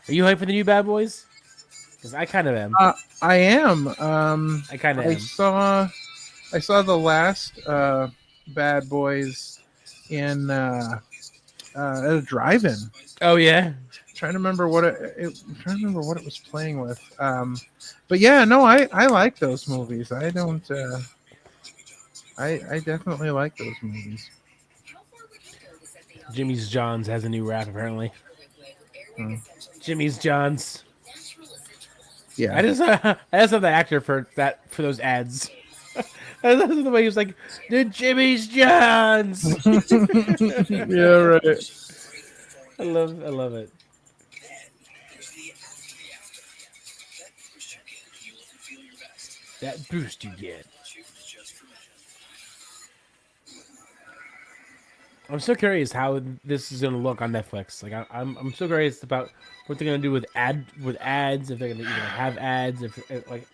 you hyped for the new Bad Boys? Because I kind of am. I am. I kind of am. I saw the last Bad Boys in at a drive-in. Oh yeah. Trying to remember what it was playing with. But yeah, no, I like those movies. I don't. I definitely like those movies. Jimmy's John's has a new rap apparently. Jimmy's John's. Yeah, I just have the actor for those ads. That's the way he was like, the Jimmy's John's. Yeah, right. I love it. That boost you get. I'm so curious how this is gonna look on Netflix. Like I'm so curious about what they're gonna do with ads. If they're gonna even have ads. If we're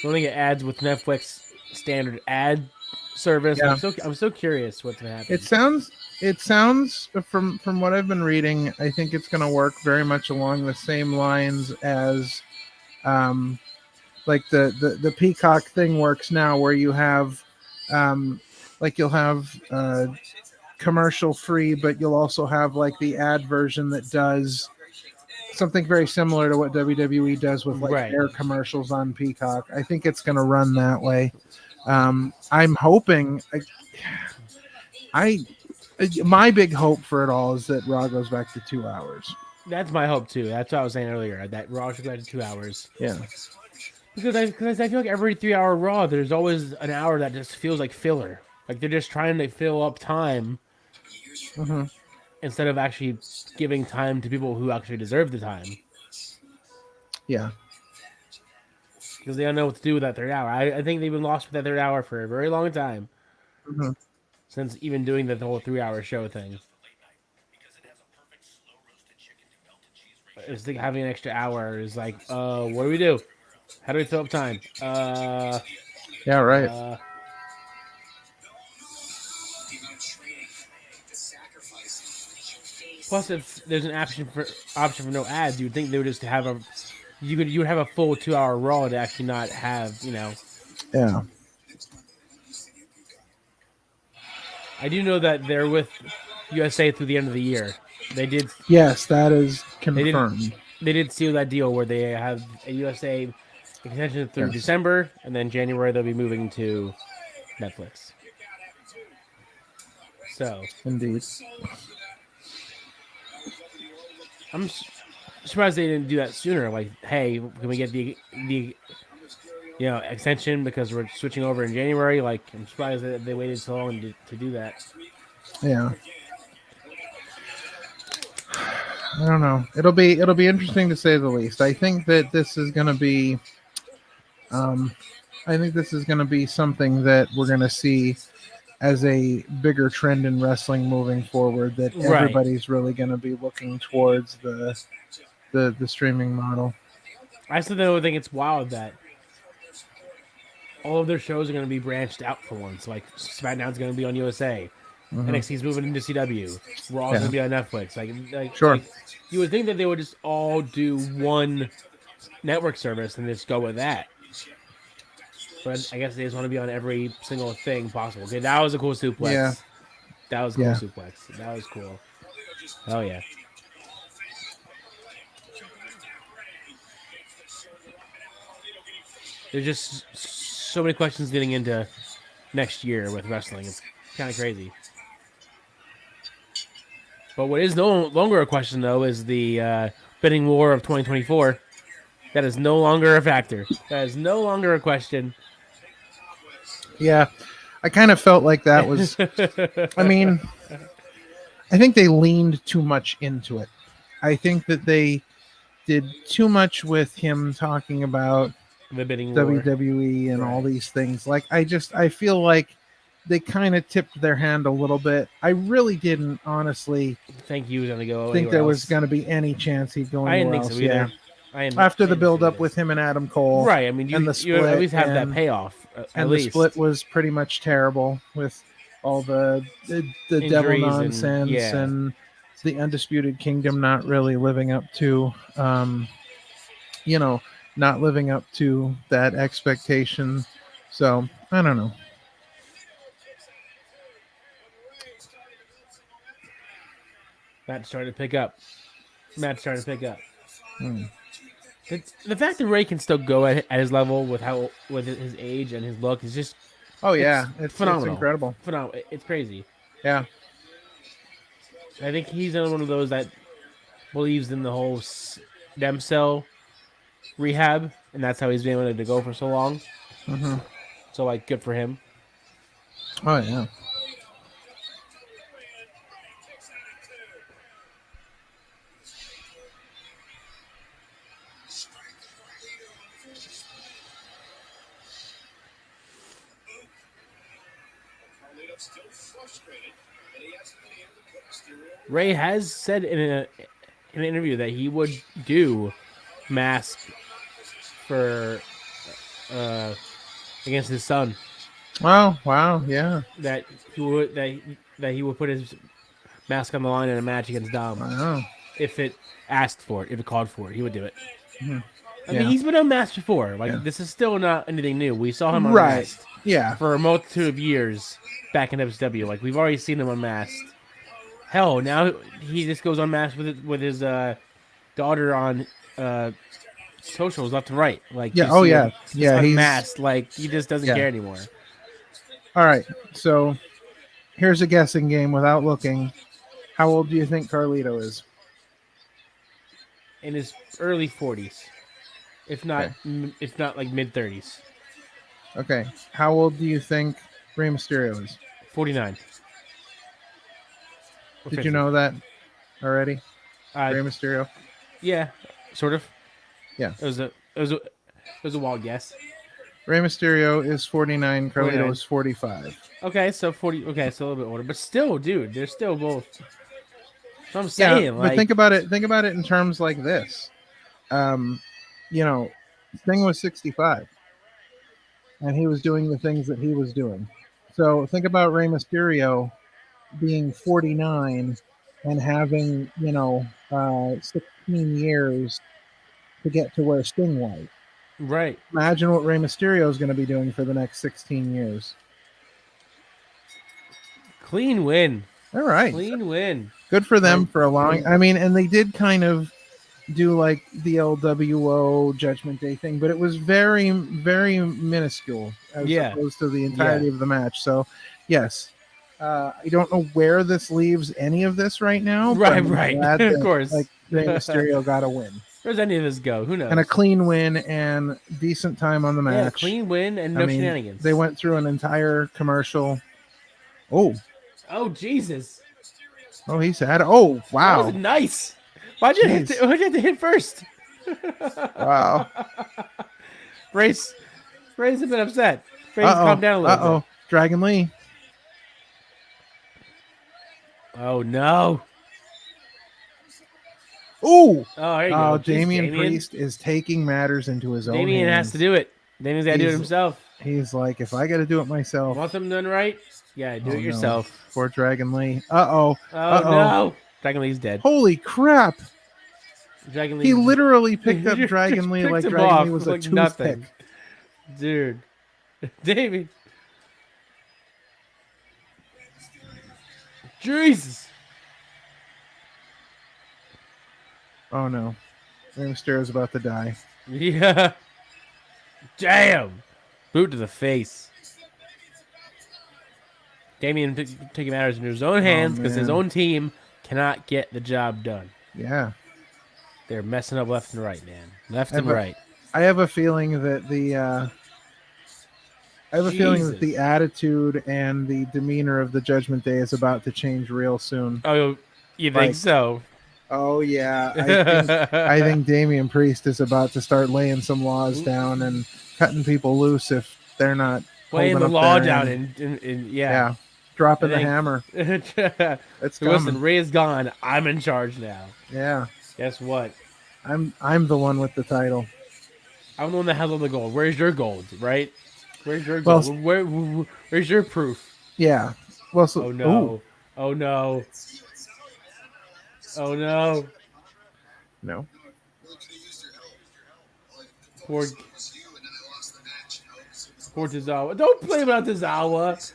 gonna get ads with Netflix standard ad service. Yeah. I'm so curious what's gonna happen. It sounds from what I've been reading, I think it's going to work very much along the same lines as like the Peacock thing works now, where you have like you'll have commercial free, but you'll also have like the ad version that does something very similar to what WWE does with like their commercials on Peacock. I think it's going to run that way. I'm hoping my big hope for it all is that Raw goes back to 2 hours. That's my hope too. That's what I was saying earlier. That Raw should go back to 2 hours. Yeah. Because I feel like every 3-hour Raw, there's always an hour that just feels like filler. Like they're just trying to fill up time. Mm-hmm. instead of actually giving time to people who actually deserve the time. Yeah. Because they don't know what to do with that third hour. I think they've been lost with that third hour for a very long time. Mhm. Since even doing the whole 3 hour show thing. It's like having an extra hour is like, what do we do? How do we fill up time? Yeah, right. Plus, if there's an option for no ads, you would think they would just have you would have a full 2 hour Raw to actually not have, Yeah. I do know that they're with USA through the end of the year. They did Yes, that is they did confirmed. they did seal that deal where they have a USA extension through Yes. December, and then January they'll be moving to Netflix. So Indeed. I'm surprised they didn't do that sooner. Like, hey, can we get the extension because we're switching over in January? Like, I'm surprised that they waited so long to do that. Yeah. I don't know. It'll be interesting to say the least. I think that this is going to be I think this is going to be something that we're going to see as a bigger trend in wrestling moving forward, that Right. everybody's really going to be looking towards the streaming model. I still don't think it's wild that all of their shows are going to be branched out for once. Like, SmackDown's going to be on USA. Mhm. NXT's moving into CW. Raw's Yeah. going to be on Netflix. Sure. Like, you would think that they would just all do one network service and just go with that. But I guess they just want to be on every single thing possible. Okay, that was a cool suplex. Yeah. That was a cool Yeah. suplex. That was cool. Oh, yeah. There's just so many questions getting into next year with wrestling. It's kind of crazy. But what is no longer a question, though, is the bidding war of 2024. That is no longer a factor. That is no longer a question. Yeah. I kind of felt like that was I mean, I think they leaned too much into it. I think that they did too much with him talking about The bidding war. WWE and all Right. these things. Like, I feel like they kind of tipped their hand a little bit. I really didn't honestly Think he was going to go think there was else. going to be any chance he'd go I didn't anywhere think else. so either. Yeah. I didn't- After I the didn't build think up it with is. him and Adam Cole. Right. I mean, and the you at split least have that and- payoff. At And least. the split was pretty much terrible with all the devil Injuries nonsense and the Undisputed Kingdom not really living up to not living up to that expectation. So I don't know. Matt started to pick up. Hmm. The fact that Ray can still go at his level with his age and his look is just Oh yeah, it's phenomenal. incredible. Phenomenal. It's crazy. Yeah. I think he's one of those that believes in the whole stem cell rehab, and that's how he's been able to go for so long. Hmm. So, like, good for him. Oh yeah. Ray has said in an interview that he would do mask for against his son. Wow, yeah. That he would put his mask on the line in a match against Dom Wow. if it asked for it, if it called for it, he would do it. Mhm. I Yeah. mean, he's been unmasked before. Like, Yeah. this is still not anything new. We saw him Right. unmasked Yeah. for a multitude of years back in WCW. Like, we've already seen him unmasked. Hell, now he just goes unmasked with his daughter on socials left and right. Like, Yeah. you Oh see yeah. him just Yeah. He's unmasked. Like, he just doesn't Yeah. care anymore. all right. So here's a guessing game without looking. How old do you think Carlito is? In his early 40s, if not like mid 30s. Okay. How old do you think Rey Mysterio is? 49. Or Did 50. you know that? already? Uh, Rey Mysterio. yeah, sort of. Yeah. It was a wild guess. Rey Mysterio is 49. Carlito 49. is 45. Okay, so 40. Okay, so a little bit older, but still, dude, they're still both. So I'm Yeah, saying, but like, think about it. Think about it in terms like this. You know, Sting was 65, and he was doing the things that he was doing. So think about Rey Mysterio being 49 and having 16 years to get to where Sting was. right, Imagine what Rey Mysterio is going to be doing for the next 16 years. clean win, All right. clean win. Good for them for allowing. I mean, and they did kind of do like the LWO Judgment Day thing, but it was very, very minuscule as Yeah. opposed to the entirety of the match. So, yes. I don't know where this leaves any of this right now. But Right, I'm right. glad Of that, course. like Rey Mysterio got a win Where's any of this go? Who knows? and a clean win and decent time on the match. Yeah, clean win and no shenanigans. They went through an entire commercial. Oh, Jesus. he's had. Oh, That wow, was nice. Why'd you Jeez. why'd you have to hit first? wow. Ray's a bit upset. Ray's calm down a little bit. Dragon Lee. Oh no. Ooh. Oh, there you Oh, go. Jeez, Damian Priest is taking matters into his own Damian hands. has to do it. Damian's got to do it He's- himself. He's like, if I got to do it myself. Want them done right? Yeah, do Oh, it no. yourself. Poor Dragon Lee. Oh no. Dragon Lee's dead. Holy crap. Dragon He Lee literally picked up Dragon Lee like Dragon Lee was a toothpick. nothing. Dude. Damian. Jesus. Oh no. Rey Mysterio's about to die. Yeah. Damn. Boot to the face. Damian taking matters into his own hands because his man. own team cannot get the job done. Yeah. They're messing up left and right, man. Left and but- right. I have a feeling that the Jesus. attitude and the demeanor of the Judgment Day is about to change real soon. Oh, you think Like- so? Oh yeah, I think Damian Priest is about to start laying some laws down and cutting people loose if they're not Laying the holding up law their down end. and yeah, dropping I the think- hammer. It's Listen, coming. Ray is gone. I'm in charge now. Yeah, Guess what? I'm the one with the title. I'm the one that has all the gold. Where's your gold, right? Where's your Well, gold? Where's your proof? Yeah. Well, so Oh no. Oh no. Oh no. no. Poor, poor Tozawa. Don't play about Tozawa.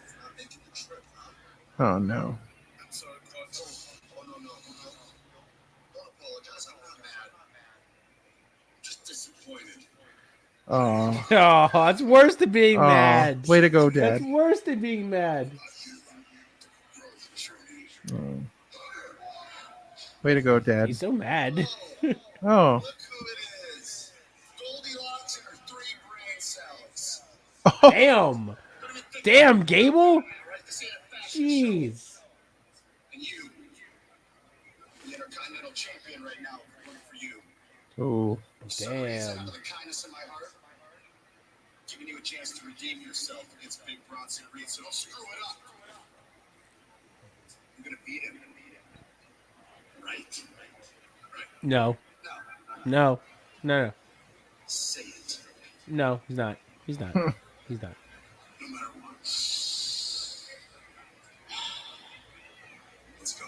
Oh no. Oh. Oh, that's worse than being Oh, mad. way to go, That's Dad. worse than being mad. Oh. Way to go, Dad. He's so mad. Oh. Look who it is. Goldilocks and her 3 brain cells. Damn. Damn, Gable? Right? This ain't a fashion show. Jeez. And you, the Intercontinental Champion right now, working for you. Oh. For some reason, Damn. out of the kindness of my heart, giving you a chance to redeem yourself against Big Bronson Reed, so don't screw it up. I'm gonna beat him. Right? No. No. No. Say it. No, he's not. He's not. He's not. No matter what. Let's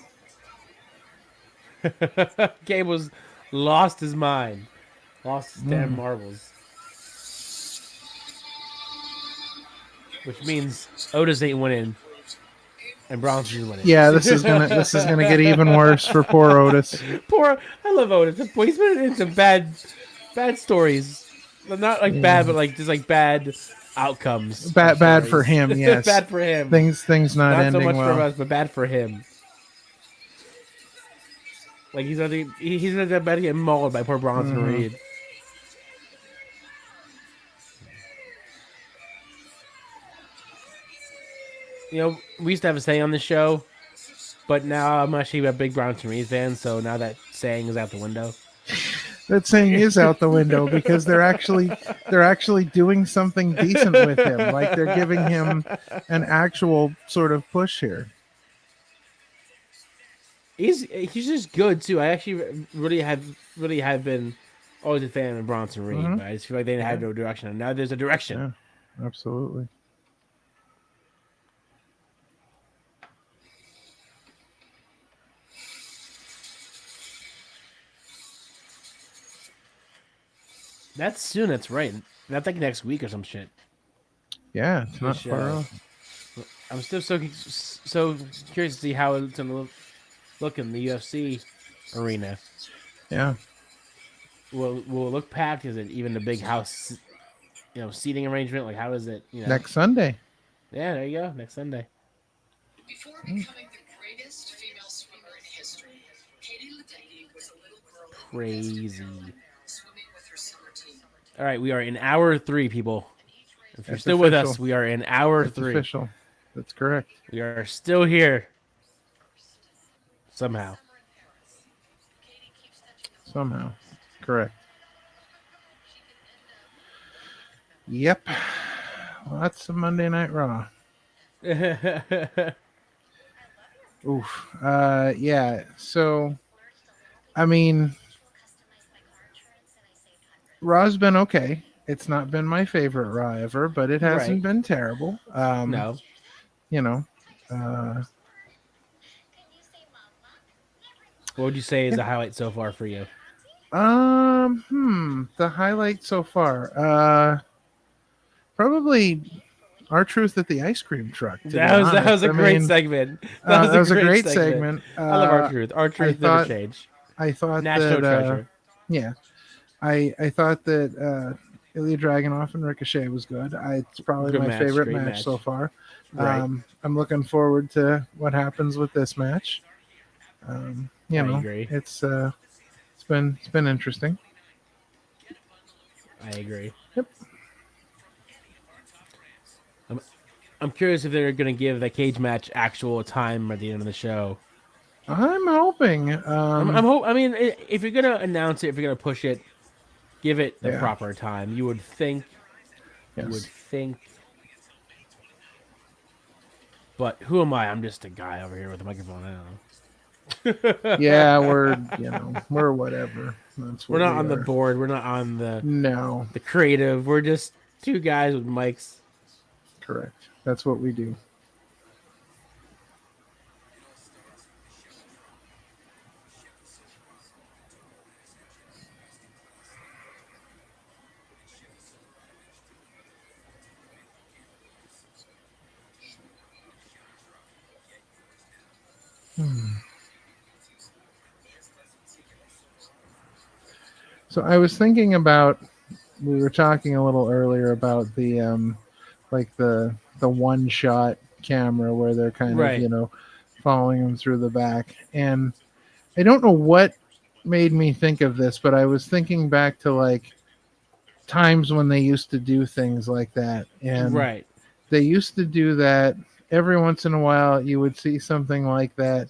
go. Gable's lost his mind. Lost his damn marbles. Which means Otis ain't winning. And Bronson's winning. Yeah, this is gonna get even worse for poor Otis. Poor, I love Otis. He's been in some bad stories. But not like bad, but like just like bad outcomes. Bad for him, yes. Bad for him. Things not Not so ending much well. for us, but bad for him. Like he's about to get mauled by poor Bronson Mhm. Reed. You know, we used to have a saying on the show. But now I'm actually a big Bronson Reed fan, so now that saying is out the window. That saying is out the window because they're actually doing something decent with him. Like they're giving him an actual sort of push here. He's just good too. I actually really have been always a fan of Bronson Reed, Mhm. but I just feel like they had no direction, and now there's a direction. Yeah, absolutely. That's soon. That's right. That's like next week or some shit. Yeah, it's not Which, far off. I'm still so curious to see how it's gonna look in the UFC arena. Yeah. Will it look packed? Is it even a big house? Seating arrangement. Like, how is it? Next Sunday. Yeah, there you go. Next Sunday. Before becoming the greatest female swimmer in history, Katie Ledecky was a little girl who Crazy. swimming with her summer team. All right, we are in hour 3, people. If you're That's still with official. us, we are in hour That's 3. official. That's correct. We are still here. Somehow. Somehow. Correct. Yep. Lots of Monday Night Raw. Oof. Yeah. So, I mean, Raw's been okay. It's not been my favorite Raw ever, but it hasn't Right. been terrible. No. You know, uh, What would you say is the highlight so far for you? the highlight so far. Probably R-Truth at the ice cream truck. to be That was honest. a I great mean, segment. that was a great segment. I love R-Truth. R-Truth never thought- change. I thought National that, treasure. yeah, I thought that Ilya Dragunov and Ricochet was good. It's probably Good my match, favorite great match match. so far. Right. I'm looking forward to what happens with this match. You I know, agree. it's been interesting. I agree. Yep. I'm curious if they're going to give the cage match actual time at the end of the show. I'm hoping. I mean, if you're going to announce it, if you're going to push it, give it the Yeah. proper time. You would think. Yes. You would think. But who am I? I'm just a guy over here with a microphone. I don't know. Yeah, we're whatever. That's We're what not we on the are. board. We're not on No, the creative. We're just two guys with mics. correct. That's what we do. So I was thinking about. We were talking a little earlier about the like the one shot camera where they're kind Right. of following them through the back, and I don't know what made me think of this, but I was thinking back to like times when they used to do things like that, and Right. they used to do that every once in a while. You would see something like that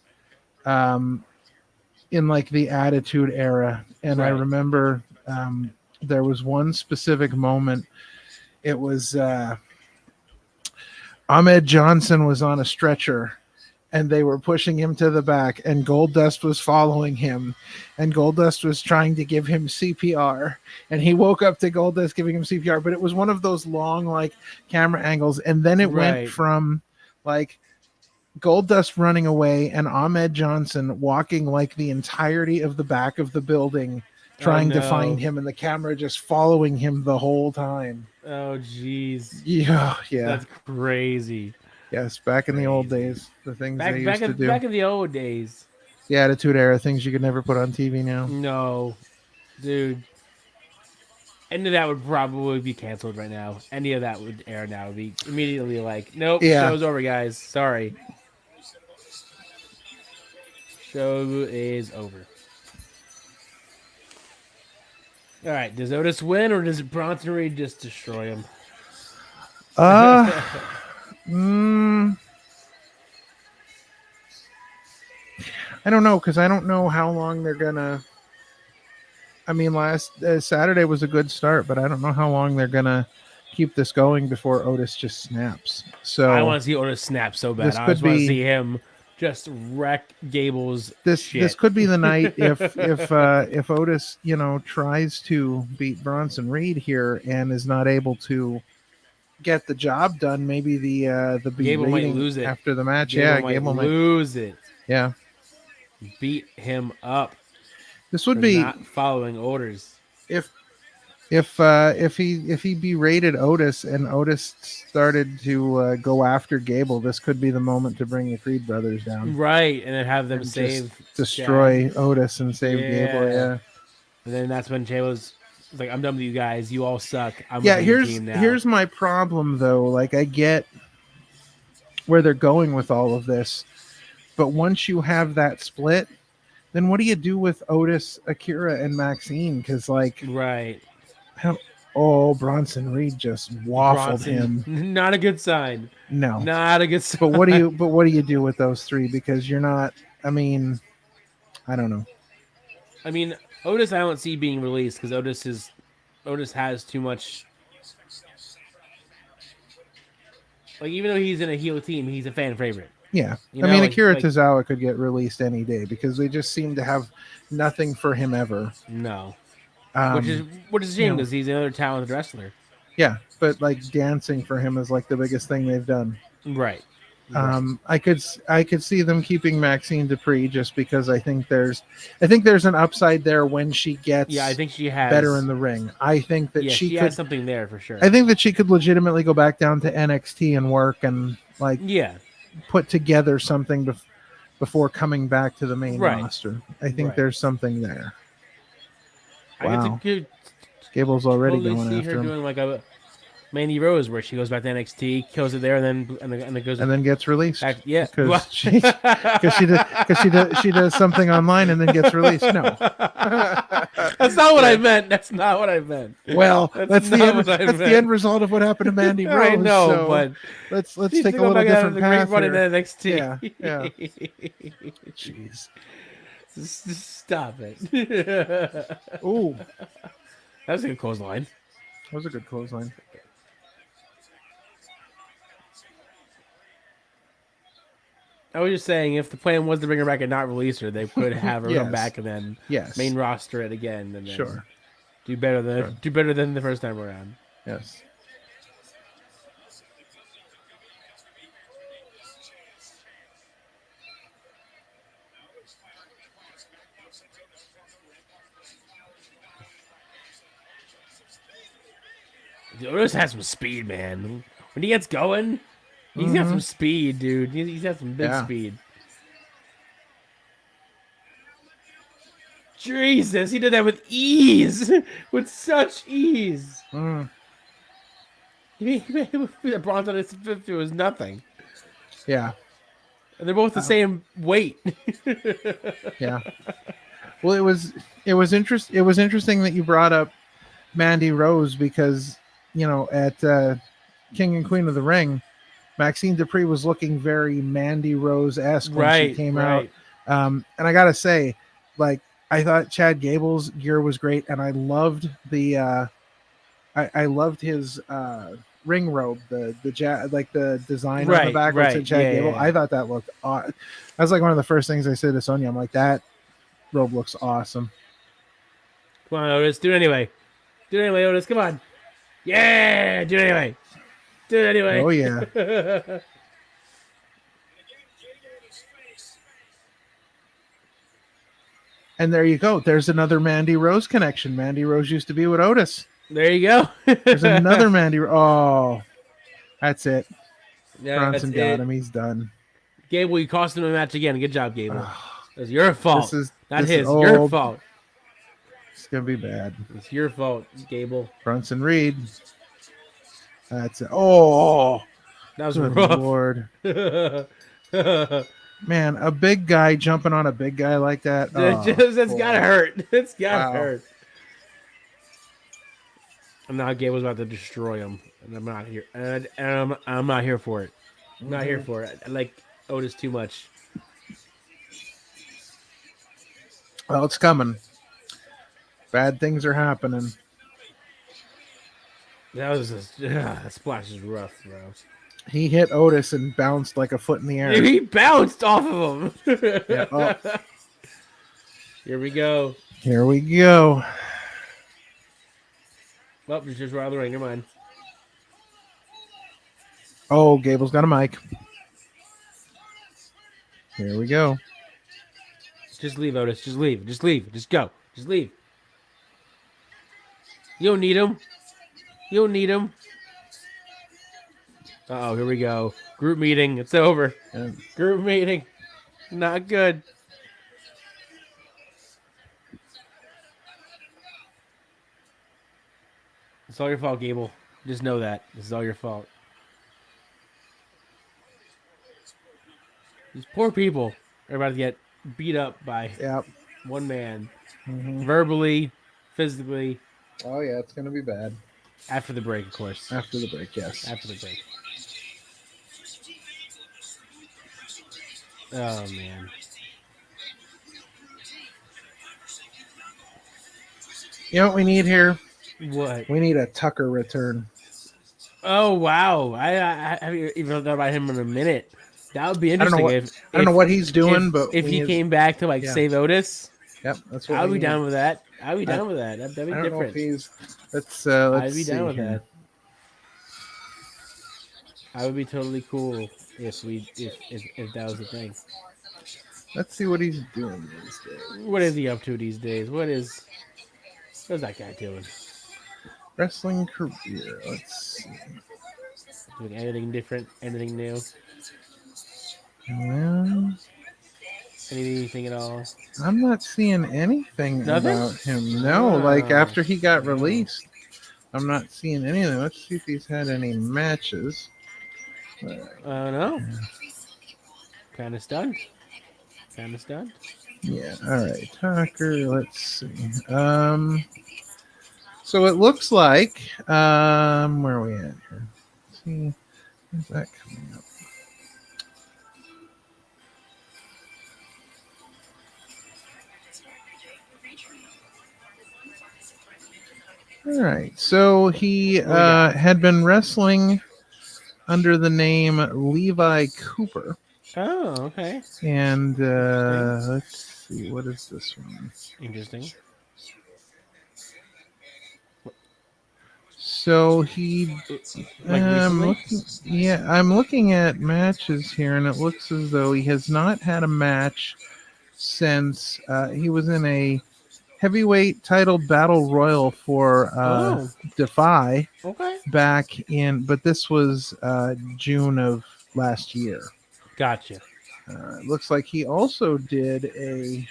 in like the Attitude Era, and I Right. remember there was one specific moment. It was Ahmed Johnson was on a stretcher and they were pushing him to the back, and Goldust was following him, and Goldust was trying to give him CPR, and he woke up to Goldust giving him CPR, but it was one of those long like camera angles, and then it Right. went from like Goldust running away and Ahmed Johnson walking like the entirety of the back of the building trying to no. find him, and the camera just following him the whole time. Oh, jeez. Yeah. That's crazy. Yes, back in the old Crazy. days, the things they used to do. Back in the old days. The Attitude Era, things you could never put on TV now. No, dude. Any of that would probably be canceled right now. Any of that would air now. Would be immediately like, nope, Yeah. show's over, guys. Sorry. Show is over. All right, does Otis win or does Bronson Reed just destroy him? I don't know because I don't know how long they're gonna. I mean, last Saturday was a good start, but I don't know how long they're gonna keep this going before Otis just snaps. I So want to see Otis snap so bad. this I could just want to be see him just wreck Gable's this shit. could be the night if Otis tries to beat Bronson Reed here and is not able to get the job done. Maybe the Gable might berating lose it. after the match. Gable Yeah, might Gable might. lose it. Yeah, Beat him up this would for be not following orders. if if he berated Otis and Otis started to go after Gable. This could be the moment to bring the Creed brothers down. Right, and then have them And save just destroy Chad. Otis and save Gable. Yeah. And then that's when Jay was like, "I'm done with you guys. You all suck. I'm Yeah, with your here's team now." here's my problem though. Like I get where they're going with all of this, but once you have that split, then what do you do with Otis, Akira, and Maxine? Because like, Right. Bronson Reed just waffled him. Not a good sign. No, Not a good sign. but what do you do with those three? Because you're not. I mean, I don't know. I mean, Otis, I don't see being released because Otis has too much. Like, even though he's in a heel team, he's a fan favorite. Yeah, You I know, mean, like- Akira like- Tozawa could get released any day because they just seem to have nothing for him ever. No, Um, which is a shame you know. because he's another talented wrestler. Yeah, but like dancing for him is like the biggest thing they've done. Right. I could see them keeping Maxine Dupree just because I think there's an upside there when she gets Yeah, I think she has better in the ring. I think that Yeah, she she could. has something there for sure. I think that she could legitimately go back down to NXT and work and like Yeah. put together something before coming back to the main Right. roster. I think Right. there's something there. I Wow. could Gable's already totally going see after her him, doing like a Mandy Rose where she goes back to NXT, kills it there, and then goes and then gets released. back. Yeah. Because she does something online and then gets released. No. That's not what I meant. That's not what I meant. Well, that's the not end. what I That's meant. the end result of what happened to Mandy Rose. I know, so but let's she's take a going little back out of different the great path run in here. NXT. Yeah, Jeez. Just stop it. Ooh, That was a good clothesline. that was a good clothesline. I was just saying, if the plan was to bring her back and not release her, they could have her Yes. come back and then Yes. main roster it again, and then Sure. do better than Sure. the first time around. Yes. Otis has some speed, man. When he gets going, he's got some speed, dude. He's got some big Yeah. speed. Jesus, he did that with ease, with such ease. Mm, He made the bronze on his fifth. It was nothing, yeah. and they're both the same weight. Yeah. Well, it was interesting that you brought up Mandy Rose because at King and Queen of the Ring, Maxine Dupree was looking very Mandy Rose-esque when she came out. And I gotta say, like, I thought Chad Gable's gear was great, and I loved the I loved his ring robe, the design on the Right, back where it right. said Chad Yeah, Gable. yeah. I thought that looked that was like one of the first things I said to Sonia. I'm like, that robe looks awesome. Come on, Otis, do it anyway. Do it anyway, Otis. Come on. Yeah, do it anyway. Do it anyway. Oh yeah. And there you go. There's another Mandy Rose connection. Mandy Rose used to be with Otis. There you go. There's another Mandy. Oh, that's it. Yeah, Bronson that's got it. him. He's done. Gable, you cost him a match again. Good job, Gable. It's your fault. Not this his. is Your old. fault. It's gonna be bad. It's your fault, Gable. Bronson Reed. That's it. Oh, That was good rough. Lord, man! A big guy jumping on a big guy like that. That's boy. gotta hurt. It's gotta Wow. hurt. And now Gable's about to destroy him, and I'm not here. And I'm not here for it. I'm not here for it. I like Otis too much. Well, it's coming. Bad things are happening. That splash is rough, bro. He hit Otis and bounced like a foot in the air. He bounced off of him. Yeah. Oh, Here we go. here we go. Oh, just right out of the ring. Never mind. Oh, Gable's got a mic. Here we go. Just leave, Otis. Just leave. Just leave. Just go. Just leave. You don't need him. You don't need him. Uh-oh, here we go. Group meeting. It's over. And Group meeting. Not good. It's all your fault, Gable. Just know that. This is all your fault. These poor people are about to get beat up by Yep. one man. Mhm. Verbally, physically. Oh yeah, it's gonna be bad After the break, of course. after the break. Yes. After the break. Oh, man. You know what we need here? What? We need a Tucker return. Oh, wow. I haven't even thought about him in a minute. That would be I don't know interesting. what I don't know what he's doing, but if we he need- came back to Yeah. save Otis, Yep, that's what I'd we be need. down with that. I'd be down with that. That'd be I don't know if different. he's. Let's I'd be see down with here. that. I would be totally cool if that was the thing. Let's see what he's doing these days. What is he up to these days? What's that guy doing? Wrestling career. Let's see. Doing anything different? Anything new? Well, Anything at all? I'm not seeing anything Nothing? about him. No, like Wow. after he got Wow. released, I'm not seeing anything. Let's see if he's had any matches. I don't know. Kind of stunned. Yeah. All right, Tucker. Let's see. So it looks like where are we at here? Let's see, where's that coming up? All right. So he had been wrestling under the name Levi Cooper. Oh, okay. And let's see, what is this one? Interesting. So he, Like recently? I'm looking at matches here, and it looks as though he has not had a match since he was in a heavyweight title battle royal for Oh. Defy Okay. back in, but this was June of last year. Gotcha. It looks like he also did a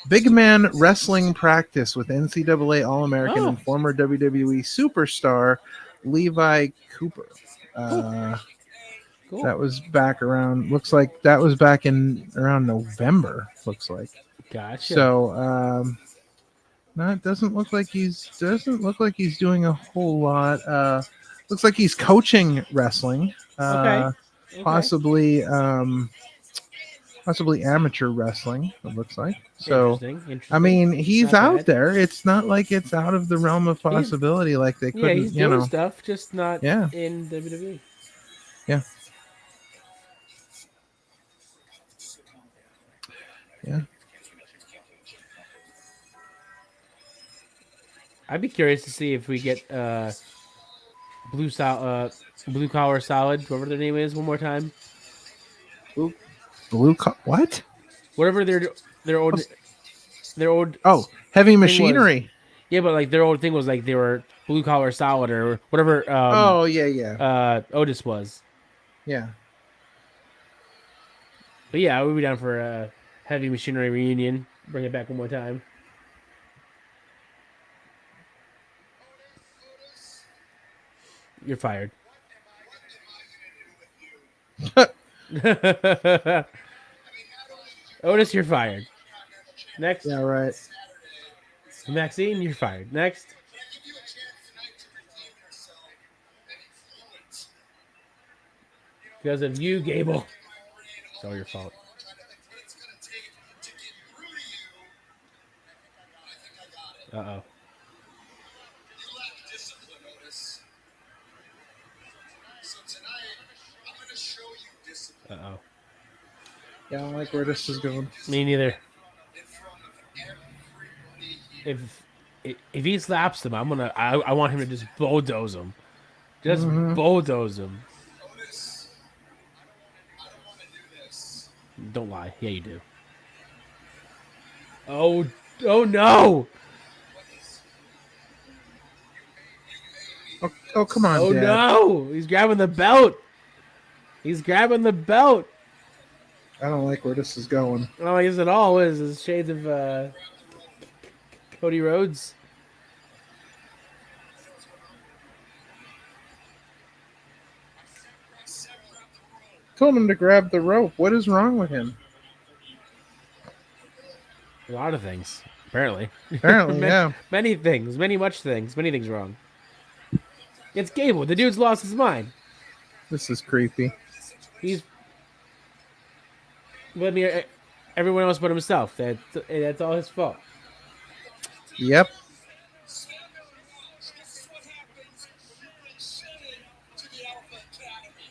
big man wrestling practice with NCAA All-American and former WWE superstar Levi Cooper. Cool. That was back around. Looks like that was back in around November. Looks like. Gotcha. So, no, it doesn't look like he's doing a whole lot. Looks like he's coaching wrestling. Okay. Possibly amateur wrestling. It looks like. So, Interesting. I mean, he's Not out bad. there. It's not like it's out of the realm of possibility. Like they Yeah, couldn't, he's you doing know. stuff, just not Yeah. in WWE. Yeah. Yeah. I'd be curious to see if we get Blue Collar Solid, whatever their name is, one more time. What? Whatever their old Oh, heavy was- machinery. yeah, but like their old thing was like they were Blue Collar Solid or whatever. Oh yeah. Otis was. Yeah. But yeah, I would be down for a heavy machinery reunion. Bring it back one more time. You're fired. Otis, you're fired. Next. Yeah, right. Maxine, you're fired. Next. Because of you, Gable. It's all your fault. Uh oh. You lack discipline, Otis. So tonight, I'm going to show you discipline Uh oh. Yeah, I don't like where this is going. Me neither. in front of everybody here. If he slaps him, I want him to just bulldoze him. Just Mhm. bulldoze him. Otis, I don't want to do this. Don't lie. Yeah, you do. Oh no! Oh, come on, Oh Dad. no! He's grabbing the belt. He's grabbing the belt. I don't like where this is going. I don't like this at all. What is this? Shades of Cody Rhodes? Told him to grab the rope. What is wrong with him? A lot of things, apparently. Apparently, yeah. Many things. Many things wrong. It's Gable. The dude's lost his mind. This is creepy. He's blaming everyone else but himself. That's all his fault. Yep. This is what happens when you bring Chillin to the Alpha Academy.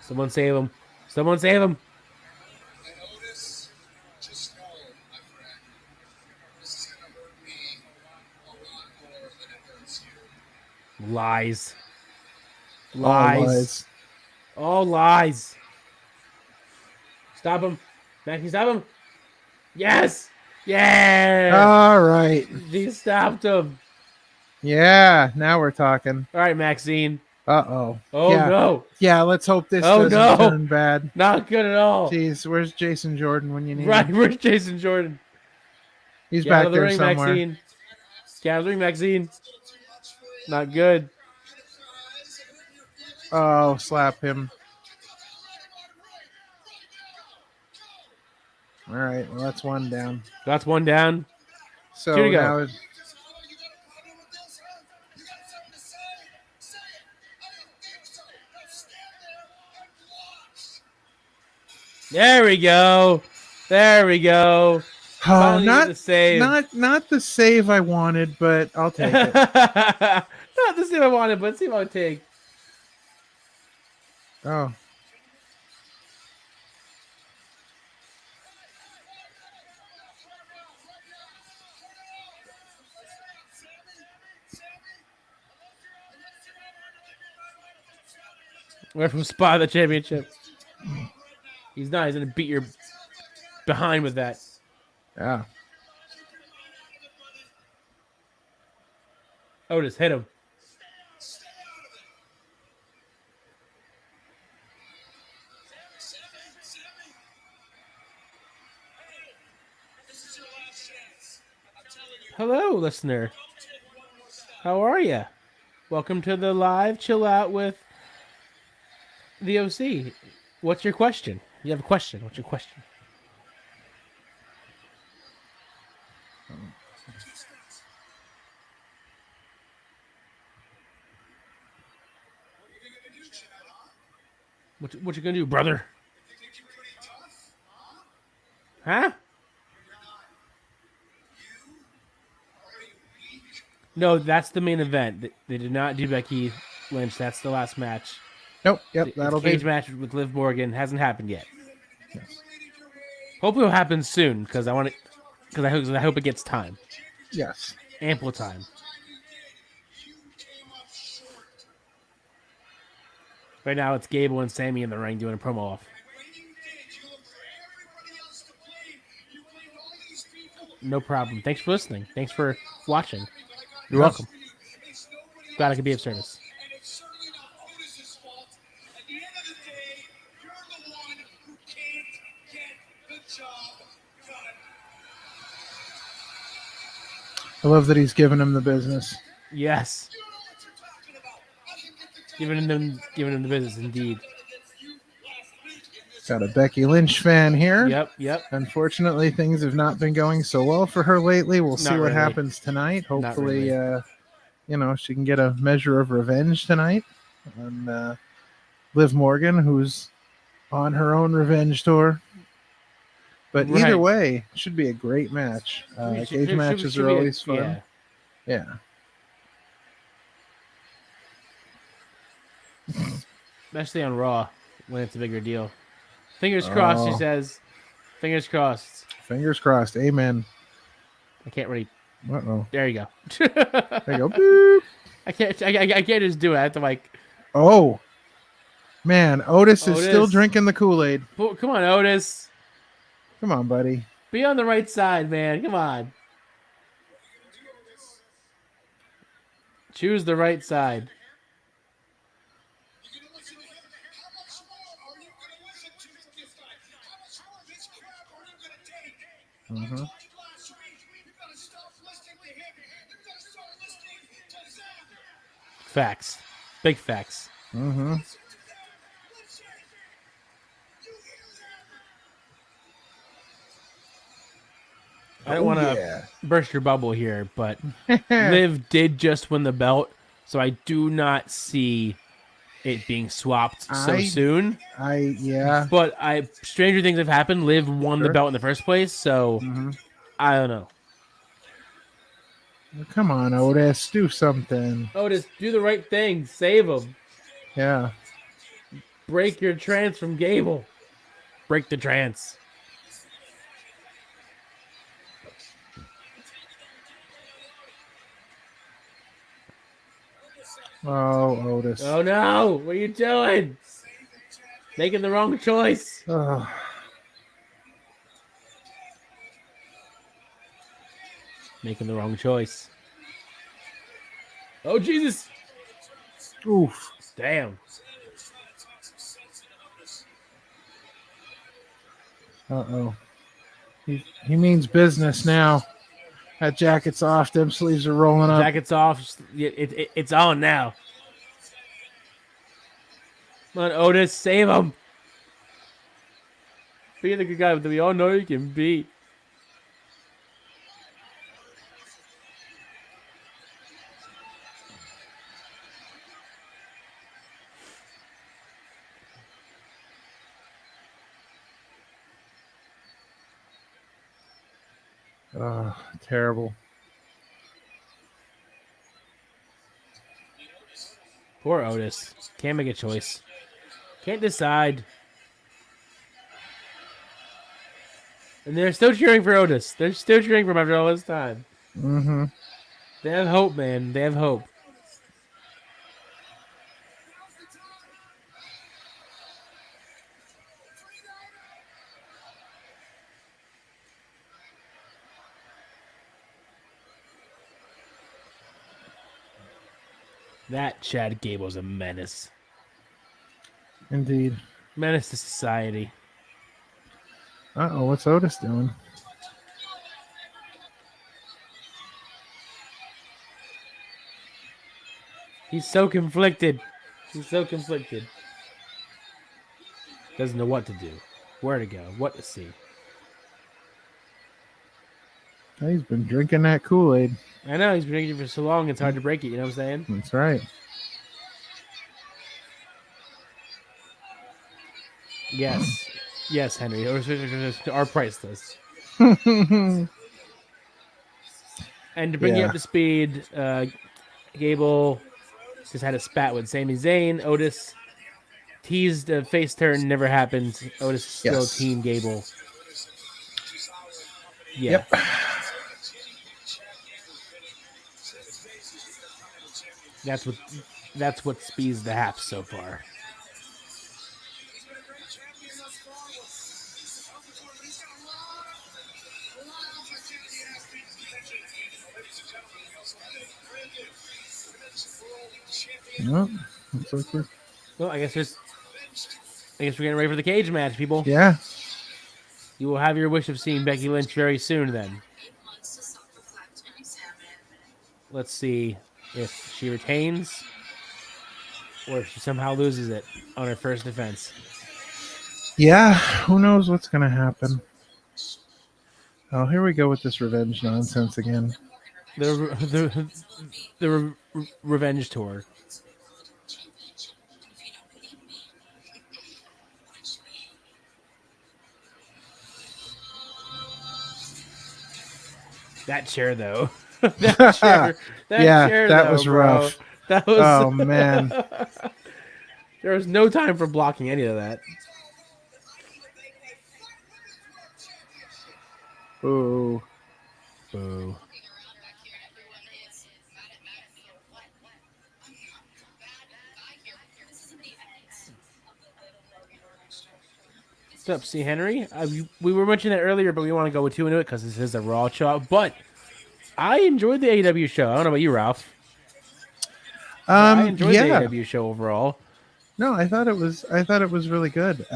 Someone save him. Someone save him. And Otis, just know, my friend, this is going to hurt me a lot more than it hurts you. Lies. All Lies. lies. All lies. Stop him. Mackie, stop him. Yes. Yeah. All right. He stopped him. Yeah, now we're talking. All right, Maxine. Uh-oh. Oh, yeah. no. Yeah, let's hope this Oh, doesn't no. turn bad. Not good at all. Jeez, where's Jason Jordan when you need Right, him? where's Jason Jordan? He's Get out back of the there ring, somewhere. Maxine. Get out of the ring, Maxine. Not good. Oh, slap him. All right, well, that's one down. That's one down. So Two to go. now You got a problem with this, huh? You got something to say? Say it. I don't think so. Now stand there and watch. There we go. There we go. Oh, Finally not the save. not the save I wanted, but I'll take it. Not the save I wanted, but see what I take. Oh, We're from Spot the championship. He's not. He's gonna beat your behind with that. yeah. Otis, hit him. This is your last chance. I'm telling you. Hello, listener. Don't take one more step. How are you? Welcome to the live chill out with the OC. What's your question? You have a question. What's your question? What you gonna do, brother? You think you're pretty tough? Huh? You? Are you weak? No, that's the main event. They did not do Becky Lynch. That's the last match. Nope. Yep. It's That'll a cage be. match with Liv Morgan hasn't happened yet. Manipulated your way. Hopefully, it'll happen soon because I want it. Because I hope it gets time, Yes. ample time. Time you did. You came up short. Right now, it's Gable and Sammy in the ring doing a promo off. When you did, you looked for everybody else to blame. You blamed all these people. No problem. Thanks for listening. Thanks for watching. But I got You're news welcome. for you. It's nobody Glad I else's could be of fault, service. and it's certainly not Otis's fault. At the end of the day, you're the one who can't get the job done. I love that he's giving him the business. Yes, You don't know what you're talking about. I can get the job giving him the business indeed. done against you last week in this Got a Becky Lynch fan here. Yep. Unfortunately, things have not been going so well for her lately. We'll see Not what really. happens tonight. Not Hopefully, really. she can get a measure of revenge tonight on Liv Morgan, who's on her own revenge tour. But Right. either way, it should be a great match. Cage matches should are be always fun. Yeah. Especially on Raw when it's a bigger deal. Fingers crossed, she Oh. says. Fingers crossed. Fingers crossed. Amen. I can't really. Uh-oh. There you go. There you go. Boop. I can't just do it. I have to like. Oh. Man, Otis is still Otis. drinking the Kool-Aid. Come on, Otis. Come on, buddy. Be on the right side, man. Come on. Choose the right side. You're gonna listen to him. How much more are you gonna listen to this guy? How much more of this crap are you gonna take? I told you last week, you gotta stop listening to him. You gotta start listening to them. Facts. Big facts. Mm-hmm. Listen to them. Listen. You hear them? I don't want to burst your bubble here, but Yeah. Liv did just win the belt, so I do not see it being swapped so soon. Yeah. But stranger things have happened. Liv won the Sure. belt in the first place, so Mhm. I don't know. Well, come on, Otis, do something. Otis, do the right thing. Save him. Yeah. Break your trance from Gable. Break the trance. Oh, Otis. Oh no! What are you doing? Making the wrong choice. Oh. Making the wrong choice. Oh Jesus! Oof. Damn. Uh-oh. He means business now. That jacket's off. Them sleeves are rolling up. Jacket's off. It's on now. Come on, Otis, save him. Be the good guy that we all know you can be. Oh, terrible. Poor Otis. Can't make a choice. Can't decide. And they're still cheering for Otis. They're still cheering for him after all this time. Mm-hmm. They have hope, man. They have hope. That Chad Gable's a menace. Indeed. Menace to society. Uh-oh, what's Otis doing? He's so conflicted. He's so conflicted. Doesn't know what to do, where to go, what to see. He's been drinking that Kool-Aid. I know, he's been drinking for so long, it's hard to break it, you know what I'm saying? That's right. Yes. Yes, Henry. Our priceless. Mm-hmm. And to bring you Yeah. up to speed, Gable just had a spat with Sami Zayn. Otis teased a face turn, never happened. Otis is still Yes. Team Gable. Yeah. Yep. That's what speeds the haps so far. He's been a great champion thus far. He's got a lot of opportunity in his contention. Ladies and gentlemen, we also have a brand new Women's World Champion. Well, looks like we're... Well, I guess we're getting ready for the cage match, people. Yeah. You will have your wish of seeing Becky Lynch very soon then. Let's see if she retains or if she somehow loses it on her first defense. Yeah. Who knows what's going to happen? Oh, here we go with this revenge nonsense again. The revenge tour. That chair though. that chair. That Yeah, chair that though, was bro. rough. That was. Oh man. There was no time for blocking any of that. Ooh. Boo. What's up, C. Henry? We were mentioning that earlier, but we want to go too into it because this is a Raw show. But I enjoyed the AEW show. I don't know about you, Ralph. I enjoyed the Yeah. AEW show overall. No, I thought it was really good.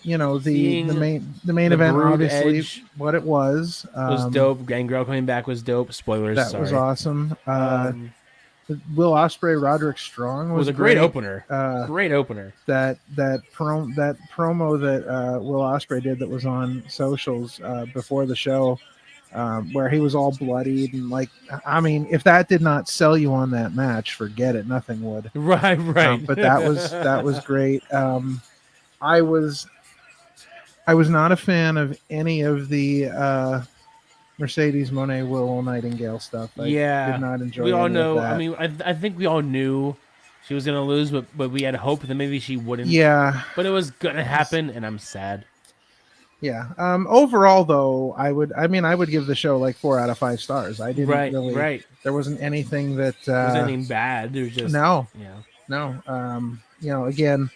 You know, the Seeing main the event, Brood obviously Edge what it was. was dope. Gangrel coming back was dope. Spoilers, That sorry. was awesome. Um, Will Ospreay, Roderick Strong was was a great great. opener. Great opener. That promo that Will Ospreay did that was on socials before the show, where he was all bloodied and like, I mean, if that did not sell you on that match, forget it. Nothing would. Right. But that was great. I was not a fan of any of the Mercedes Moné Willow Nightingale stuff. I did not enjoy. We all any know. Of that. I mean, I think we all knew she was gonna lose, but we had hope that maybe she wouldn't. Yeah. But it was gonna happen, and I'm sad. Yeah. Overall, though, I would give the show like 4 out of 5 stars. I didn't really. Right. There wasn't anything that. It wasn't anything bad. There was just No. Yeah. No. You know, again,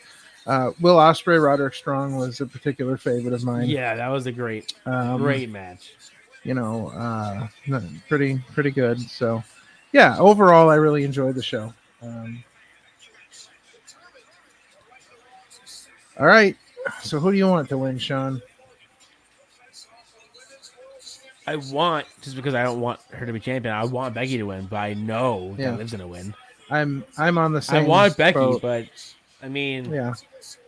Will Ospreay, Roderick Strong was a particular favorite of mine. Yeah, that was a great match. You know, pretty good. So, yeah, overall, I really enjoyed the show. All right. So, who do you want to win, Sean? I want, just because I don't want her to be champion, I want Becky to win, but I know Yeah. that Liv's gonna win. I'm on the same. I want Becky, boat. but I mean, Yeah.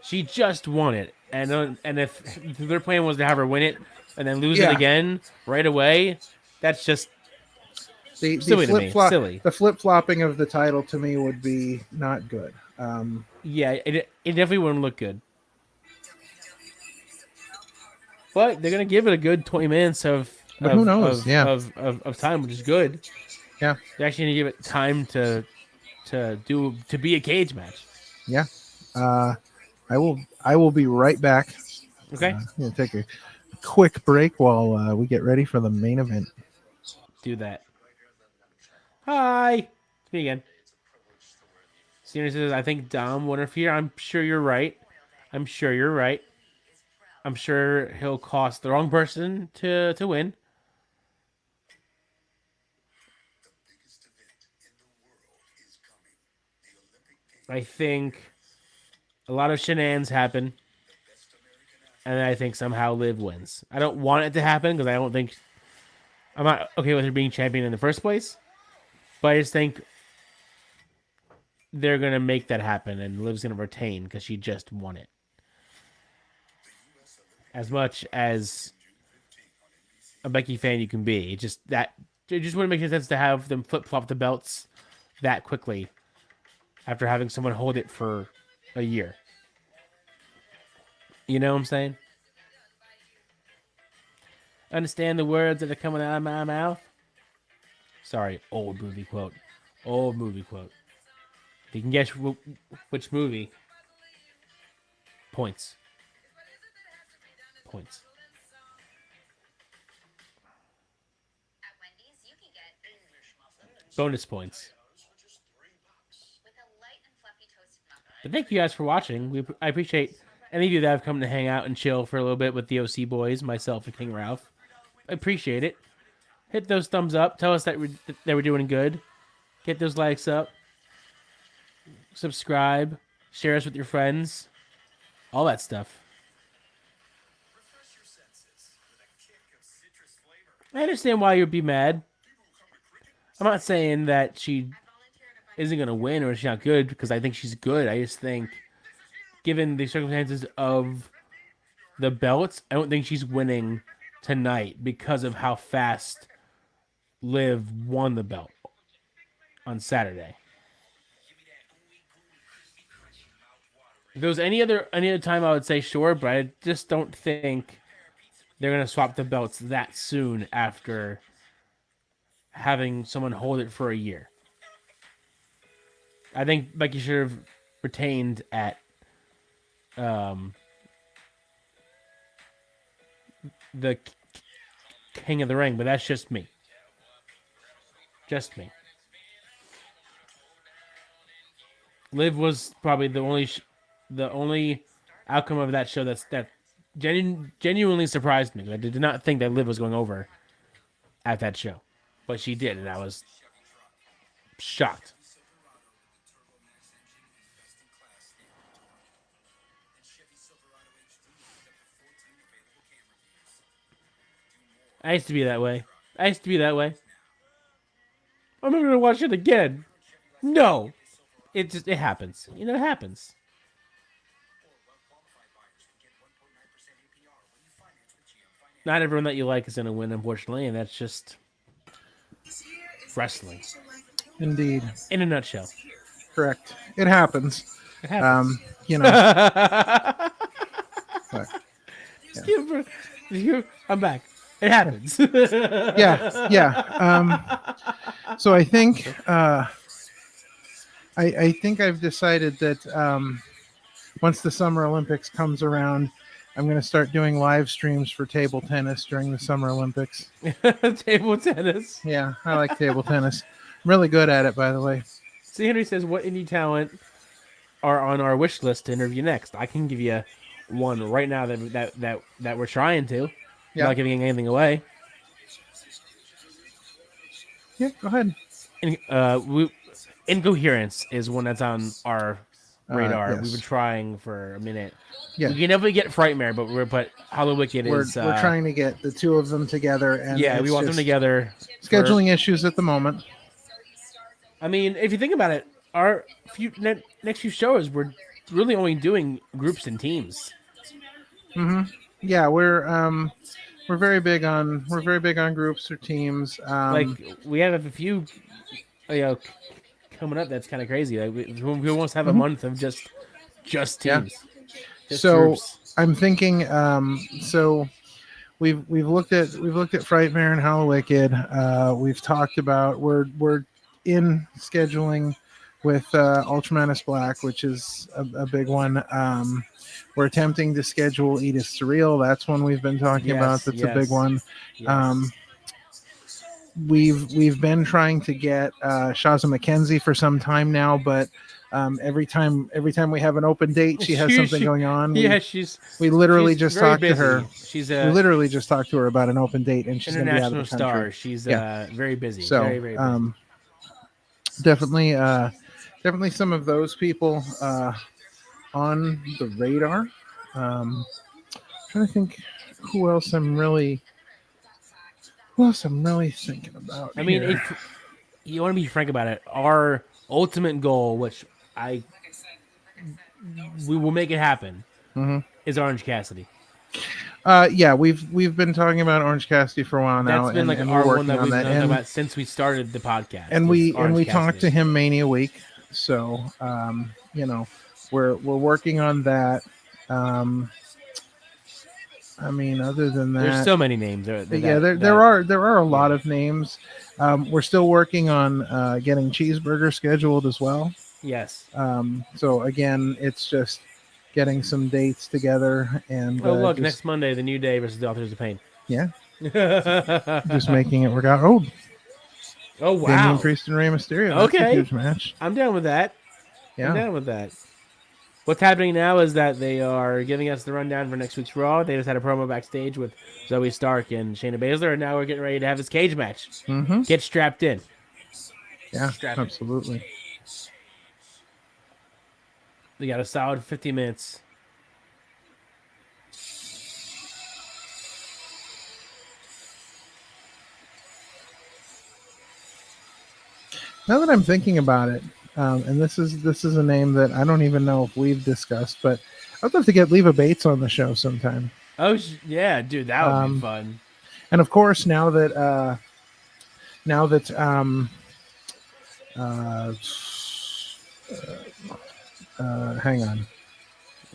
she just won it, and if their plan was to have her win it and then lose it again right away, that's just the silly to me. flip-flop, Silly. The flip-flopping of the title to me would be not good. Yeah, it definitely wouldn't look good. But they're gonna give it a good 20 minutes of who knows? Of time, which is good. Yeah. They're actually gonna give it time to be a cage match. Yeah. I will be right back. Okay. I'm gonna take a quick break while we get ready for the main event. Do that. Hi. It's me again. Senior says, I think Dom won interfere. I'm sure you're right. I'm sure he'll cost the wrong person to win. I think a lot of shenanigans happen, and I think somehow Liv wins. I don't want it to happen because I'm not okay with her being champion in the first place, but I just think they're gonna make that happen, and Liv's gonna retain because she just won it. As much as a Becky fan you can be, it just wouldn't make sense to have them flip flop the belts that quickly after having someone hold it for a year. You know what I'm saying? Understand the words that are coming out of my mouth? Sorry, old movie quote. If you can guess which movie, points. Bonus points. But thank you guys for watching. I appreciate any of you that have come to hang out and chill for a little bit with the OC boys, myself and King Ralph. I appreciate it. Hit those thumbs up. Tell us that we're doing good. Get those likes up. Subscribe. Share us with your friends. All that stuff. I understand why you'd be mad. I'm not saying that she isn't going to win or she's not good because I think she's good. I just think, given the circumstances of the belts, I don't think she's winning tonight because of how fast Liv won the belt on Saturday. If there was any other time, I would say sure, but I just don't think they're gonna swap the belts that soon after having someone hold it for a year. I think Becky should have retained at the King of the Ring, but that's just me. Just me. Liv was probably the only outcome of that show that genuinely surprised me. I did not think that Liv was going over at that show, but she did, and I was shocked. I used to be that way. I'm never gonna watch it again. No, it happens. You know, it happens. Not everyone that you like is gonna win, unfortunately, and that's just wrestling Indeed. in a nutshell. Correct. It happens. It happens. You know. But, I'm back. It happens. yeah. So I think I think I've decided that once the Summer Olympics comes around, I'm going to start doing live streams for table tennis during the Summer Olympics. Table tennis. Yeah, I like table tennis. I'm really good at it, by the way. See, Henry says, what indie talent are on our wish list to interview next? I can give you one right now that we're trying to. Yeah. Not giving anything away. Yeah, go ahead. Incoherence is one that's on our radar. Yes. We've been trying for a minute. Yeah. We can definitely get Frightmare, but Hollow Wicked We're is... trying to get the two of them together. And yeah, we want them just together. Scheduling issues at the moment. I mean, if you think about it, our next few shows, we're really only doing groups and teams. Mm-hmm. Yeah, we're very big on groups or teams. Like we have a few, coming up. That's kind of crazy. Like we almost have a month of just teams. Yeah. Just So groups. I'm thinking. So we've looked at Frightmare and Hollow Wicked. We've talked about we're in scheduling with Ultramanus Black, which is a big one. We're attempting to schedule Edith Surreal. That's one we've been talking about. That's a big one. Yes. We've been trying to get Shaza McKenzie for some time now, but every time we have an open date, she has something going on. We literally just talked to her. We literally just talked to her about an open date, and she's going to be out of the country. Star. She's very busy. So very, very busy. Definitely some of those people on the radar. Trying to think who else I'm really thinking about. I mean, if you want to be frank about it, our ultimate goal, which we will make it happen, is Orange Cassidy. Yeah, we've been talking about Orange Cassidy for a while now. That's been and our we're one that working we've on talked about since we started the podcast. And we Orange talked to Cassidy. him Mania week, so we're working on that. I mean, other than that, There's so many names. there are a lot of names. We're still working on getting Cheeseburger scheduled as well. Yes. So again, it's just getting some dates together and Look, next Monday, the New Day versus the Authors of Pain. Yeah. Just making it work out. Oh wow. Damian Priest and Rey Mysterio. That's a huge match. I'm down with that. Yeah. I'm down with that. What's happening now is that they are giving us the rundown for next week's Raw. They just had a promo backstage with Zoe Stark and Shayna Baszler, and now we're getting ready to have this cage match. Mm-hmm. Get strapped in. Yeah, absolutely. We got a solid 50 minutes. Now that I'm thinking about it, and this is a name that I don't even know if we've discussed, but I'd love to get Leva Bates on the show sometime. Oh yeah, dude, that would be fun. And of course, now that hang on,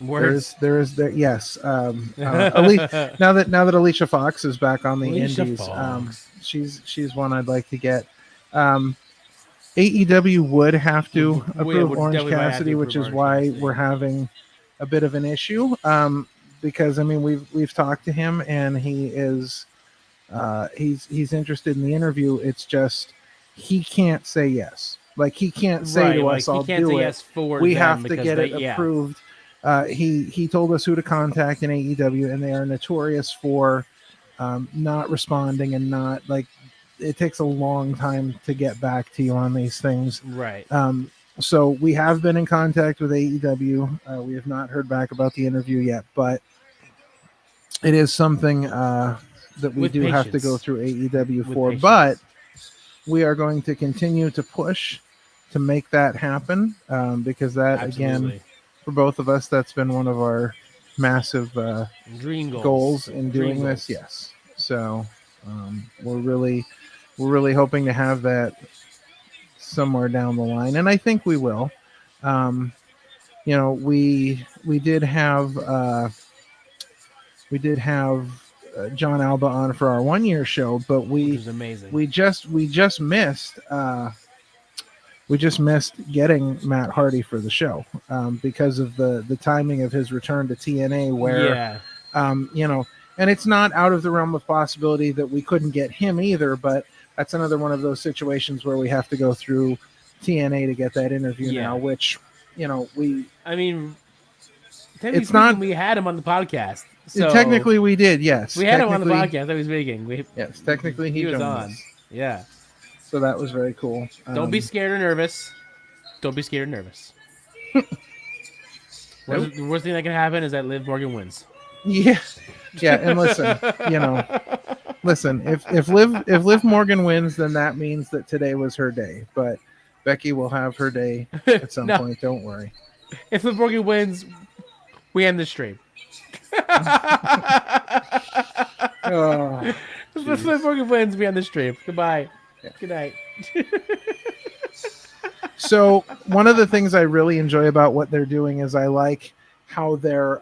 Words. Yes. Now that Alicia Fox is back on the Alicia Indies, Fox. she's one I'd like to get. AEW would have to approve would Orange definitely might have to Cassidy, which approve is Orange why Cassidy. we're having a bit of an issue. Because I mean we've talked to him and he is he's interested in the interview. It's just he can't say yes. Like he can't say Right, to like us, he "I'll can't do say it." yes for We them have to because get they, it yeah. approved. He told us who to contact in AEW, and they are notorious for not responding and not like it takes a long time to get back to you on these things. Right. So we have been in contact with AEW. We have not heard back about the interview yet, but it is something that we With do have to patience. go through AEW With for. patience. But we are going to continue to push to make that happen because that, again, Absolutely. for both of us, that's been one of our massive Dream goals in Dream doing this. goals. Yes. So we're really hoping to have that somewhere down the line, and I think we will. We did have John Alba on for our 1 year show, but Which was amazing. we just missed getting Matt Hardy for the show because of the timing of his return to TNA, where yeah. And it's not out of the realm of possibility that we couldn't get him either, but that's another one of those situations where we have to go through TNA to get that interview Yeah. now, which, I mean, technically It's speaking, not- we had him on the podcast. So technically we did, yes. we had him on the Technically- podcast that was speaking. Yes, technically he was joined on. us. Yeah. So that was very cool. Don't be scared or nervous. Don't be scared or nervous. Nope. The worst thing that can happen is that Liv Morgan wins. Yeah, and listen, if Liv Morgan wins, then that means that today was her day. But Becky will have her day at some No. point. Don't worry. If Liv Morgan wins, we end the stream. Oh, If Liv Morgan wins, we end the stream. Goodbye. Yeah. Good night. so one of the things I really enjoy about what they're doing is I like how they're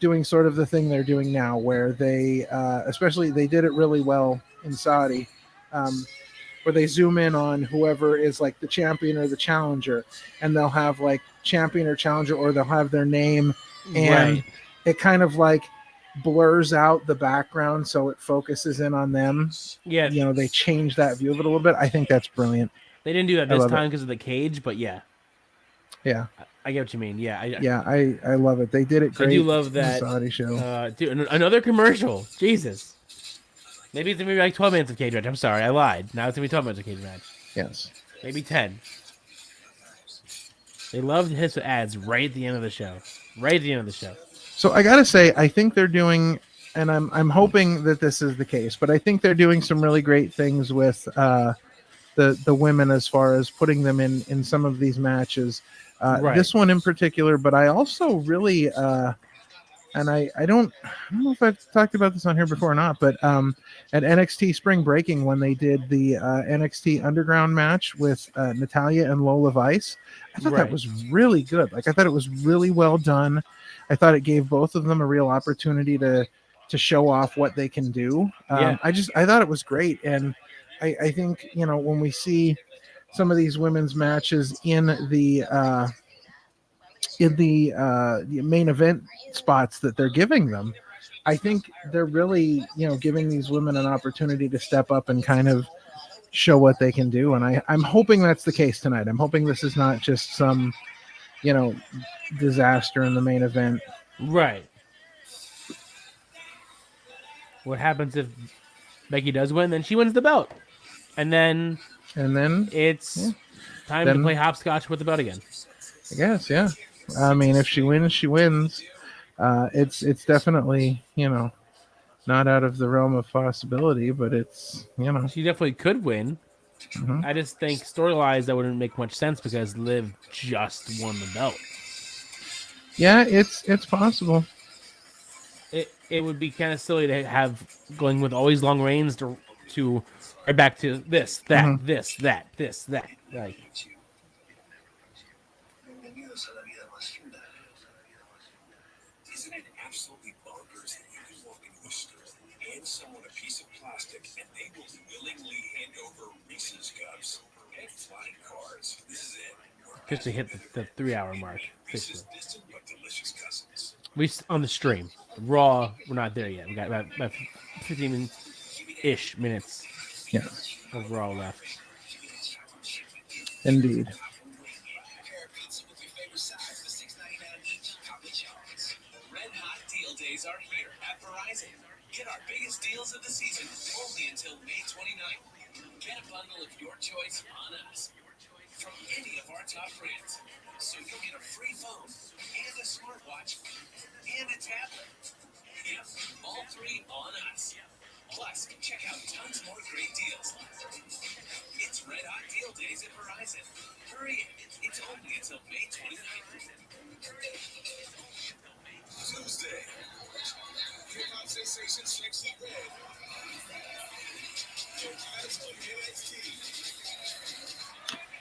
doing sort of the thing they're doing now, where they, especially they did it really well in Saudi, where they zoom in on whoever is like the champion or the challenger, and they'll have like champion or challenger, or they'll have their name, and Right. it kind of like blurs out the background so it focuses in on them. Yeah. They change that view of it a little bit. I think that's brilliant. They didn't do that I this love it. time because of the cage, but yeah. Yeah. I get what you mean. Yeah. I love it. They did it I great. do love in the that. Saudi show. Dude, another commercial. Jesus. Maybe it's gonna be like 12 minutes of cage match. I'm sorry, I lied. Now it's gonna be 12 minutes of cage match. Yes. Maybe 10. They love to hit the ads right at the end of the show. Right at the end of the show. So I gotta say, I think they're doing, and I'm hoping that this is the case, but I think they're doing some really great things with the women as far as putting them in some of these matches. Right. This one in particular, but I also really and I don't know if I've talked about this on here before or not, but at NXT Spring Breaking, when they did the NXT Underground match with Natalya and Lola Vice, I thought Right. that was really good. Like, I thought it was really well done. I thought it gave both of them a real opportunity to show off what they can do. Yeah. I thought it was great, and I think when we see some of these women's matches in the main event spots that they're giving them, I think they're really giving these women an opportunity to step up and kind of show what they can do. And I'm hoping that's the case tonight. I'm hoping this is not just some disaster in the main event. Right. What happens if Becky does win? Then she wins the belt. And then it's time to Then- play hopscotch with the belt again. I guess, yeah. I mean, if she wins, she wins. It's definitely not out of the realm of possibility, but it's She definitely could win. Mhm. I just think story-wise that wouldn't make much sense because Liv just won the belt. yeah, it's possible. It would be kind of silly to have going with always long reigns to right back to this, that, Mhm. this, that, this, that. Like, someone a piece of plastic and they will willingly hand over Reese's cups and flying cars. This is it. Just to hit the 3-hour mark. Reese's distant but delicious cousins. We on the stream. Raw, we're not there yet. We got about 15-ish minutes Yes, of Raw left. indeed. Pair of pizza with your favorite size for $6.99 each. How much yours? Red Hot Deal Days are here at Verizon. Get our biggest deals of the season only until May 29th. Get a bundle of your choice on us from any of our top brands. So you'll get a free phone and a smartwatch and a tablet. Yep, all three on us. Plus, check out tons more great deals. It's Red Hot Deal Days at Verizon. Hurry in. It's only until May 29th. Tuesday. Hip-hop sensation Sexy Red.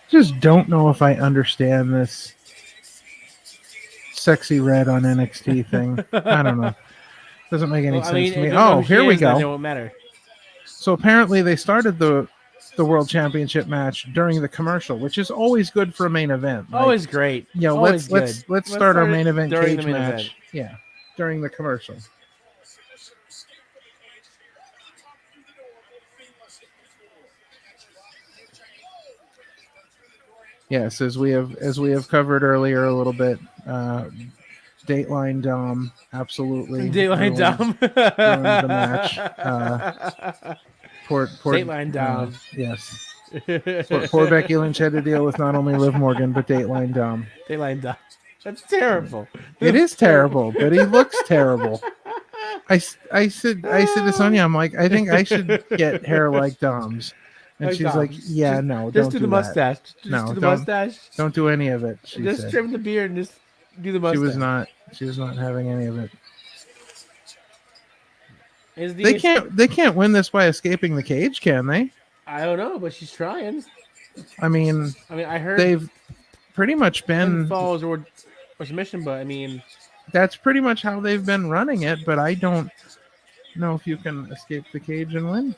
Just don't know if I understand this Sexy Red on NXT thing. I don't know. Doesn't make any sense to me. Oh, here we Then it go. won't matter. So apparently they started the World Championship match during the commercial, which is always good for a main event. Like, Always great. you know, Always let's good. start our it main event during cage the main match. event. Yeah, during the commercial. Yes, as we have covered earlier a little bit, Dateline Dom absolutely Dateline ruined the match. Poor Dateline Dom. Yes. Poor Becky Lynch had to deal with not only Liv Morgan but Dateline Dom. Dateline Dom. That's terrible. It is terrible, but he looks terrible. I said to Sonia, I'm like, I think I should get hair like Dom's, and Like she's Dom's. like, Yeah, Just- no, Just don't do do the that. mustache. Just No, do the don't- mustache. Don't do any of it. She Just said trim the beard and just do the mustache. she was not having any of it. Is the They can't win this by escaping the cage, can they? I don't know, but she's trying. I mean, I heard they've pretty much been. pinfalls or submission, but I mean, That's pretty much how they've been running it. But I don't know if you can escape the cage and win.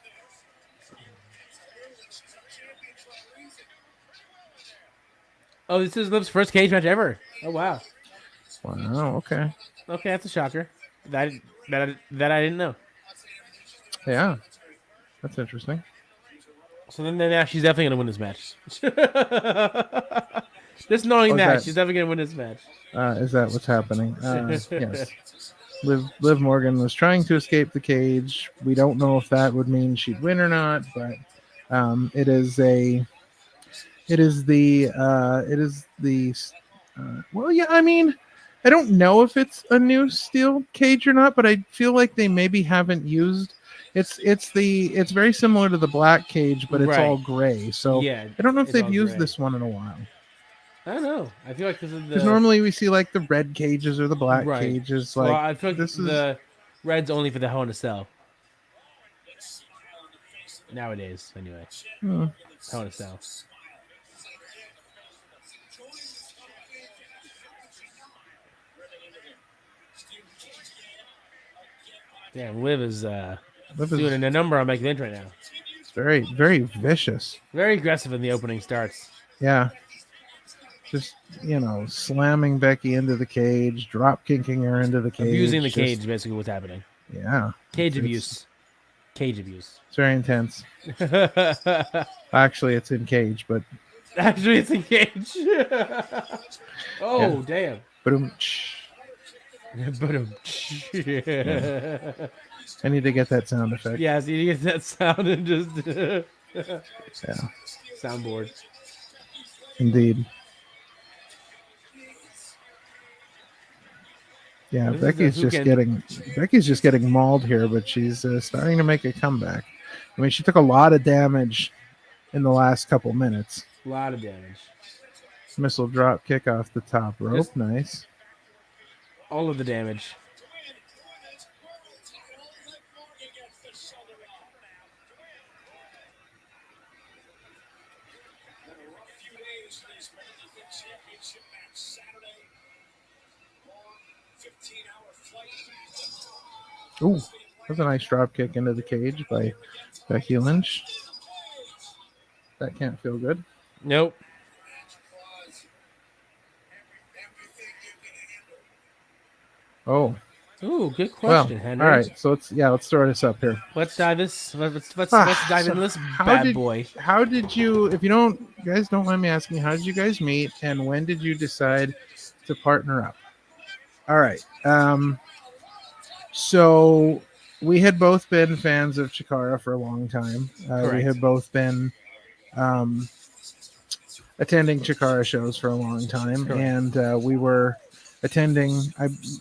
oh, this is Liv's first cage match ever. Oh wow. Wow. Okay. Okay, that's a shocker. That I didn't know. Yeah. That's interesting. So then now she's definitely gonna win this match. Just knowing Oh, that, that- she's definitely gonna win this match. Is that what's happening? Yes. Liv Morgan was trying to escape the cage. We don't know if that would mean she'd win or not, but it is the well, yeah. I mean, I don't know if it's a new steel cage or not, but I feel like they maybe haven't used. It's very similar to the black cage, but it's Right. all gray. So Yeah, I don't know if it's they've all used gray. this one in a while. I don't know. I feel like because of the Because normally we see like the red cages or the black Right. cages. well, Like I feel like this is the red's only for the Hell in a Cell. Nowadays, anyway. Hmm. Hell in a Cell. Damn, Liv is Liv is doing a number on Becky Lynch right now. very, very vicious. Very aggressive in the opening starts. Yeah. Just, slamming Becky into the cage, drop kicking her into the cage. Abusing the just- cage, basically what's happening. Yeah. Cage It's- abuse. Cage abuse. It's very intense. Actually, it's in cage, but Actually, it's a cage. Oh, damn. boom. Boom. I need to get that sound effect. Yeah, so you get that sound and just Yeah, soundboard. indeed. Yeah, This is Becky's who just getting mauled here, but she's starting to make a comeback. I mean, she took a lot of damage in the last couple minutes. A lot of damage. Missile drop kick off the top rope. Just- Nice. All of the damage. Been a rough few days for this American Championship match Saturday. Long 15-hour flight. Ooh, was a nice drop kick into the cage by Becky Lynch. That can't feel good. Nope. Oh, Ooh, good well, question, Henry. all right. So let's throw this up here. Let's dive this. Let's dive So into this how bad did- boy. How did you, if you guys don't mind me asking, how did you guys meet and when did you decide to partner up? All right. So we had both been fans of Chikara for a long time. We Correct. had both been um, attending Chikara shows for a long time, Correct. and we were attending.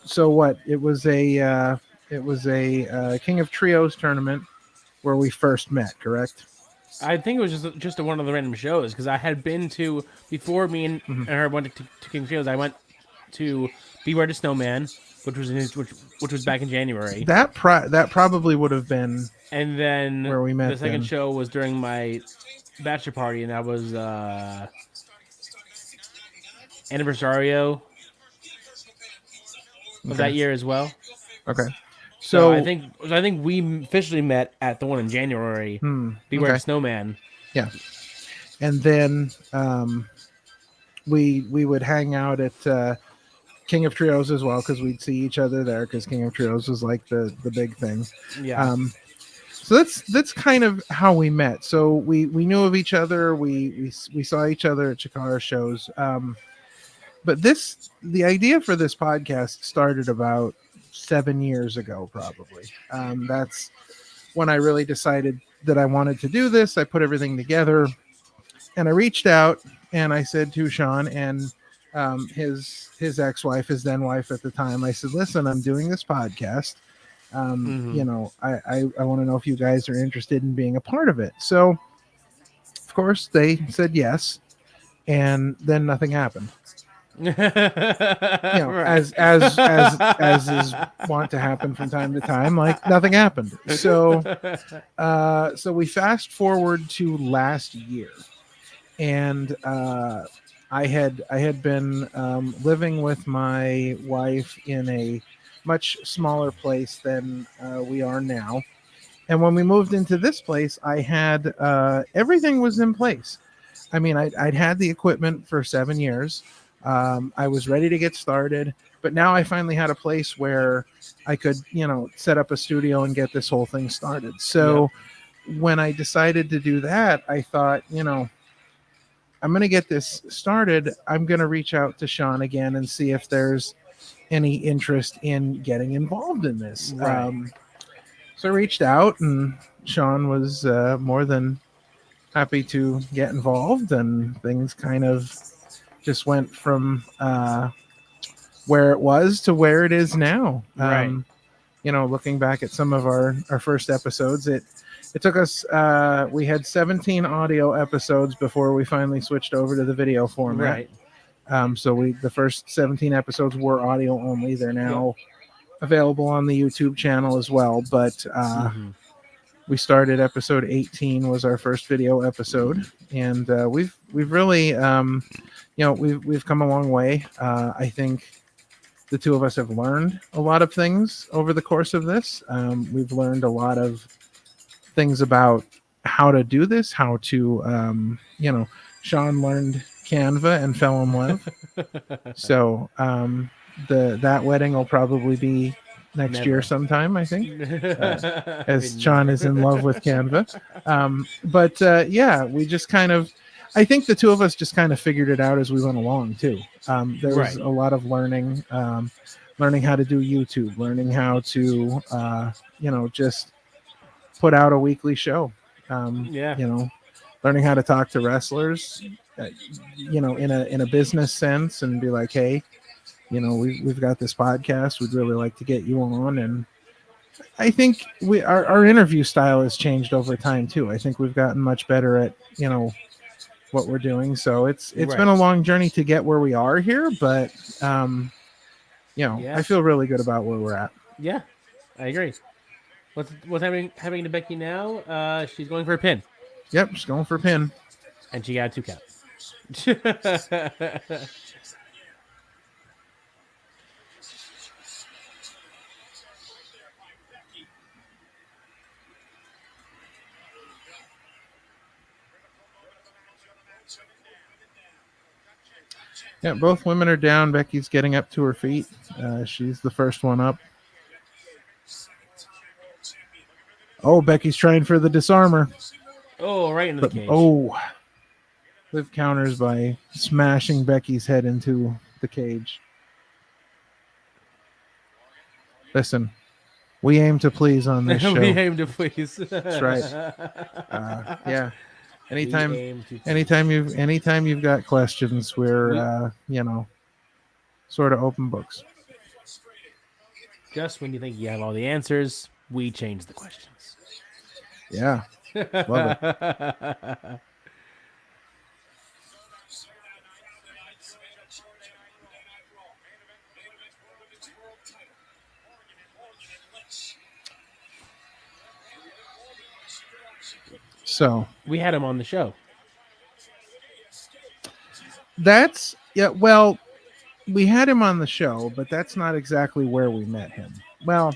So what? It was a King of Trios tournament where we first met. Correct? I think it was just one of the random shows because I had been to before me and her went to King shows. I went to Beware the Snowman, which was which was back in January, That probably would have been and then where we met the second then. show was during my bachelor party, and that was Anniversario of that year as well. Okay. So So I think we officially met at the one in January. Beware okay. the Snowman. Yeah. And then we would hang out at King of Trios as well because we'd see each other there because King of Trios was like the big thing. Yeah. So that's kind of how we met. So we knew of each other. We saw each other at Chikara shows. But the idea for this podcast started about 7 years ago, probably. That's when I really decided that I wanted to do this. I put everything together, and I reached out and I said to Sean and his ex-wife, his then wife at the time, I said, "Listen, I'm doing this podcast. You know, I want to know if you guys are interested in being a part of it." So, of course, they said yes, and then nothing happened. You know, Right. as is want to happen from time to time, like nothing happened. So we fast forward to last year, and I had been living with my wife in a much smaller place than we are now. And when we moved into this place, I had everything was in place. I mean, I'd had the equipment for 7 years. I was ready to get started, but now I finally had a place where I could, set up a studio and get this whole thing started. So when I decided to do that, I thought, I'm going to get this started. I'm going to reach out to Sean again and see if there's any interest in getting involved in this. Right. So I reached out, and Sean was more than happy to get involved, and things kind of just went from where it was to where it is now. Right. Looking back at some of our first episodes, it took us, we had 17 audio episodes before we finally switched over to the video format. Right. So the first 17 episodes were audio only. They're now available on the YouTube channel as well. But we started episode 18 was our first video episode, and we've really we've come a long way. I think the two of us have learned a lot of things over the course of this. We've learned a lot of things about how to do this, how to Sean learned Canva and fell in love. So that wedding will probably be next year sometime, I think, as Sean is in love with Canva. But we just kind of, I think the two of us just kind of figured it out as we went along too. There was a lot of learning how to do YouTube, learning how to just put out a weekly show. Learning how to talk to wrestlers, in a business sense, and be like, hey, we've got this podcast. We'd really like to get you on. And I think our interview style has changed over time too. I think we've gotten much better at, what we're doing. So it's been a long journey to get where we are here, but I feel really good about where we're at. Yeah, I agree. What's happening to Becky now? She's going for a pin. Yep, just going for a pin. And she got a 2 count. Yeah, both women are down. Becky's getting up to her feet. She's the first one up. Oh, Becky's trying for the disarmer. Oh, right into the But, cage. oh, Liv counters by smashing Becky's head into the cage. Listen, we aim to please on this show. We aim to please. That's right. Yeah. We Anytime, aim to please. anytime you've got questions, we're sort of open books. Just when you think you have all the answers, we change the questions. Yeah. Love it. So We had him on the show. that's well, we had him on the show, but that's not exactly where we met him. Well,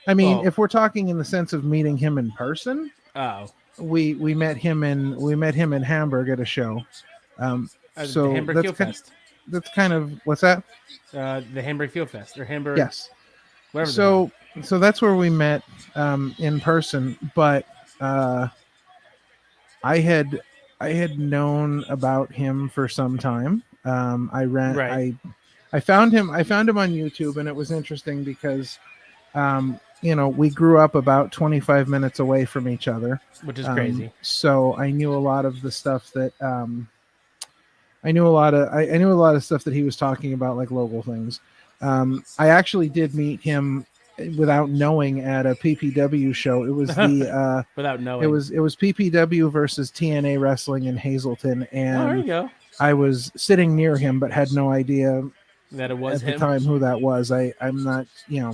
I mean, Well- if we're talking in the sense of meeting him in person, Oh. we met him in Hamburg at a show. So the Hamburg Field Fest. That's kind of what's that? The Hamburg Field Fest or Hamburg. Yes. Whatever. So that's where we met in person, but I had known about him for some time. Right. I found him on YouTube, and it was interesting because we grew up about 25 minutes away from each other, Which is crazy. So I knew a lot of the stuff that I knew a lot of stuff that he was talking about, like local things. I actually did meet him without knowing at a PPW show. It was the without knowing. It was PPW versus TNA wrestling in Hazleton, and there you go. I was sitting near him, but had no idea That it was at him. the time who that was. I'm not, I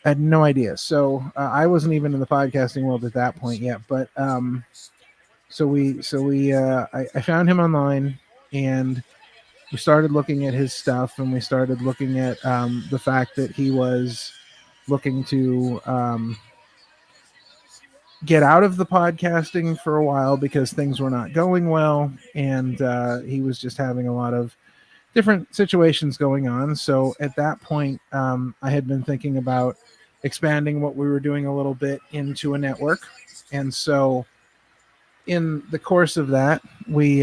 had no idea. So I wasn't even in the podcasting world at that point yet. But I found him online, and we started looking at his stuff, and we started looking at the fact that he was looking to get out of the podcasting for a while because things were not going well, and he was just having a lot of different situations going on. So at that point, I had been thinking about expanding what we were doing a little bit into a network, and so in the course of that, we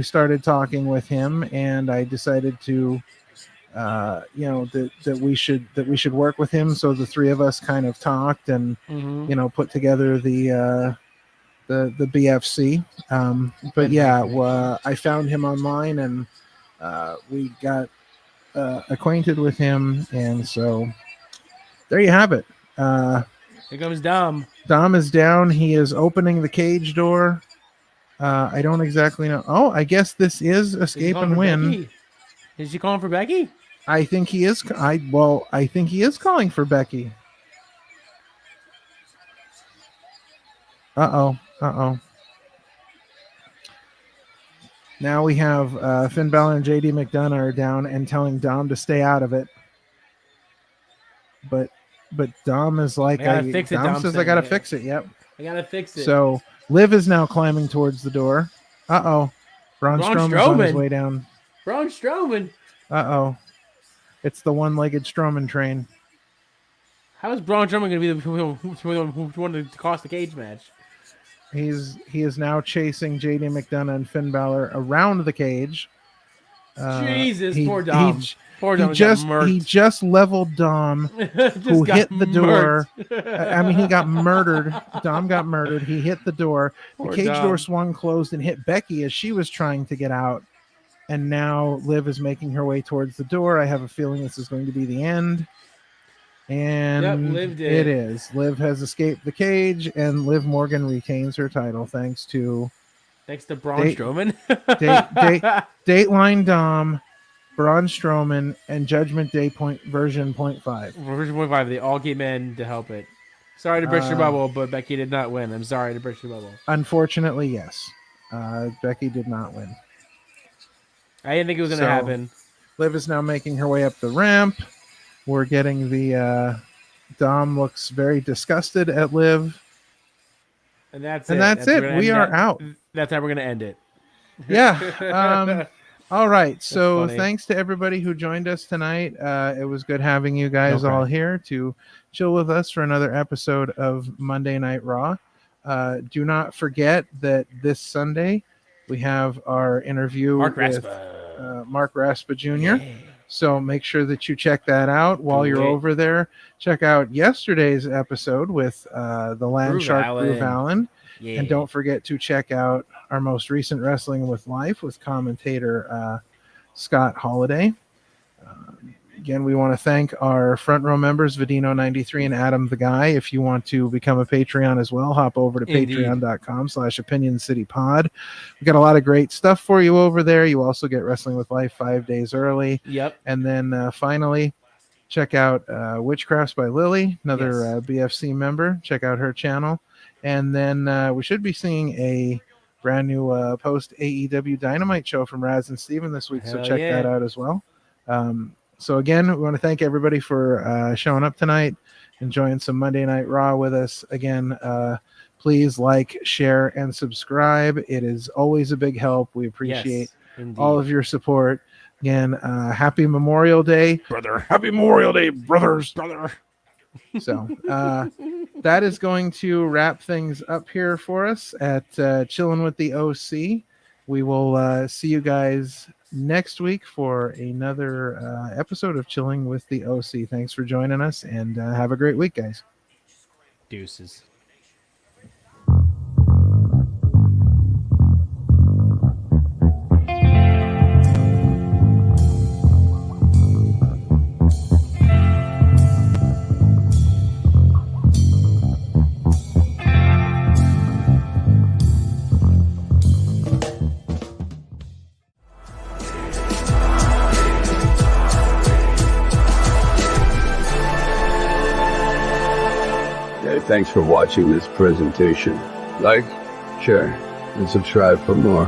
started talking with him, and I decided to that we should work with him. So the three of us kind of talked and put together the BFC. But yeah, I found him online, and we got acquainted with him, and so there you have it. Here comes Dom. Dom is down. He is opening the cage door. I don't exactly know. Oh, I guess this is escape and win. Becky? Is she calling for Becky? I think he is. I think he is calling for Becky. Uh oh. Now we have Finn Balor and JD McDonough are down and telling Dom to stay out of it. But Dom is like, Dom says, I gotta fix it. Yep. I gotta fix it. So Liv is now climbing towards the door. Uh oh. Braun Strowman's on his way down. Braun Strowman. Uh oh. It's the one-legged Strowman train. How is Braun Strowman going to be the who wanted to cost the cage match? He is now chasing JD McDonough and Finn Balor around the cage. Jesus, poor Dom. He just leveled Dom, who hit the door. I mean, he got murdered. Dom got murdered. He hit the door. The cage door swung closed and hit Becky as she was trying to get out. And now Liv is making her way towards the door. I have a feeling this is going to be the end. And Liv did. It is. Liv has escaped the cage, and Liv Morgan retains her title thanks to Braun Strowman. Dateline Dom, Braun Strowman, and Judgment Day version 0.5. Version 0.5. They all came in to help it. Sorry to burst your bubble, but Becky did not win. I'm sorry to burst your bubble. Unfortunately, yes. Becky did not win. I didn't think it was going to happen. Liv is now making her way up the ramp. We're getting the Dom looks very disgusted at Liv. And that's it. We are out. That's how we're going to end it. Yeah. All right. So funny. thanks to everybody who joined us tonight. It was good having you guys No all crap. here to chill with us for another episode of Monday Night Raw. Do not forget that this Sunday we have our interview Mark with Raspa. Mark Raspa Jr. Yeah. So make sure that you check that out while Do you're it. over there. Check out yesterday's episode with the Land Groove Shark Allen. Groove Allen. Yeah. And don't forget to check out our most recent Wrestling with Life with commentator Scott Holiday. Again, we want to thank our front row members, Vidino93 and Adam the Guy. If you want to become a Patreon as well, hop over to Indeed. patreon.com/opinioncitypod. We've got a lot of great stuff for you over there. You also get Wrestling with Life 5 days early. Yep. And then finally, check out Witchcrafts by Lily, another Yes. BFC member. Check out her channel. And then we should be seeing a brand new post AEW Dynamite show from Raz and Steven this week. So Hell check yeah. that out as well. So again, we want to thank everybody for showing up tonight, enjoying some Monday Night Raw with us. Again, please like, share, and subscribe. It is always a big help. We appreciate Yes, indeed. all of your support. Again, happy Memorial Day. Brother. Happy Memorial Day, brothers. brother. So that is going to wrap things up here for us at Chillin' with the OC. We will see you guys next week for another episode of Chilling with the OC. Thanks for joining us, and have a great week, guys. Deuces. Hey, thanks for watching this presentation. Like, share, and subscribe for more.